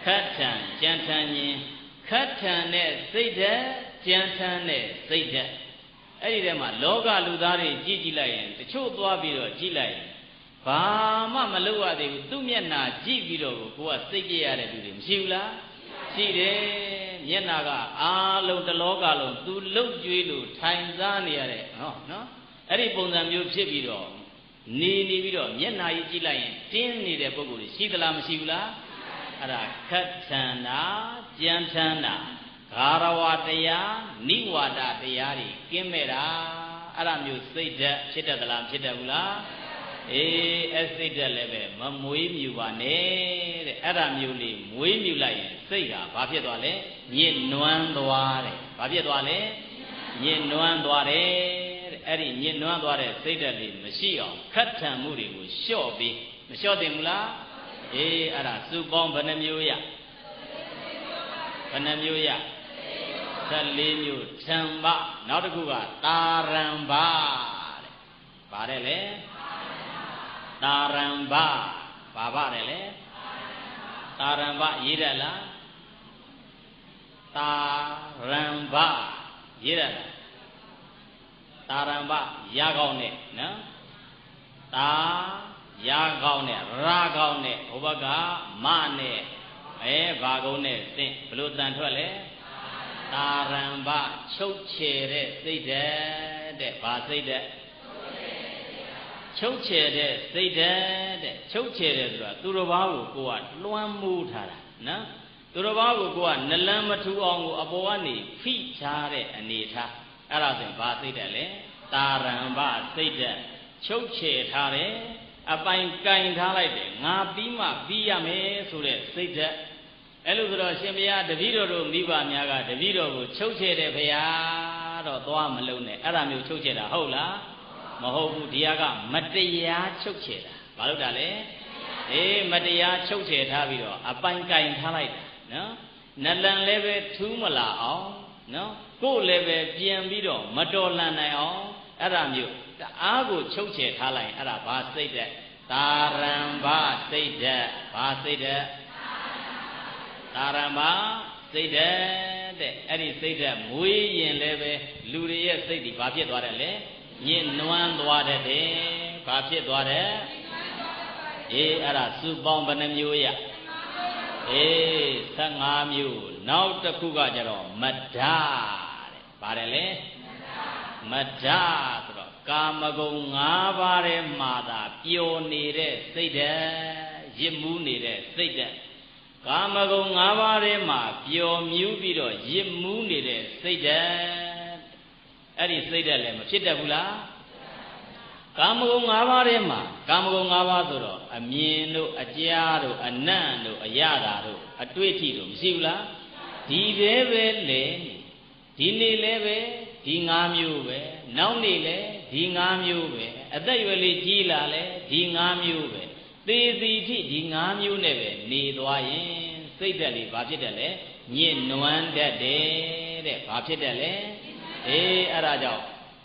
ခတ်ထံကြံထံញင်းခတ်ထံနဲ့စိတ်ဓာတ်ကြံထံနဲ့စိတ်ဓာတ်အဲ့ဒီထဲမှာလောကလူသားတွေကြည့်လိုက်ရင်တချို့သွားပြီးတော့ကြည့်လိုက်ရင်ဘာမှမလုပ်ရသေးဘူးသူ့မျက်နှာကြည့်ပြီးတော့ကိုကစိတ်ကြရတဲ့လူတွေမရှိဘူးလားရှိတယ်မျက်နှာကအားလုံးတလောကလုံးသူလှုပ်ကြွေးလို့ထိုင်စားနေရတဲ့နော်အဲ့ဒီပုံစံမျိုးဖြစ်ပြီးတော့နေပြီးတော့မျက်နှာကြီးကြည့်လိုက်ရင်တင်းနေတဲ့ပုံကိုယ်ရှိသလားမရှိဘူးလားအဲ့ဒါခတ်ထန်တာကြံထန်တာဂါရဝတရားနိဝါဒတရားတွေကင်းမဲ့တာအဲ့ဒါမျိုးစိတ်ဓာတ်ဖြစ်တတ်သလားဖြစ်တတ်ဘူးလားအေးအဲ့စိတ်ဓာတ်လည်းပဲမမွေးမြူပါနဲ့တဲ့အဲ့ဒါမျိုးလေးမွေးမြူလိုက်ရင်စိတ်ဟာဘာဖြစ်သွားလဲညစ်နွမ်းသွားတယ်ဘာဖြစ်သွားလဲညစ်နွမ်းသွားတယ်တဲ့အဲ့ဒီညစ်နွမ်းသွားတဲ့စိတ်ဓာတ်လေးမရှိအောင်ခတ်ထန်မှုတွေကိုလျှော့ပြီးမလျှော့သင့်ဘူးလားအေးအဲ့ဒါစုပေါင်းဘယ်နှမျိုးရဘယ်နှမျိုးရ14မျိုးထံဘနောက်တစ်ခုကတာရံဘတဲ့ပါတယ်လေတာရံဘဘာပါတယ်လေတာရံဘရေးရလားတာရံဘရေးရလားတာရံဘရကောင်းနဲ့နော်တာရကောင်းနဲ့ရကောင်းနဲ့ဟိုဘက်ကမနဲ့ဘာကုန်းနဲ့သင်ဘလို့တန်ထွက်လဲတာရံဘချုပ်ချယ်တဲ့စိတ်ဓာတ်တဲ့ဘာစိတ်ဓာတ်ချုပ်ချယ်တဲ့စိတ်ဓာတ်တဲ့ချုပ်ချယ်တယ်ဆိုတာသူတစ်ပါးကိုကိုကလွှမ်းမိုးထားတာနော်သူတစ်ပါးကိုကိုကနလန်းမထူအောင်ကိုအပေါ်ကနေဖိထားတဲ့အနေထားအဲ့ဒါဆိုရင်ဘာစိတ်ဓာတ်လဲတာရံဘစိတ်ဓာတ်ချုပ်ချယ်ထားတယ်အပိုင်ကင်ထားလိုက်တယ်ငါပြီးမှပြီးရမယ်ဆိုတဲ့စိတ်ဓာတ်အဲ့လိုဆိုတော့ရှင်ဘုရားတပည့်တော်တို့မိဘများကတပည့်တော်ကိုချုပ်ချယ်တယ်ဘုရားတော့သွားမလုံးနဲ့အဲ့ဒါမျိုးချုပ်ချယ်တာဟုတ်လားမဟုတ်ဘူးဒီကမတရားချုပ်ချယ်တာဘာလို့တာလဲအေးမတရားချုပ်ချယ်ထားပြီးတော့အပိုင်ကင်ထားလိုက်တာနော်နလန်လည်းပဲထူးမလာအောင်နော်ကိုယ်လည်းပဲပြန်ပြီးတော့မတော်လန်နိုင်အောင်အဲ့ဒါမျိုးတအားကိုချုပ်ချယ်ထားလိုက်အဲ့ဒါဘာစိတ်တဲ့တာရံဘစိတ်တဲ့ဘာစိတ်တဲ့တာရံဘစိတ်တဲ့အဲ့ဒီစိတ်တဲ့မွေးရင်လည်းပဲလူတွေရဲ့စိတ်ဒီဘာဖြစ်သွားတယ်လဲညစ်နွမ်းသွားတဲ့ဘာဖြစ်သွားတယ်အေးအဲ့ဒါစုပေါင်းဘယ်နှမျိုးရအေး15မျိုးနောက်တစ်ခုကကြတော့မဒ္ဒတဲ့ပါတယ်လေမဒ္ဒဆိုတော့ကာမဂုဏ်5ပါးထဲမှာသာပျော်နေတဲ့စိတ်ဓာတ်ရ ရစ်မှုနေတဲ့စိတ်ဓာတ်ကာမဂုဏ်၅ပါးထဲမှာပျော်မြူးပြီးတော့ရစ်မှုနေတဲ့စိတ်ဓာတ်အဲ့ဒီစိတ်ဓာတ်လည်းမဖြစ်တတ်ဘူးလားကာမဂုဏ်၅ပါးထဲမှာကာမဂုဏ်၅ပါးဆိုတော့အမြင်တို့အကြားတို့အနံ့တို့အရသာတို့အတွေ့အထိတို့မရှိဘူးလားဒီပဲပဲလေဒီနေ့လည်းပဲဒီ၅မျိုးပဲနောက်နေ့လည်းဒီ၅မျိုးပဲအသက်ရွယ်လေးကြီးလာလဲဒီ၅မျိုးပဲသေစီထိဒီ၅မျိုးနဲ့ပဲနေသွားရင်စိတ်ဓာတ်လေးဘာဖြစ်တယ်လဲညစ်နွမ်းတတ်တယ်တဲ့ဘာဖြစ်တယ်လဲအေးအဲ့ဒါကြောင့်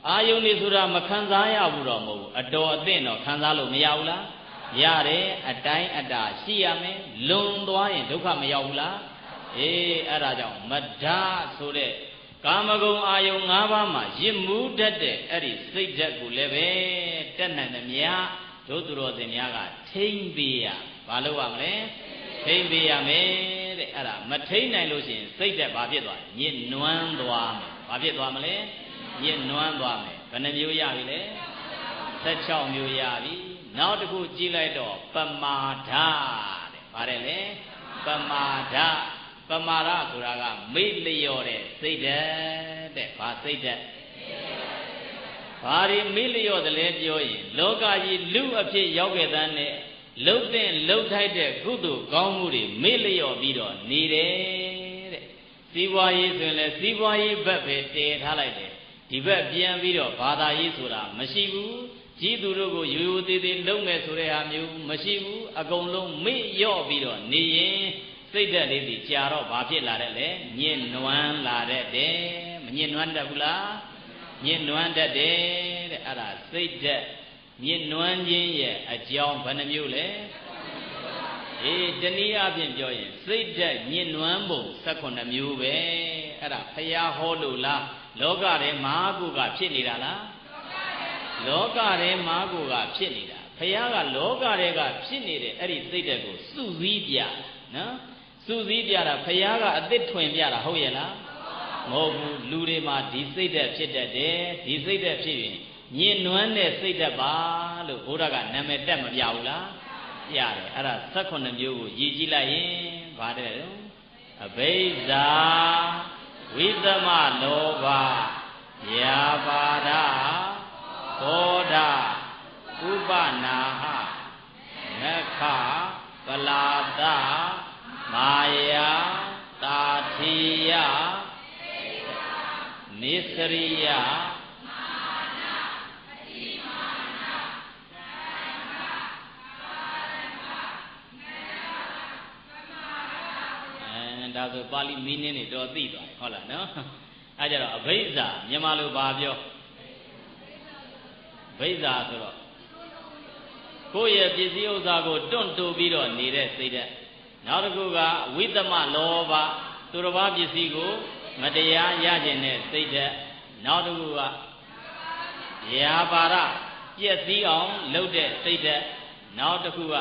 အာယုန်နေဆိုတာမခံစားရဘူးတော့မဟုတ်ဘူးအတော်အသင့်တော့ခံစားလို့မရဘူးလားရတယ်အတိုင်းအတာရှိရမယ်လွန်သွားရင်ဒုက္ခမရောက်ဘူးလားအေးအဲ့ဒါကြောင့်မဒ္ဒဆိုတဲ့ကာမဂုဏ်အာယုန်၅ပါးမှာရစ်မှုတတ်တဲ့အဲ့ဒီစိတ်ဓာတ်ကိုလည်းပဲတက်နိုင်သမျှတို့သူတော်စင်များကထိမ့်ပေးရဘာလို့ရမလဲထိမ့်ပေးရမယ်တဲ့အဲ့ဒါမထိမ့်နိုင်လို့ရှိရင်စိတ်ဓာတ်ဘာဖြစ်သွားညစ်နွမ်းသွားမယ်ဘာဖြစ်သွားမလဲညစ်နွမ်းသွားမယ်ဘယ်နှမျိုးရပြီလဲ16မျိုးရပြီနောက်တစ်ခုကြည့်လိုက်တော့ပမာဒတဲ့ဗါတယ်လေပမာဒပမာဒဆိုတာကမိတ်လျော်တဲ့စိတ်ဓာတ်တဲ့ဘာစိတ်ဓာတ်ဘာဒီမိလျော့တယ်လဲပြောရင်လောကကြီးလူအဖြစ်ရောက်ခဲ့တဲ့နဲ့လှုပ်တဲ့လှုပ်ထိုက်တဲ့ကုသိုလ်ကောင်းမှုတွေမိလျော့ပြီးတော့နေတယ်တဲ့စီးပွားရေးဆိုရင်လည်းစီးပွားရေးဘက်ပဲတည်ထားလိုက်တယ်ဒီဘက်ပြန်ပြီးတော့ဘာသာရေးဆိုတာမရှိဘူးကြီးသူတို့ကိုရိုးရိုးသေးသေးလုံးမယ်ဆိုတဲ့ဟာမျိုးမရှိဘူးအကုန်လုံးမိလျော့ပြီးတော့နေရင်စိတ်ဓာတ်လေးကြီးကြာတော့ဘာဖြစ်လာတဲ့လဲညစ်နွမ်းလာတဲ့တဲ့မညစ်နွမ်းတတ်ဘူးလားညစ်နွမ်းတတ်တယ်တဲ့အဲ့ဒါစိတ်ဓာတ်ညစ်နွမ်းခြင်းရဲ့အကြောင်းဘယ်နှမျိုးလဲအေးတနည်းအားဖြင့်ပြောရင်စိတ်ဓာတ်ညစ်နွမ်းပုံ18မျိုးပဲအဲ့ဒါဖျားဟောလို့လားလောကထဲမှာကိုကဖြစ်နေတာလားလောကထဲမှာကိုကဖြစ်နေတာဖျားကလောကထဲကဖြစ်နေတဲ့အဲ့ဒီစိတ်ဓာတ်ကိုစုစည်းပြနော်စုစည်းပြတာဖျားကအသစ်ထွင်ပြတာဟုတ်ရဲ့လားမဟုတ်ဘူးလူတွေမှာဒီစိတ်ဓာတ်ဖြစ်တတ်တယ်ဒီစိတ်ဓာတ်ဖြစ်ရင်ညင်နွမ်းတဲ့စိတ်ဓာတ်ပါလို့ဘုရားကနာမည်တက်မပြဘူးလားပြတယ်အဲ့ဒါ18မျိုးကိုရည်ကြည့်လိုက်ရင်ဗါတဲ့အဘိဇာဝိသမလောဘယာပါဒသောဒဥပနာဟနခပလာဒမာယာတာတိယနိစရိယဒါဆိုပါဠိမီးနင်းနေတော့သိသွားတယ်ဟုတ်လားနော်အဲကြတော့အဘိဇာမြန်မာလိုဘာပြောဘိဇာဆိုတော့ကိုယ့်ရဲ့ပစ္စည်းဥစ္စာကိုတွန့်တူပြီးတော့နေတဲ့စိတ်ဓာတ်နောက်တစ်ခုကဝိသမလောဘသူတစ်ပါးပစ္စည်းကိုမတရားရခြင်းနဲ့စိတ်ဓာတ်နောက်တစ်ခုကယာပါရပြည့်စည်အောင်လုပ်တဲ့စိတ်ဓာတ်နောက်တစ်ခုက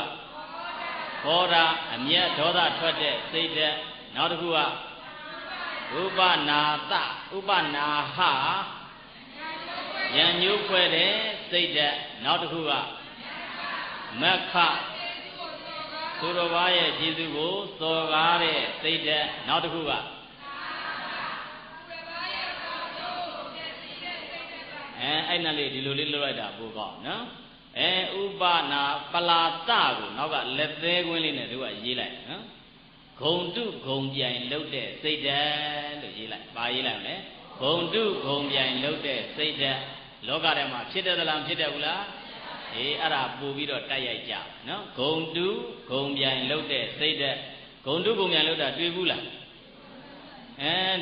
ဘောဓအမျက်ဒေါသထွက်တဲ့စိတ်ဓာတ်နောက်တစ်ခုကဥပနာတဥပနာဟယံညုခွဲတဲ့စိတ်ဓာတ်နောက်တစ်ခုကမက္ခသူတော်ဘာရဲ့ကျေးဇူးကိုစော်ကားတဲ့စိတ်ဓာတ်နောက်တစ်ခုကအဲ့နဲ့လေးဒီလိုလေးလုပ်လိုက်တာပိုကောင်းနော်ဥပနာပလာတကိုနောက်ကလက်သေးကွင်းလေးနဲ့တို့ကရေးလိုက်နော်ဂုံတုဂုံပြိုင်လှုပ်တဲ့စိတ်ဓာတ်လို့ရေးလိုက်ပါရေးလိုက်မလဲဂုံတုဂုံပြိုင်လှုပ်တဲ့စိတ်ဓာတ်လောကထဲမှာဖြစ်တယ်သလားဖြစ်တယ်ဘူးလားအေးအဲ့ဒါပို့ပြီးတော့တိုက်ရိုက်ကြနော်ဂုံတုဂုံပြိုင်လှုပ်တဲ့စိတ်ဓာတ်ဂုံတုဂုံပြိုင်လှုပ်တာတွေ့ဘူးလား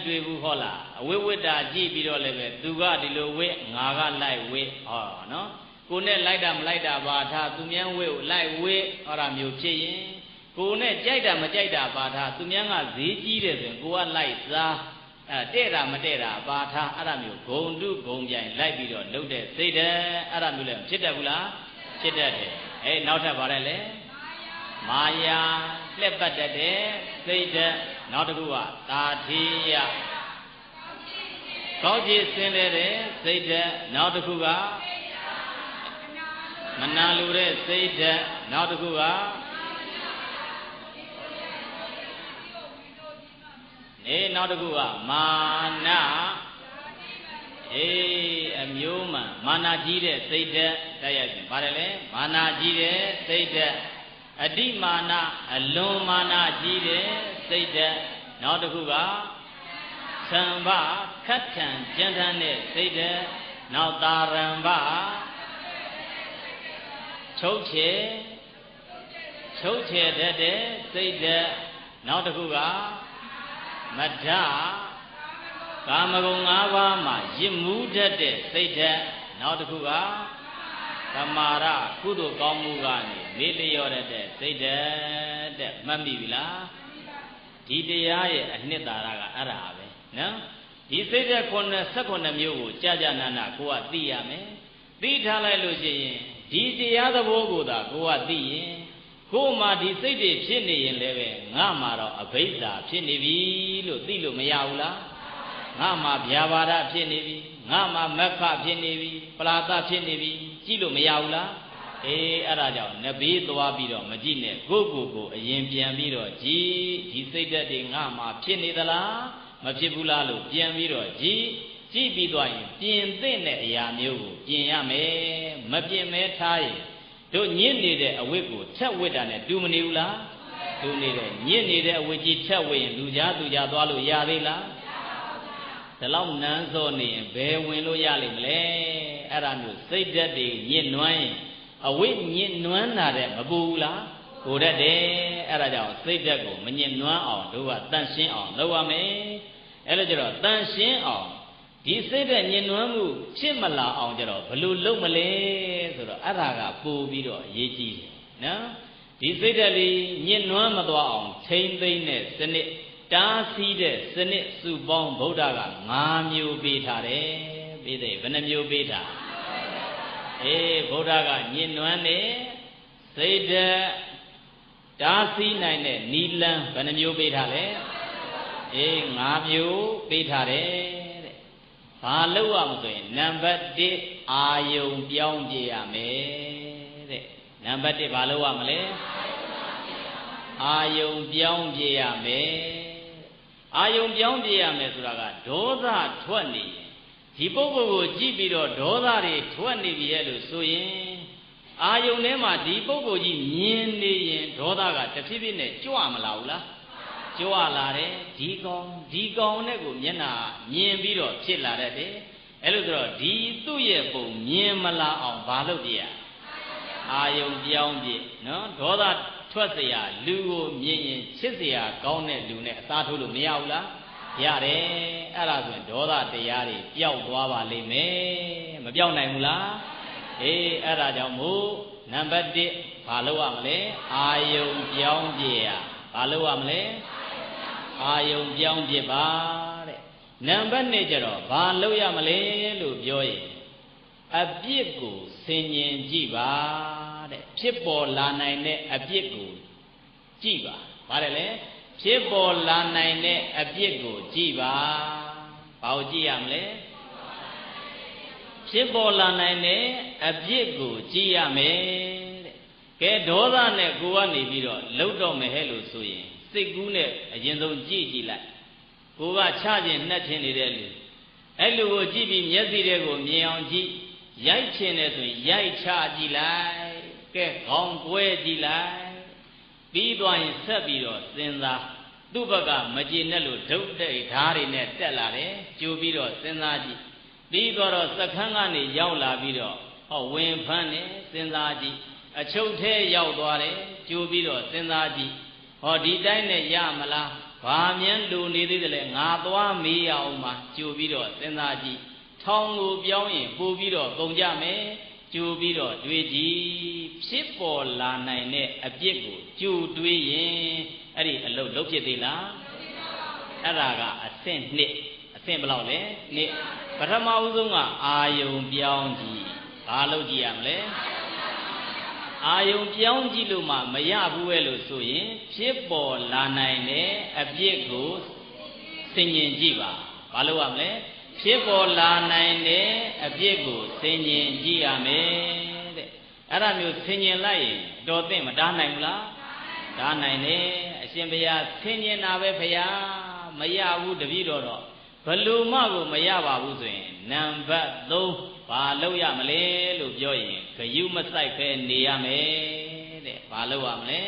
တွေ့ဘူးဟောလားအဝိဝိတ္တာကြည့်ပြီးတော့လည်းပဲသူကဒီလိုဝိငါကလိုက်ဝိဟောနော်ကိုနဲ့လိုက်တာမလိုက်တာပါထားသူများဝိကိုလိုက်ဝိဟောတာမျိုးဖြစ်ရင်ကိုနဲ့ကြိုက်တာမကြိုက်တာပါထားသူများကဈေးကြီးတယ်ဆိုရင်ကိုကလိုက်စားတဲ့တာမတဲ့တာပါထားအဲ့ဒါမျိုးဂုံတုဂုံပြိုင်လိုက်ပြီးတော့လှုပ်တဲ့စိတ်ဓာတ်အဲ့ဒါမျိုးလည်းဖြစ်တတ်ဘူးလားဖြစ်တတ်တယ်နောက်ထပ်ပါတယ်လေမာယာလှက်ပတ်တတ်တဲ့စိတ်ဓာတ်နောက်တစ်ခုကတာတိယကောင်းကြီးစင်တဲ့စိတ်ဓာတ်နောက်တစ်ခုကမနာလိုတဲ့စိတ်ဓာတ်နောက်တစ်ခုက နောက်တစ်ခုကမာနအမျိုးမှန်မာနကြီးတဲ့စိတ်ဓာတ်တိုက်ရိုက်ပြင်ပါတယ်လေမာနကြီးတဲ့စိတ်ဓာတ်အတိမာနအလွန်မာနကြီးတဲ့စိတ်ဓာတ်နောက်တစ်ခုကသံဘခတ်ထန်ကြမ်းတမ်းတဲ့စိတ်ဓာတ်နောက်တာရံဘချုပ်ချယ်တတ်တဲ့စိတ်ဓာတ်နောက်တစ်ခုကမဒ္ဒကာမဂုဏ်၅ပါးမှာရစ်မှုတတ်တဲ့စိတ်ဓာတ်နောက်တစ်ခုကသမာရကုသိုလ်ကောင်းမှုကနေမေ့လျော့တတ်တဲ့စိတ်ဓာတ်တဲ့မှတ်မိပြီလားဒီတရားရဲ့အနှစ်သာရကအဲ့ဒါပဲနော်ဒီစိတ်ဓာတ်18မျိုးကိုကြာကြာနာနာကိုကသိရမယ်သိထားလိုက်လို့ရှိရင်ဒီတရားသဘောကိုသာကိုကသိရင်ကို့မှာဒီစိတ်တွေဖြစ်နေရင်လည်းပဲငါမှာတော့အဘိဓါဖြစ်နေပြီလို့သိလို့မရဘူးလားငါမှာဗျာပါဒဖြစ်နေပြီငါမှာမက္ခဖြစ်နေပြီပလာသဖြစ်နေပြီကြည့်လို့မရဘူးလားအဲ့ဒါကြောင့်နဘေးသွားပြီးတော့မကြည့်နဲ့ကိုအရင်ပြန်ပြီးတော့ကြည်ဒီစိတ်ဓာတ်တွေငါမှာဖြစ်နေသလားမဖြစ်ဘူးလားလို့ပြန်ပြီးတော့ကြည်ပြီးသွားရင်ပြင်သင့်တဲ့အရာမျိုးကိုပြင်ရမယ်မပြင်မဲထားရင်တို့ညစ်နေတဲ့အဝတ်ကိုထက်ဝတ်တာနဲ့တူမနေဘူးလားတူနေတယ်ညစ်နေတဲ့အဝတ်ကြီးထက်ဝတ်ရင်လူကြားသူကြားသွားလို့ရသေးလားဒါလောက်နန်းစောနေရင်ဘယ်ဝင်လို့ရလိမ့်မလဲအဲ့ဒါမျိုးစိတ်ဓာတ်တွေညစ်နွမ်းရင်အဝတ်ညစ်နွမ်းတာတဲ့မပူဘူးလားပူတတ်တယ်အဲ့ဒါကြောင့်စိတ်ဓာတ်ကိုမညစ်နွမ်းအောင်တို့ကတန့်ရှင်းအောင်လုပ်ရမယ်အဲ့လိုကြတော့တန့်ရှင်းအောင်ဒီစိတ်ဓာတ်ညစ်နွမ်းမှုဖြစ်မလာအောင်ကြတော့ဘယ်လိုလုပ်မလဲဆိုတော့အဲ့ဒါကပို့ပြီးတော့အရေးကြီးတယ်နော်ဒီစိတ်ဓာတ်လေးညစ်နွမ်းမသွားအောင်ထိမ့်သိမ့်တဲ့စနစ်တားဆီးတဲ့စနစ်စုပေါင်းဗုဒ္ဓက5မျိုးပေးထားတယ်ပြီးသေးဘယ်နှမျိုးပေးထားဗုဒ္ဓကညစ်နွမ်းတဲ့စိတ်ဓာတ်တားဆီးနိုင်တဲ့နီလန်းဘယ်နှမျိုးပေးထားလဲ5မျိုးပေးထားတယ်တဲ့ဘာလို့ရမဆိုရင်နံပါတ်1အာယုံပြောင်းပြရမယ်တဲ့နံပါတ်1ဘာလို့ရမလဲအာယုံပြောင်းပြရမယ်အာယုံပြောင်းပြရမယ်ဆိုတာကဒေါသထွက်နေဒီပုဂ္ဂိုလ်ကိုကြည့်ပြီးတော့ဒေါသတွေထွက်နေပြီရဲ့လို့ဆိုရင်အာယုံထဲမှာဒီပုဂ္ဂိုလ်ကြီးမြင်နေရင်ဒေါသကတဖြည်းဖြည်းနဲ့ကြွမလာဘူးလားကြွလာတယ်ဒီကောင်နဲ့ကိုမျက်နှာမြင်ပြီးတော့ဖြစ်လာတတ်တယ်အဲ့လိုဆိုတော့ဒီသူ့ရဲ့ပုံမြင်မလာအောင်ဘာလုပ်ပြရအာယုံပြောင်းပြနော်ဒေါသထွက်เสียလူကိုမြင်ရင်ချစ်เสียကောင်းတဲ့လူနဲ့အစားထိုးလို့မရဘူးလားရတယ်အဲ့ဒါဆိုရင်ဒေါသတရားတွေပျောက်သွားပါလိမ့်မယ်မပျောက်နိုင်ဘူးလားအဲ့ဒါကြောင့်မို့နံပါတ်1ဘာလုပ်ရမလဲအာယုံပြောင်းပြရဘာလုပ်ရမလဲအာယုံပြောင်းပြပါတဲ့နံပါတ်2ကျတော့ဘာလုပ်ရမလဲလို့ပြောရင်အပြစ်ကိုဆင်ញင်ကြည့်ပါတဲ့ဖြစ်ပေါ်လာနိုင်တဲ့အပြစ်ကိုကြည့်ပါဘာလဲလဲဖြစ်ပေါ်လာနိုင်တဲ့အပြစ်ကိုကြည့်ပါဘာကိုကြည့်ရမလဲဖြစ်ပေါ်လာနိုင်တဲ့အပြစ်ကိုကြည့်ရမယ်တဲ့ကဲဒေါသနဲ့ကိုကနေပြီးတော့လှုပ်တော့မယ်ဟဲ့လို့ဆိုရင်စိတ်ကူးနဲ့အရင်ဆုံးကြည့်လိုက်ကိုကချခြင်းနှက်ခြင်းနေတဲ့လူအဲ့လူကိုကြည့်ပြီးမျက်စိတွေကိုမြင်အောင်ကြည့်ရိုက်ခြင်းနဲ့ဆိုရင်ရိုက်ချကြည့်လိုက်ကဲခေါင်းကွဲကြည့်လိုက်ပြီးသွားရင်ဆက်ပြီးတော့စဉ်းစားသူ့ဘက်ကမကြည်နဲ့လို့ဒုတ်တိတ်ဓာတ်တွေနဲ့တက်လာတယ်ကြိုပြီးတော့စဉ်းစားကြည့်ပြီးတော့စခန်းကနေရောက်လာပြီးတော့ဝင်ဖမ်းနေစဉ်းစားကြည့်အချုပ်ထဲရောက်သွားတယ်ကြိုပြီးတော့စဉ်းစားကြည့်ဒီတိုင်းနဲ့ရမလားဘာမြန်းလူနေသေးတယ်လဲငါသွားမေးရအောင်ပါကြိုပြီးတော့စဉ်းစားကြည့်ထောင်ကိုပြောင်းရင်ပို့ပြီးတော့ကုန်ကြမယ်ကြိုပြီးတော့တွေးကြည့်ဖြစ်ပေါ်လာနိုင်တဲ့အပြစ်ကိုကြိုတွေးရင်အဲ့ဒီအလုပ်ဖြစ်သေးလားအဲ့ဒါကအဆင့်2အဆင့်ဘယ်လောက်လဲ2ပထမဦးဆုံးကအာယုံပြောင်းကြည့်ဘာလုပ်ကြည့်ရမလဲအာယုံပြောင်းကြည့်လို့မှမရဘူးပဲလို့ဆိုရင်ဖြစ်ပေါ်လာနိုင်တဲ့အပြစ်ကိုဆင်ញင်ကြည့်ပါဘာလုပ်ရမလဲဖြစ်ပေါ်လာနိုင်တဲ့အပြစ်ကိုဆင်ញင်ကြည့်ရမယ်တဲ့အဲ့ဒါမျိုးဆင်ញင်လိုက်ရင်တော်သင့်မတားနိုင်ဘူးလားတားနိုင်တယ်အရှင်ဘုရားဆင်ញင်တာပဲဘုရား မရဘူးတပည့်တော်တော့ဘလို့မှကိုမရပါဘူးဆိုရင်နံပါတ်3ဘာလုပ်ရမလဲလို့ပြောရင်ဂယုမဆိုင်ပဲနေရမယ်တဲ့ဘာလုပ်ရမလဲ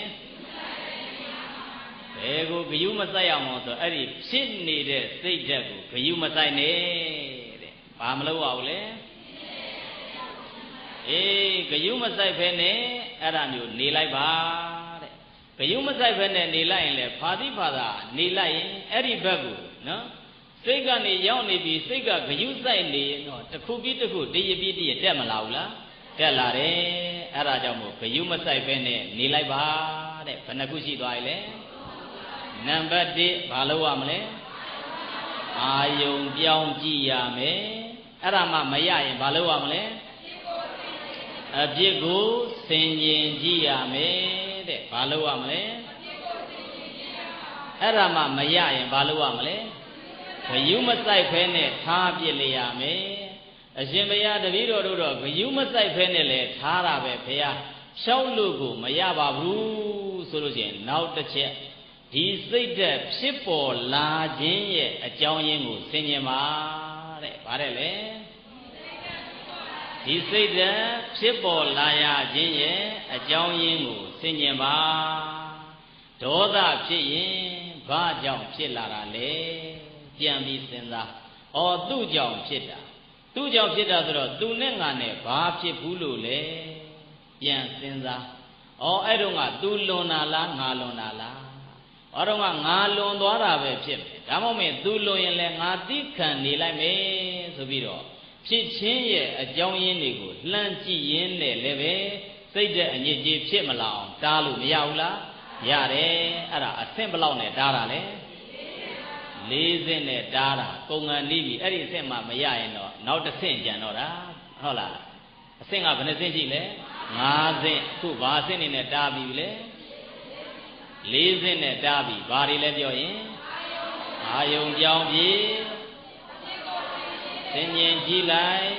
ဘယ်ကိုဂယုမဆိုင်အောင်ဆိုအဲ့ဒီဖြစ်နေတဲ့စိတ်ဓာတ်ကိုဂယုမဆိုင်နေတဲ့ဘာမလုပ်ရဘူးလဲအေးဂယုမဆိုင်ပဲနဲ့အဲ့ဒါမျိုးနေလိုက်ပါတဲ့ဂယုမဆိုင်ပဲနဲ့နေလိုက်ရင်လေဖာတိဖာသာနေလိုက်ရင်အဲ့ဒီဘက်ကိုနော်စိတ်ကနေရောက်နေပြီစိတ်ကဂယုဆိုင်နေရင်တော့တစ်ခုပြီးတစ်ခုတရပြည့်တရတက်မလာဘူးလားတက်လာတယ်အဲ့ဒါကြောင့်မို့ဂယုမဆိုင်ပဲနဲ့နေလိုက်ပါတဲ့ဘယ်နှခုရှိသွားပြီလဲနံပါတ်1ဘာလုပ်ရမလဲအာယုံပြောင်းကြည့်ရမယ်အဲ့ဒါမှမရရင်ဘာလုပ်ရမလဲအပြစ်ကိုဆင်ခြင်ကြည့်ရမယ်တဲ့ဘာလုပ်ရမလဲအဲ့ဒါမှမရရင်ဘာလုပ်ရမလဲဂယုမဆိုင်ဖဲနဲ့ထားပြစ်လိုက်ရမယ်အရှင်ဘုရားတပည့်တော်တို့တော့ဂယုမဆိုင်ဖဲနဲ့လည်းထားတာပဲဘုရားရှောက်လို့ကိုမရပါဘူးဆိုလို့ရှိရင်နောက်တစ်ချက်ဒီစိတ်ဓာတ်ဖြစ်ပေါ်လာခြင်းရဲ့အကြောင်းရင်းကိုဆင်ခြင်ပါတဲ့ဗါတယ်လေဒီစိတ်ဓာတ်ဖြစ်ပေါ်လာရခြင်းရဲ့အကြောင်းရင်းကိုဆင်ခြင်ပါဒေါသဖြစ်ရင်ဘာကြောင့်ဖြစ်လာတာလဲပြန်ပြီးစဉ်းစားဩသူ့ကြောင့်ဖြစ်တာသူ့ကြောင့်ဖြစ်တာဆိုတော့သူနဲ့ငါနဲ့ဘာဖြစ်ဘူးလို့လဲပြန်စဉ်းစားဩအဲ့တော့ကသူလွန်တာလားငါလွန်တာလားအဲ့တော့ကငါလွန်သွားတာပဲဖြစ်မယ်ဒါမှမဟုတ်သူလွန်ရင်လည်းငါသိခံနေလိုက်မယ်ဆိုပြီးတော့ဖြစ်ချင်းရဲ့အကြောင်းရင်းတွေကိုလှမ်းကြည့်ရင်းနဲ့လည်းပဲစိတ်တဲ့အညစ်အကြေးဖြစ်မလာအောင်တားလို့မရဘူးလားရတယ်အဲ့ဒါအဆင့်ဘလောက်နဲ့တားတာလဲ4ဆင့်နဲ့တားတာကုန်ငံနေပြီအဲ့ဒီအဆင့်မှမရရင်တော့နောက်တစ်ဆင့်ကြံတော့တာဟုတ်လားအဆင့်ကဘယ်နှဆင့်ရှိလဲ5ဆင့်ခုဘာအဆင့်နေနဲ့တားပြီလဲ4ဆင့်နဲ့တားပြီဘာတွေလဲပြောရင်အာယုံကြောင်းပြီဆင်ញင်ကြည့်လိုက်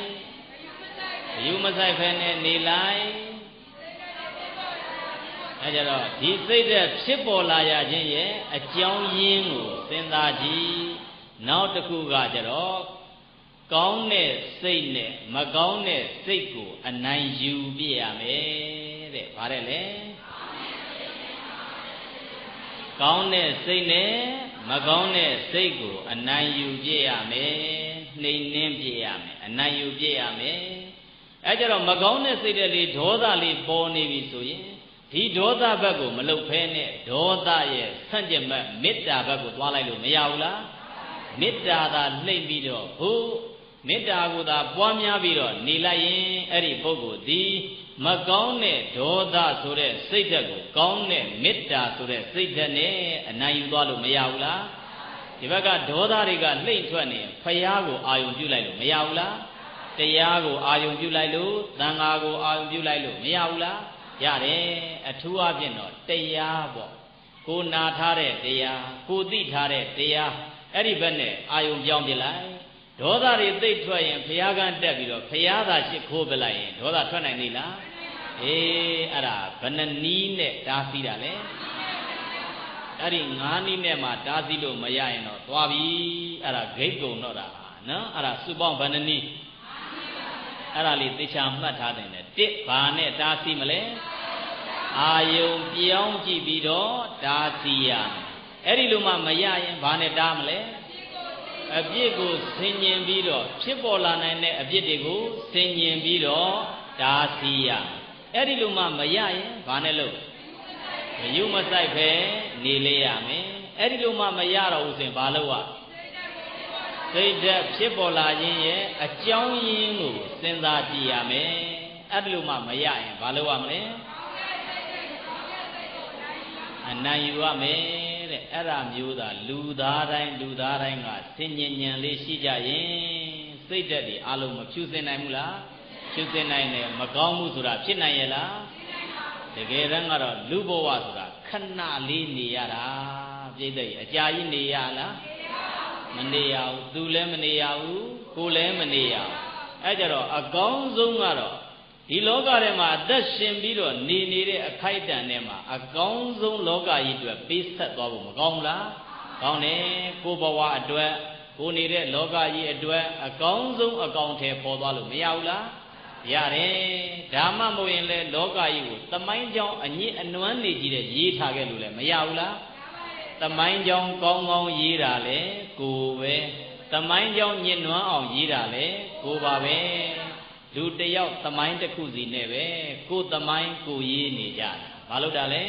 ဂယုမဆိုင်ဖဲနဲ့နေလိုက်အဲကြတော့ဒီစိတ်တဲ့ဖြစ်ပေါ်လာရခြင်းရဲ့အကြောင်းရင်းကိုစဉ်းစားကြည့်နောက်တစ်ခုကကြတော့ကောင်းတဲ့စိတ်နဲ့မကောင်းတဲ့စိတ်ကိုအနိုင်ယူပြရမယ်တဲ့ဗါတယ်လေကောင်းတဲ့စိတ်နဲ့မကောင်းတဲ့စိတ်ကိုအနိုင်ယူပြရမယ်နှိမ်နှင်းပြရမယ်အနိုင်ယူပြရမယ်အဲကြတော့မကောင်းတဲ့စိတ်တဲ့လေးဒေါသလေးပေါ်နေပြီဆိုရင်ဒီဒေါသဘက်ကိုမလုတ်ဖဲနဲ့ဒေါသရဲ့ဆန့်ကျင်ဘက်မေတ္တာဘက်ကိုသွားလိုက်လို့မရဘူးလားမေတ္တာသာနှိမ့်ပြီးတော့ဘုမေတ္တာကိုသာပွားများပြီးတော့နေလိုက်ရင်အဲ့ဒီပုဂ္ဂိုလ်ဒီမကောင်းတဲ့ဒေါသဆိုတဲ့စိတ်ဓာတ်ကိုကောင်းတဲ့မေတ္တာဆိုတဲ့စိတ်ဓာတ်နဲ့အနိုင်ယူသွားလို့မရဘူးလားဒီဘက်ကဒေါသတွေကနှိမ့်ထွက်နေဖယားကိုအာယုံပြုလိုက်လို့မရဘူးလားတရားကိုအာယုံပြုလိုက်လို့သံဃာကိုအာယုံပြုလိုက်လို့မရဘူးလားရတယ်အထူးအဖြင့်တော့တရားပေါ့ကိုနာထားတဲ့တရားကိုသိထားတဲ့တရားအဲ့ဒီဘက်နဲ့အာယုံပြောင်းပြလိုက်ဒေါသတွေသိပ်ထွက်ရင်ဘုရားကတက်ပြီးတော့ဘုရားသာရှိခိုးပြလိုက်ရင်ဒေါသထွက်နိုင်နေလားအေးအဲ့ဒါဘယ်နှနည်းနဲ့တားဆီးတာလဲအဲ့ဒီ9နည်းနဲ့မှတားဆီးလို့မရရင်တော့သွားပြီအဲ့ဒါဂိတ်ကုံတော့တာနော်အဲ့ဒါစုပေါင်းဘယ်နှနည်းအဲ့ဒါလေးသေချာမှတ်ထားတယ်နဲ့1ဘာနဲ့တားဆီးမလဲအာယုံပြောင်းကြည့်ပြီးတော့တားဆီးရမယ်အဲ့ဒီလိုမှမရရင်ဘာနဲ့တားမလဲအပြစ်ကိုဆင်ញင်ပြီးတော့ဖြစ်ပေါ်လာနိုင်တဲ့အပြစ်တွေကိုဆင်ញင်ပြီးတော့တားဆီးရအဲ့ဒီလိုမှမရရင်ဘာနဲ့လို့ဂယုမဆိုင်ပဲနေလေရမယ်အဲ့ဒီလိုမှမရတော့ဘူးဆိုရင်ဘာလို့ရစိတ်ဓာတ်ဖြစ်ပေါ်လာခြင်းရဲ့အကြောင်းရင်းကိုစဉ်းစားကြည့်ရမယ်အဲ့ဒီလိုမှမရရင်ဘာလို့ရမလဲအနိုင်ယူရမယ်တဲ့အဲ့ဒါမျိုးသာလူသားတိုင်းကဆင်ញင်ဉဏ်လေးရှိကြရင်စိတ်ဓာတ်တွေအလုံးမဖြူစင်နိုင်ဘူးလားဖြူစင်နိုင်တယ်မကောင်းမှုဆိုတာဖြစ်နိုင်ရဲ့လားတကယ်တမ်းကတော့လူဘဝဆိုတာခဏလေးနေရတာပြိတ္တိအကြာကြီးနေရလားမနေရဘူးသူလည်းမနေရဘူးကိုလည်းမနေရဘူးအဲကြတော့အကောင်းဆုံးကတော့ဒီလောကထဲမှာအသက်ရှင်ပြီးတော့နေနေတဲ့အခိုက်အတန့်ထဲမှာအကောင်းဆုံးလောကကြီးအတွက်ပေးဆက်သွားဖို့မကောင်းဘူးလား ကောင်းတယ်ကိုဘဝအတွက်ကိုနေတဲ့လောကကြီးအတွက်အကောင်းဆုံးအကောင်ထဲပေါ်သွားလို့မရဘူးလားရတယ်ဒါမှမဟုတ်ရင်လေလောကကြီးကိုသမိုင်းကြောင်းအညစ်အနွမ်းနေကြည့်တဲ့ရေးထားခဲ့လို့လည်းမရဘူးလားသမိုင်းကြောင်းကောင်းကောင်းရေးတာလေကိုပဲသမိုင်းကြောင်းညစ်နွမ်းအောင်ရေးတာလေကိုပါပဲလူတယောက်သမိုင်းတစ်ခုစီနဲ့ပဲကိုသမိုင်းကိုရေးနေကြတာဘာလို့တာလဲ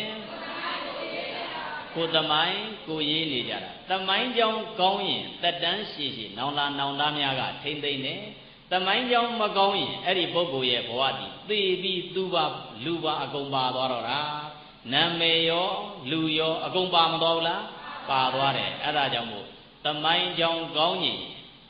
ကိုသမိုင်းကိုရေးနေကြတာသမိုင်းကြောင်းကောင်းရင်တက်တန်းရှိရှိနောင်လာနောင်သားများကထိမ့်သိမ့်နေသမိုင်းကြောင်းမကောင်းရင်အဲ့ဒီပုဂ္ဂိုလ်ရဲ့ဘဝတည်သေပြီးသူပါလူပါအကုန်ပါသွားတော့တာနာမည်ရောလူရောအကုန်ပါမသွားဘူးလားပါသွားတယ်အဲ့ဒါကြောင့်မို့သမိုင်းကြောင်းကောင်းရင်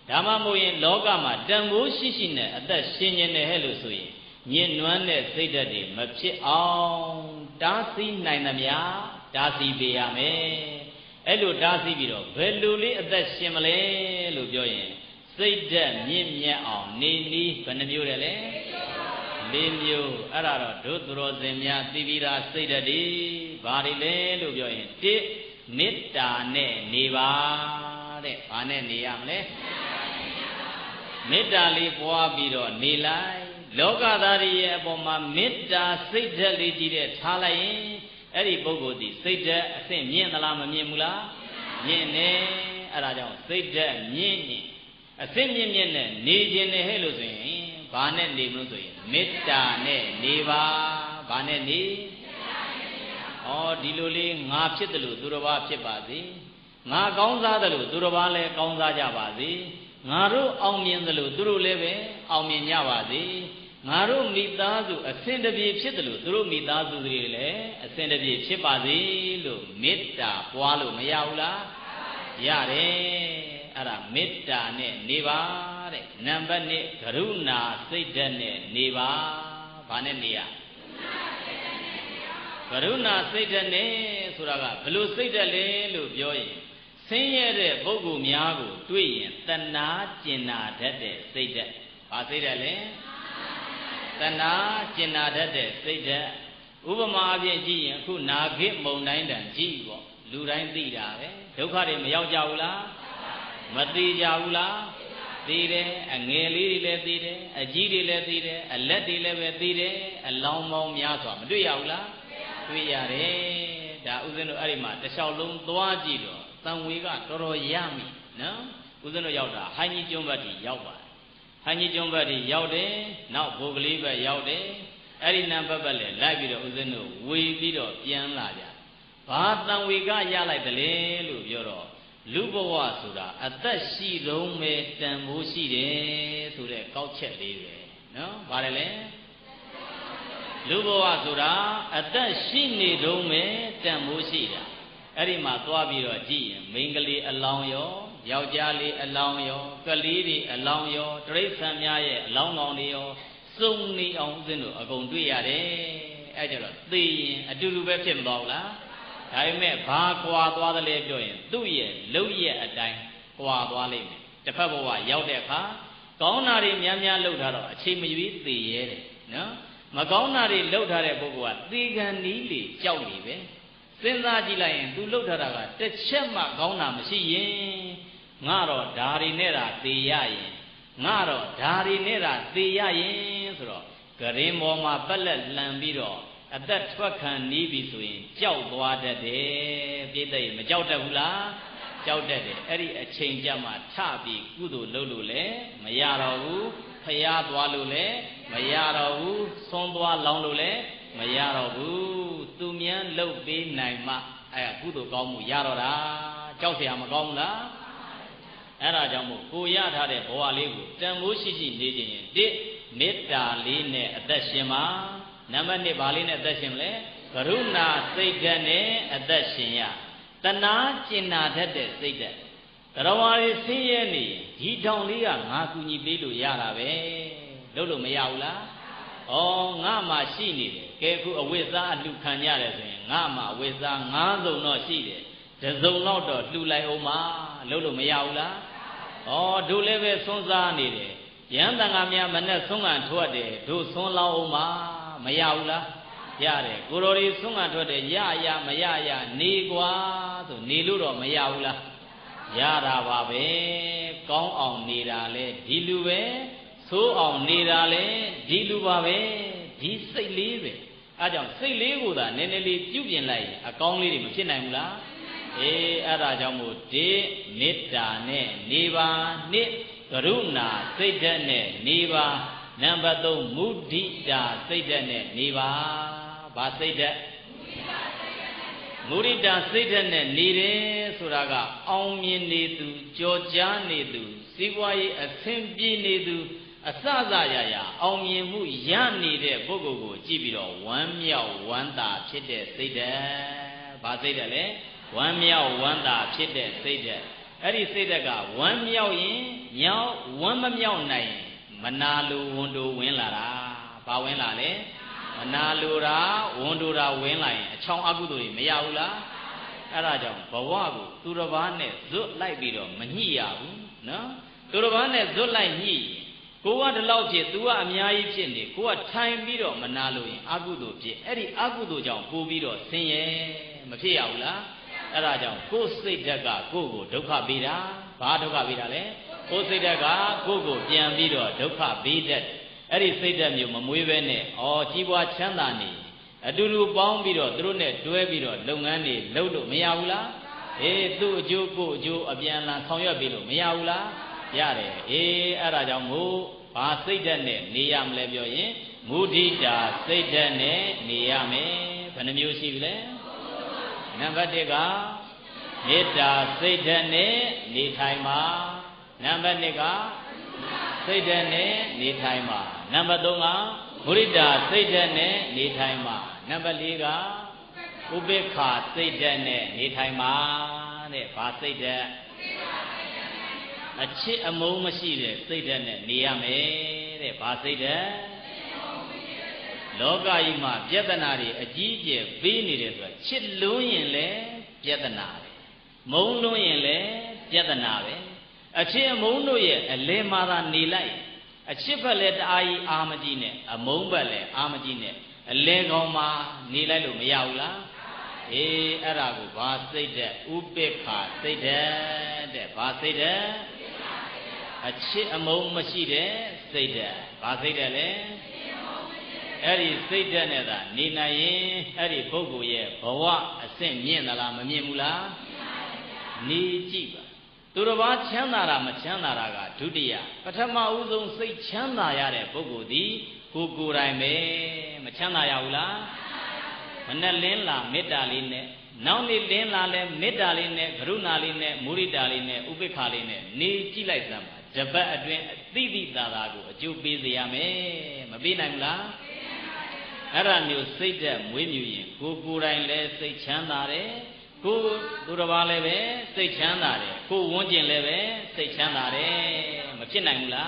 ဒါမှမဟုတ်ရင်လောကမှာတန်ဖိုးရှိရှိနဲ့အသက်ရှင်နေတယ်ဟဲ့လို့ဆိုရင်ညစ်နွမ်းတဲ့စိတ်ဓာတ်တွေမဖြစ်အောင်တားဆီးနိုင်သမျှတားဆီးပေးရမယ်အဲ့လိုတားဆီးပြီးတော့ဘယ်လိုလေးအသက်ရှင်မလဲလို့ပြောရင်စိတ်ဓာတ်မြင့်မြတ်အောင်နေနည်းဘယ်နှမျိုးတယ်လဲ၄မျိုးအဲ့ဒါတော့ဒုသူတော်စင်များသိပြီးသားစိတ်ဓာတ်တွေဘာတွေလဲလို့ပြောရင်၁မေတ္တာနဲ့နေပါတဲ့ဘာနဲ့နေရမလဲမေတ္တာလေးပွားပြီးတော့နေလိုက်လောကသားတွေရဲ့အပေါ်မှာမေတ္တာစိတ်ဓာတ်လေးကြီးတဲ့ထားလိုက်ရင်အဲ့ဒီပုဂ္ဂိုလ်ဒီစိတ်ဓာတ်အဆင့်မြင့်သလားမမြင့်ဘူးလားမြင့်နေအဲ့ဒါကြောင့်စိတ်ဓာတ်မြင့်ရင်အဆင့်မြင့်မြင့်နဲ့နေခြင်းနဲ့ဟဲ့လို့ဆိုရင်ဘာနဲ့နေမလို့ဆိုရင်မေတ္တာနဲ့နေပါဘာနဲ့နေဩဒီလိုလေးငါဖြစ်တယ်လို့သူတော်ဘာဖြစ်ပါစေငါကောင်းစားတယ်လို့သူတော်ဘာလည်းကောင်းစားကြပါစေငါတို့အောင်မြင်တယ်လို့သူတို့လည်းပဲအောင်မြင်ကြပါစေငါတို့မိသားစုအစဉ်တပြေဖြစ်တယ်လို့သူတို့မိသားစုတွေလည်းအစဉ်တပြေဖြစ်ပါစေလို့မေတ္တာပွားလို့မရဘူးလားရတယ်အဲ့ဒါမေတ္တာနဲ့နေပါတဲ့နံပါတ်1ကရုဏာစိတ်ဓာတ်နဲ့နေပါဘာနဲ့နေရကရုဏာစိတ်ဓာတ်နဲ့ဆိုတာကဘလို့စိတ်ဓာတ်လဲလို့ပြောရင်ဆင်းရဲတဲ့ပုဂ္ဂိုလ်များကိုတွေ့ရင်တဏှာကျင်နာတတ်တဲ့စိတ်ဓာတ်ဘာစိတ်ဓာတ်လဲတဏှာကျင်နာတတ်တဲ့စိတ်ဓာတ်ဥပမာအပြင်ကြည့်ရင်အခုနာဂိမုန်တိုင်းတန်ကြည့်ပေါ့လူတိုင်းသိတာပဲဒုက္ခတွေမရောက်ကြဘူးလားမသိကြဘူးလားသိတယ်အငယ်လေးတွေလည်းသိတယ်အကြီးတွေလည်းသိတယ်အလက်တွေလည်းပဲသိတယ်အလောင်းပေါင်းများစွာမတွေ့ရဘူးလားတွေ့ရတယ်ဒါဥစဉ်တို့အဲ့ဒီမှာတစ်လျှောက်လုံးသွားကြည့်တော့သံဝေကတော်တော်ရမိနော်ဥစဉ်တို့ရောက်တာဟိုင်းကြီးကျွန်းဘက်ကြီးရောက်ပါတယ်ဟိုင်းကြီးကျွန်းဘက်ကြီးရောက်တယ်နောက်ဘိုကလေးဘက်ရောက်တယ်အဲ့ဒီနံပါတ်ပဲလေလိုက်ပြီးတော့ဥစဉ်တို့ဝေပြီးတော့ပြန်လာကြဘာသံဝေကရလိုက်တယ်လေလို့ပြောတော့လူဘဝဆိုတာအသက်ရှိဆုံးပဲတန်ဖိုးရှိတယ်ဆိုတဲ့ကောက်ချက်လေးပဲနော်ဗါတယ်လေလူဘဝဆိုတာအသက်ရှိနေတုန်းပဲတန်ဖိုးရှိတာအဲ့ဒီမှာသွားပြီးတော့ကြည့်ရင်မိန်းကလေးအလောင်းရောယောက်ျားလေးအလောင်းရောကလေးတွေအလောင်းရောတိရစ္ဆာန်များရဲ့အလောင်းကောင်တွေရောစုံနေအောင်ဦးဇင်းတို့အကုန်တွေ့ရတယ်အဲ့ကြတော့သိရင်အတူတူပဲဖြစ်မသွားဘူးလားဒါပေမဲ့ဘာကွာသွားတယ်လဲပြောရင်သူ့ရဲ့လုံရဲ့အတိုင်းကွာသွားလိမ့်မယ်တစ်ဖက်ဘဝရောက်တဲ့အခါကောင်းတာတွေများများလှုပ်ထားတော့အချိန်မရွေးသိရဲတယ်နော်မကောင်းတာတွေလှုပ်ထားတဲ့ပုဂ္ဂိုလ်ကသေခံနီးလေကြောက်နေပဲစဉ်းစားကြည့်လိုက်ရင် तू လှုပ်ထားတာကတစ်ချက်မှကောင်းတာမရှိရင်ငါတော့ဓာရီနဲ့တာသေရရင်ငါတော့ဓာရီနဲ့တာသေရရင်ဆိုတော့ဂရင်ပေါ်မှာပက်လက်လှန်ပြီးတော့အသက်ထွက်ခံနီးပြီဆိုရင်ကြောက်သွားတတ်တယ်ပြိတ္တိမကြောက်တတ်ဘူးလားကြောက်တတ်တယ်အဲ့ဒီအချိန်ကြမှာထပြီးကုသိုလ်လုပ်လို့လည်းမရတော့ဘူးဖျားသွားလို့လည်းမရတော့ဘူးဆွန်းသွားလောင်းလို့လည်းမရတော့ဘူးသူမြန်လှုပ်ပေးနိုင်မှအဲ့ကုသိုလ်ကောင်းမှုရတော့တာကြောက်เสียမကောင်းဘူးလားအဲ့ဒါကြောင့်မို့ကိုရထားတဲ့ဘဝလေးကိုတန်ဖိုးရှိရှိနေခြင်းရင်တစ်မေတ္တာလေးနဲ့အသက်ရှင်ပါနံပါတ်1ဘာလေးနဲ့အသက်ရှင်မလဲကရုဏာစိတ်ဓာတ်နဲ့အသက်ရှင်ရတဏှာကျင်နာတတ်တဲ့စိတ်ဓာတ်တရားဝါရီဆင်းရဲနေဒီတောင်လေးကငါကူညီပေးလို့ရတာပဲလုပ်လို့မရဘူးလားဩငါမှရှိနေတယ်ကဲခုအဝိဇ္ဇာအလှခံရတယ်ဆိုရင်ငါမှအဝိဇ္ဇာ9စုံတော့ရှိတယ်တစ်စုံတော့လှူလိုက်အောင်ပါလုပ်လို့မရဘူးလားဩတို့လည်းပဲဆွန်းစားနေတယ်ရဟန်းတန်ခါများမနဲ့ဆွန်းကန်ထွက်တယ်တို့ဆွန်းလောက်အောင်ပါမရဘူးလားရတယ်ကိုတော်ဒီဆွန်းကန်ထွက်တယ်ရရမရရနေကွာဆိုနေလို့တော့မရဘူးလား Yara babe, Gong on Nidale, Diluve, so on Nidale, Dilubabe, Di say leave it. I don't say leave that, Nenely, Jubian like, a gong lady, Machinamula, Arajamu, De, Nita, Ne, Niva, Nit, Garuna, Satan, Niva, number two, Mudita, Satan, Niva, Basada. Murida Satan, Nide, Suraga, Omin Nidu, Georgia Nidu, Siwai, a Simpi Nidu, a Sazaya, Omimu, Yan Nide, Bogo, Jibiro, 1 meow, 1 da, Chide, Satan, Basadale, 1 meow, 1 da, Chide, Satan. Eddie Sadaga, 1 meow in, Meow, 1 meow 9, Manalu, Wundu, Winlara, Bawinale. Nalura, Wondura, Winline, a chong aguduri, Mayaula, Arajam, Bawagu, Turavane, Zut like Bido, Mahia, no? Turavane, Zut like Ni, go on the Lauji, Dua, Miai Chindi, go at time Bido, Manalu, Agudu, Eddie Agudu, Jam, Pubido, Sing, Mafiaula, Arajam, go say Daga, Gogo, Doka Bida, Badoka Vidale, go say Daga, Gogo, Jam Bido, Doka Bidet. Eddie say them you Mamuivene or Tiwa Chandani, a Duru Bombido, Drune, Duebido, Lungani, Lodo, Miaula, Tu Juku, Ju, Abiana, Tonya Bido, Miaula, Yare, Arajamu, Pasidane, Niam Lebioye, Mudita, Satane, Niame, Panamusile, Nambadega, Nita, Satane, Nitaima, Nambadega. Satane, Nitaima. Number 2, Murida, Satane, Nitaima. Number 3, Ubeka, Satane, Nitaima. Basada. A chit a momashide, Satane, Niame, Basada. Loga Ima, Jatanari, a Gigi, Vini, Chit Luinle, Jatanari. Monuinle, Jatanari. A chair mono ye, a lemara nilai, a chipalet ai armadine, a mombale armadine, a legoma nilalu miaula, arago, basida, ubeka, seda, basida, a chit a momashide, seda, basida le, Eri seda neda, nina ye, Eri pogo ye, bawa, a same yen la mamula, ni jiba. Turava Chandara Machandaraga, Tudia, Patama Uzum say Chandaya, Bogodi, Kukurai, Machandayaula, Manalila, Medaline, Nauni Lenale, Medaline, Grunaline, Muridaline, Ubekaline, Ni Chilazam, Jabba Advent, Didi Dalago, Jubiziame, Mabinamla, Aranu say them, when you, Kukurai, say Chandare. Go Duravale, say Chandare, go Wonjin Leve, say Chandare, Machinangula,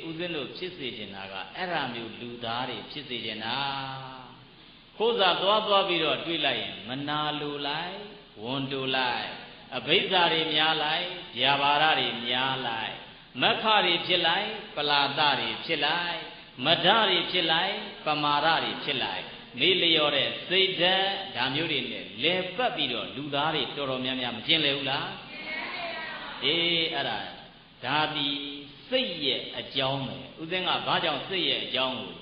Uzeno Chisijinaga, Aramu Ludari, Chisijina. Koza Dwabwa Vido, Twilai, Manalu Lai, Wondu Lai, a Bezari Mialai, Yavarari Mialai, Makari Chilai, Paladari Chilai, Madari Chilai, Pamarari Chilai. Miliore, Seda, Damurin, Le Papido, Ludari, Toro Miam, Jinleula, Ara, Dabi, say a jong, Uzenga Bajan say a jong.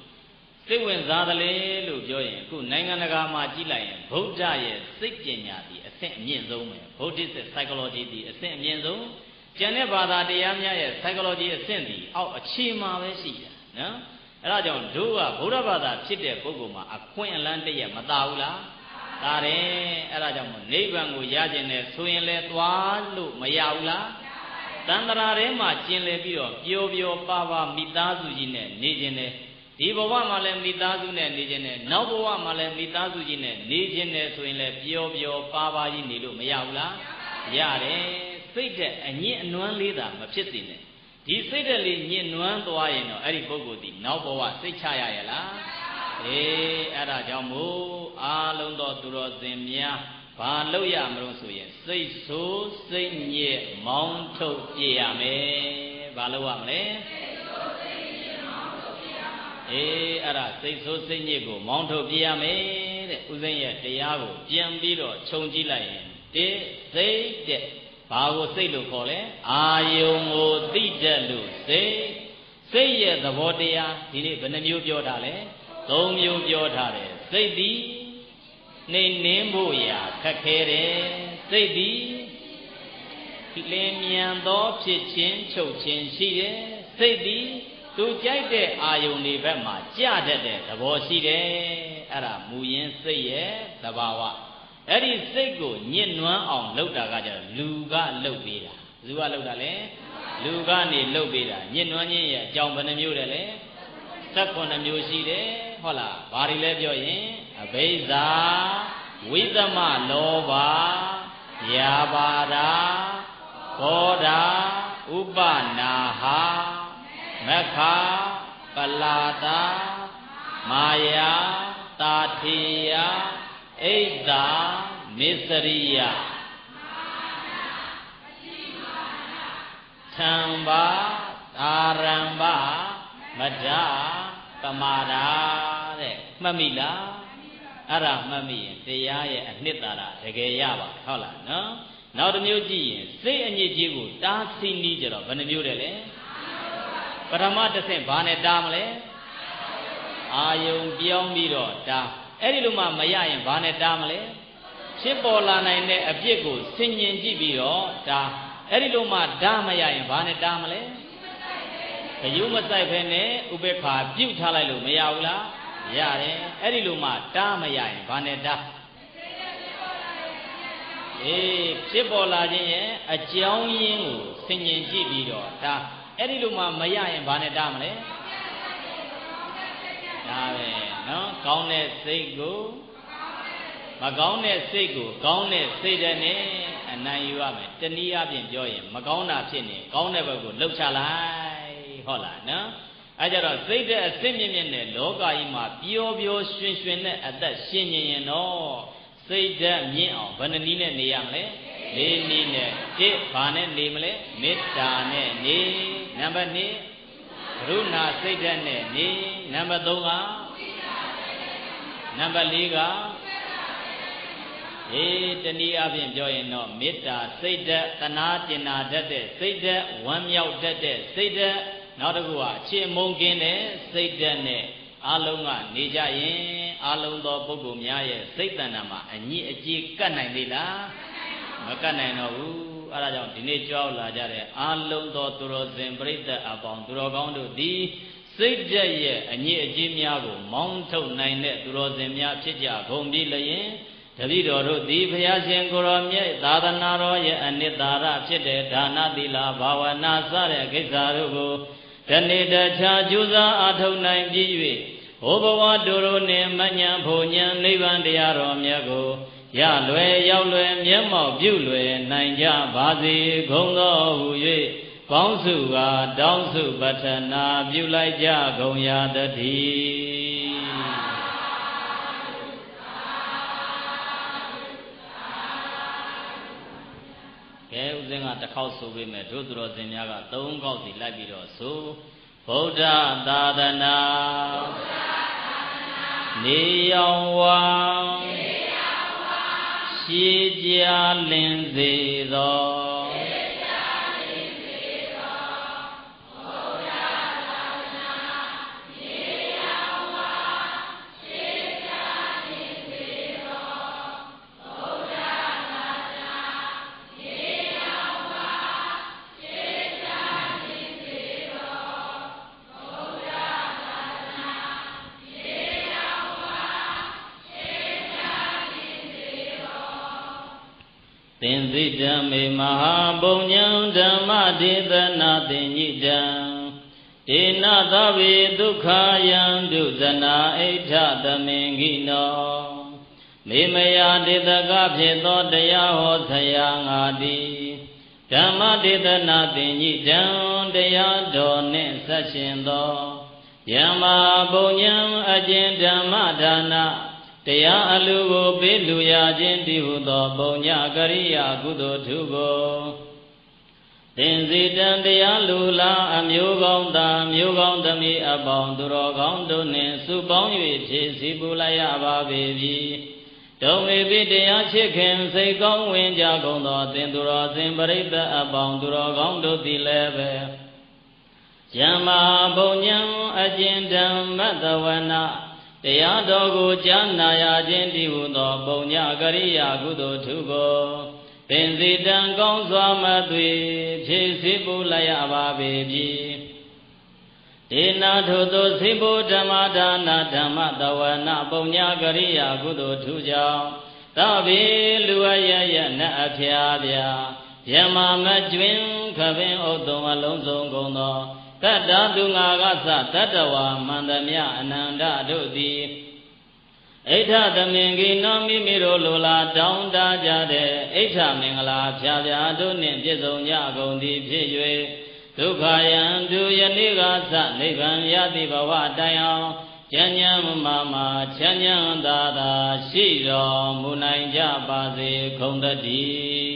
Say when Zadale, Lujoy, Ku Nanganagama Jilay, Bojaye, Sikjanya, the Ascent Mienzome, Bodis psychology, the Ascent Mienzo, Janebada, the Yamia, psychology ascendi, out a chima, no? Rajon, Dua, Burabada, Chide, Boguma, a queen landia, Madaula, Tare, Rajon, Nebangu, Yajene, Swinle, Tualu, Mayaula, Tandarema, Chinle Bio, Yovio, Pava, Mitazujine, Nijene, Diboa Male, Mitazune, Nijene, Noboa Male, Mitazujine, Nijene, Swinle, Yovio, Pava, Nilu, Mayaula, Yare, Fate, and yet no leader, Mapsitine. He said, "Yin one to I know, Eri Bogodi, now for what? Say Chayala, Arajamu, Alondo Durozemia, Paloya Mrosuye, say so, say ye, Monto Yame, Baloamle, Ara, say so, say ye go, Monto Yame, Uzenya, Diago, Giambiro, Chongi Lion, say, ဘာကိုစိတ်လို့ခေါ်လဲအာယုံကိုသိတတ်လို့စိတ်ရဲ့သဘောတရားဒီနေ့ဘယ်နှမျိုးပြောထားလဲ၃မျိုးပြောထားတယ်စိတ်သည်နှိမ်နှင်းဖို့ရာခက်ခဲတယ်စိတ်သည်လင်းမြန်သောဖြစ်ခြင်းချုပ်ခြင်းရှိတယ်စိတ်သည်သူကြိုက်တဲ့အာယုန်တွေဘက်မှာကြတတ်တဲ့သဘောရှိတယ်အဲ့ဒါမူရင်းစိတ်ရဲ့သဘာဝအဲ့ဒီစိတ်ကိုညှဉ်းနွမ်းအောင်လုပ်တာကကြတော့လူကလုပ်ပေးတာလူကလုပ်တာလေလူကနေလုပ်ပေးတာညှဉ်းနွမ်းခြင်းရဲ့အကြောင်းဘယ်နှမျိုးလဲ18မျိုးရှိတယ်ဟုတ်လားဘာတွေလဲပြောရင်အဘိဇ္ဇာဝိသမလောဘယာပါဒာဘောဓာဥပနာဟာမက္ခပလာတာမာယာတာထေယအိဒ္ဓာမစ္စရိယသံဘာအာရံဘမဒ္ဒပမာဒာတဲ့မှတ်မိလားအဲ့ဒါမှတ်မိရင်တရားရဲ့အနှစ်သာရတကယ်ရပါဟုတ်လားနော်နောက်တစ်မျိုးကြည့်ရင်စိတ်အညစ်အကြေးကိုတားဆီးနည်းကြတော့ဘယ်နှမျိုးတယ်လဲပထမတစ်ဆင့်ဘာနဲ့တားမလဲအာယုံပြောင်းပြီးတော့တားအဲ့ဒီလိုမှမရရင်ဘာနဲ့တားမလဲဖြစ်ပေါ်လာနိုင်တဲ့အပြစ်ကိုဆင်ញင်ကြည့်ပြီးတော့တားအဲ့ဒီလိုမှတားမရရင်ဘာနဲ့တားမလဲဘယုမဆိုင်ဖဲနဲ့ဥပေက္ခာပြုတ်ထားလိုက်လို့မရဘူးလားရတယ်အဲ့ဒီလိုမှတားမရရင်ဘာနဲ့တားဖြစ်ပေါ်လာခြင်းရဲ့အကြောင်းရင်းကိုဆင်ញင်ကြည့်ပြီးတော့ဒါအဲ့ဒီလိုမှမရရင်ဘာနဲ့တားမလဲဒါပဲနော်ကောင်းတဲ့စိတ်ကိုမကောင်းတဲ့စိတ်ကိုကောင်းတဲ့စိတ်နဲ့အနိုင်ယူရမယ်တနည်းအားဖြင့်ပြောရင်မကောင်းတာဖြစ်နေကောင်းတဲ့ဘက်ကိုလှုပ်ချလိုက်ဟုတ်လားနော်အဲကြတော့စိတ်တဲ့အစစ်မြင့်မြင့်နဲ့လောကကြီးမှာပျော်ပျော်ရွှင်ရွှင်နဲ့အသက်ရှင်နေရင်တော့စိတ်ဓာတ်မြင့်အောင်ဘယ်နှနည်းနဲ့နေရမလဲ၄နည်းနဲ့ဘာနဲ့နေမလဲမေတ္တာနဲ့နေနံပါတ်2ကရုဏာစိတ်ဓာတ်နဲ့နေနံပါတ်3ကနံပါတ်4ကတနည်းအားဖြင့်ပြောရင်တော့မေတ္တာစိတ်ဓာတ်သနာကျင်နာတတ်တဲ့စိတ်ဓာတ်ဝမ်းမြောက်တတ်တဲ့စိတ်ဓာတ်နောက်တစ်ခုကအခြေမုန်းကင်းတဲ့စိတ်ဓာတ်နဲ့အလုံးကနေကြရင်အလုံးသောပုဂ္ဂိုလ်များရဲ့စိတ်တဏ္ဍာမှာအညစ်အကြေးကတ်နိုင်သေးလားမကတ်နိုင်တော့ဘူးအဲဒါကြောင့်ဒီနေ့ကြွားလာကြတဲ့အလုံးသောသူတော်စင်ပရိသတ်အပေါင်းသူတော်ကောင်းတို့သည်စိတ်ဓာတ်ရဲ့အညစ်အကြေးများကိုမောင်းထုတ်နိုင်တဲ့သူတော်စင်များဖြစ်ကြကုန်ပြီလျင်တပည့်တော်တို့သည်ဘုရားရှင်ကိုရောမြတ်သာသနာတော်ရဲ့အနှစ်သာရဖြစ်တဲ့ဒါနသီလဘာဝနာစတဲ့ကိစ္စတို့ကိုတနေ့တခြားကြိုးစားအားထုတ်နိုင်ပြီး၍ဟောဘဝတို့တို့နှင့်မဉ္ဇဉ်ဘုံဉဏ်နိဗ္ဗာန်တရားတော်မြတ်ကိုရလွယ်ရောက်လွယ်မျက်မှောက်ပြုလွယ်နိုင်ကြပါစေကုန်သောဟု၍ပေါင်းစုကတောင်းစုပတ္ထနာပြုလိုက်ကြကုန်ရသတည်းကဲဥစဉ်ကတစ်ခေါက်ဆိုပေးမယ်တို့သူတော်စင်များက3ခေါက်စီလိုက်ပြီးတော့ဆိုဗုဒ္ဓသာသနာနေရောင်ဝါရှေးကြလင်းစေသောသင်္သိဓမ္မေမဟာပုံညံဓမ္မဒေသနာသင်ညိတံဒေနသဗ္ဗေဒုက္ခယံဒုဇနာအိဋ္ဌသမင်္ဂိနောမေမယဒေသကဖြစ်သောတရားဟောဆရာငါတိဓမ္မဒေသနာသင်ညိတံတရားတော်နှင့်ဆက်ရှင်သောယမပုံညံအကျဉ်ဓမ္မဒါနတရားအလူကိုပေးလူရခြင်းတည်ဟုသောပုံညကရိယာကုသိုလ်ထုကိုသင်္စီတံတရားလူလာအမျိုးကောင်းသာမျိုးကောင်းသမီးအပေါင်းသူတော်ကောင်းတို့နှင့်စုပေါင်း၍ဖြည့်ဆည်းပူလိုက်ရပါပေပြီတ ဒုံမေပိတရားချစ်ခင်စိတ်ကောင်းဝင်ကြကုန်သောသင်သူတော်စင်ပရိသတ်အပေါင်းသူတော်ကောင်းတို့သည်လည်းပဲယမ္မာဘုံဉံအကျဉ်ဓမ္မတဝနာတရားတော်ကိုကြားနာရခြင်းတည်းဟူသောပုံညကရိယာကုသိုလ်ထုကိုသင်္စီတံကောင်းစွာမသွေဖြည့်စည်းပူလိုက်ရပါပေပြီဒေနာထိုသောစိဘုဓမ္မဒါနာဓမ္မတဝနာပုံညကရိယာကုသိုလ်ထုကြောင့်သဗ္ဗေလူအယယနအဖျားဗျာယမမကျွင်ခပင်ဥတုံအလုံးစုံကုန်သောတတ္တသူငါကသတတ္တဝါမန္တမြအနန္တတို့သည်ဣဋ္ဌသမင်္ဂိနောမိမိတို့လိုလားတောင်းတကြတဲ့ဣဋ္ဌမင်္ဂလာဖြာဖြာတို့နှင့်ပြည့်စုံကြကုန်သည်ဖြစ်၍ဒုက္ခယံသူယနေ့ကသနိဗ္ဗာန်ရသည်ဘဝတိုင်အောင်ဉာဏ်ဉာဏ်မာချမ်းသာသာရှိတော်မူနိုင်ကြပါစေကုန်သတည်း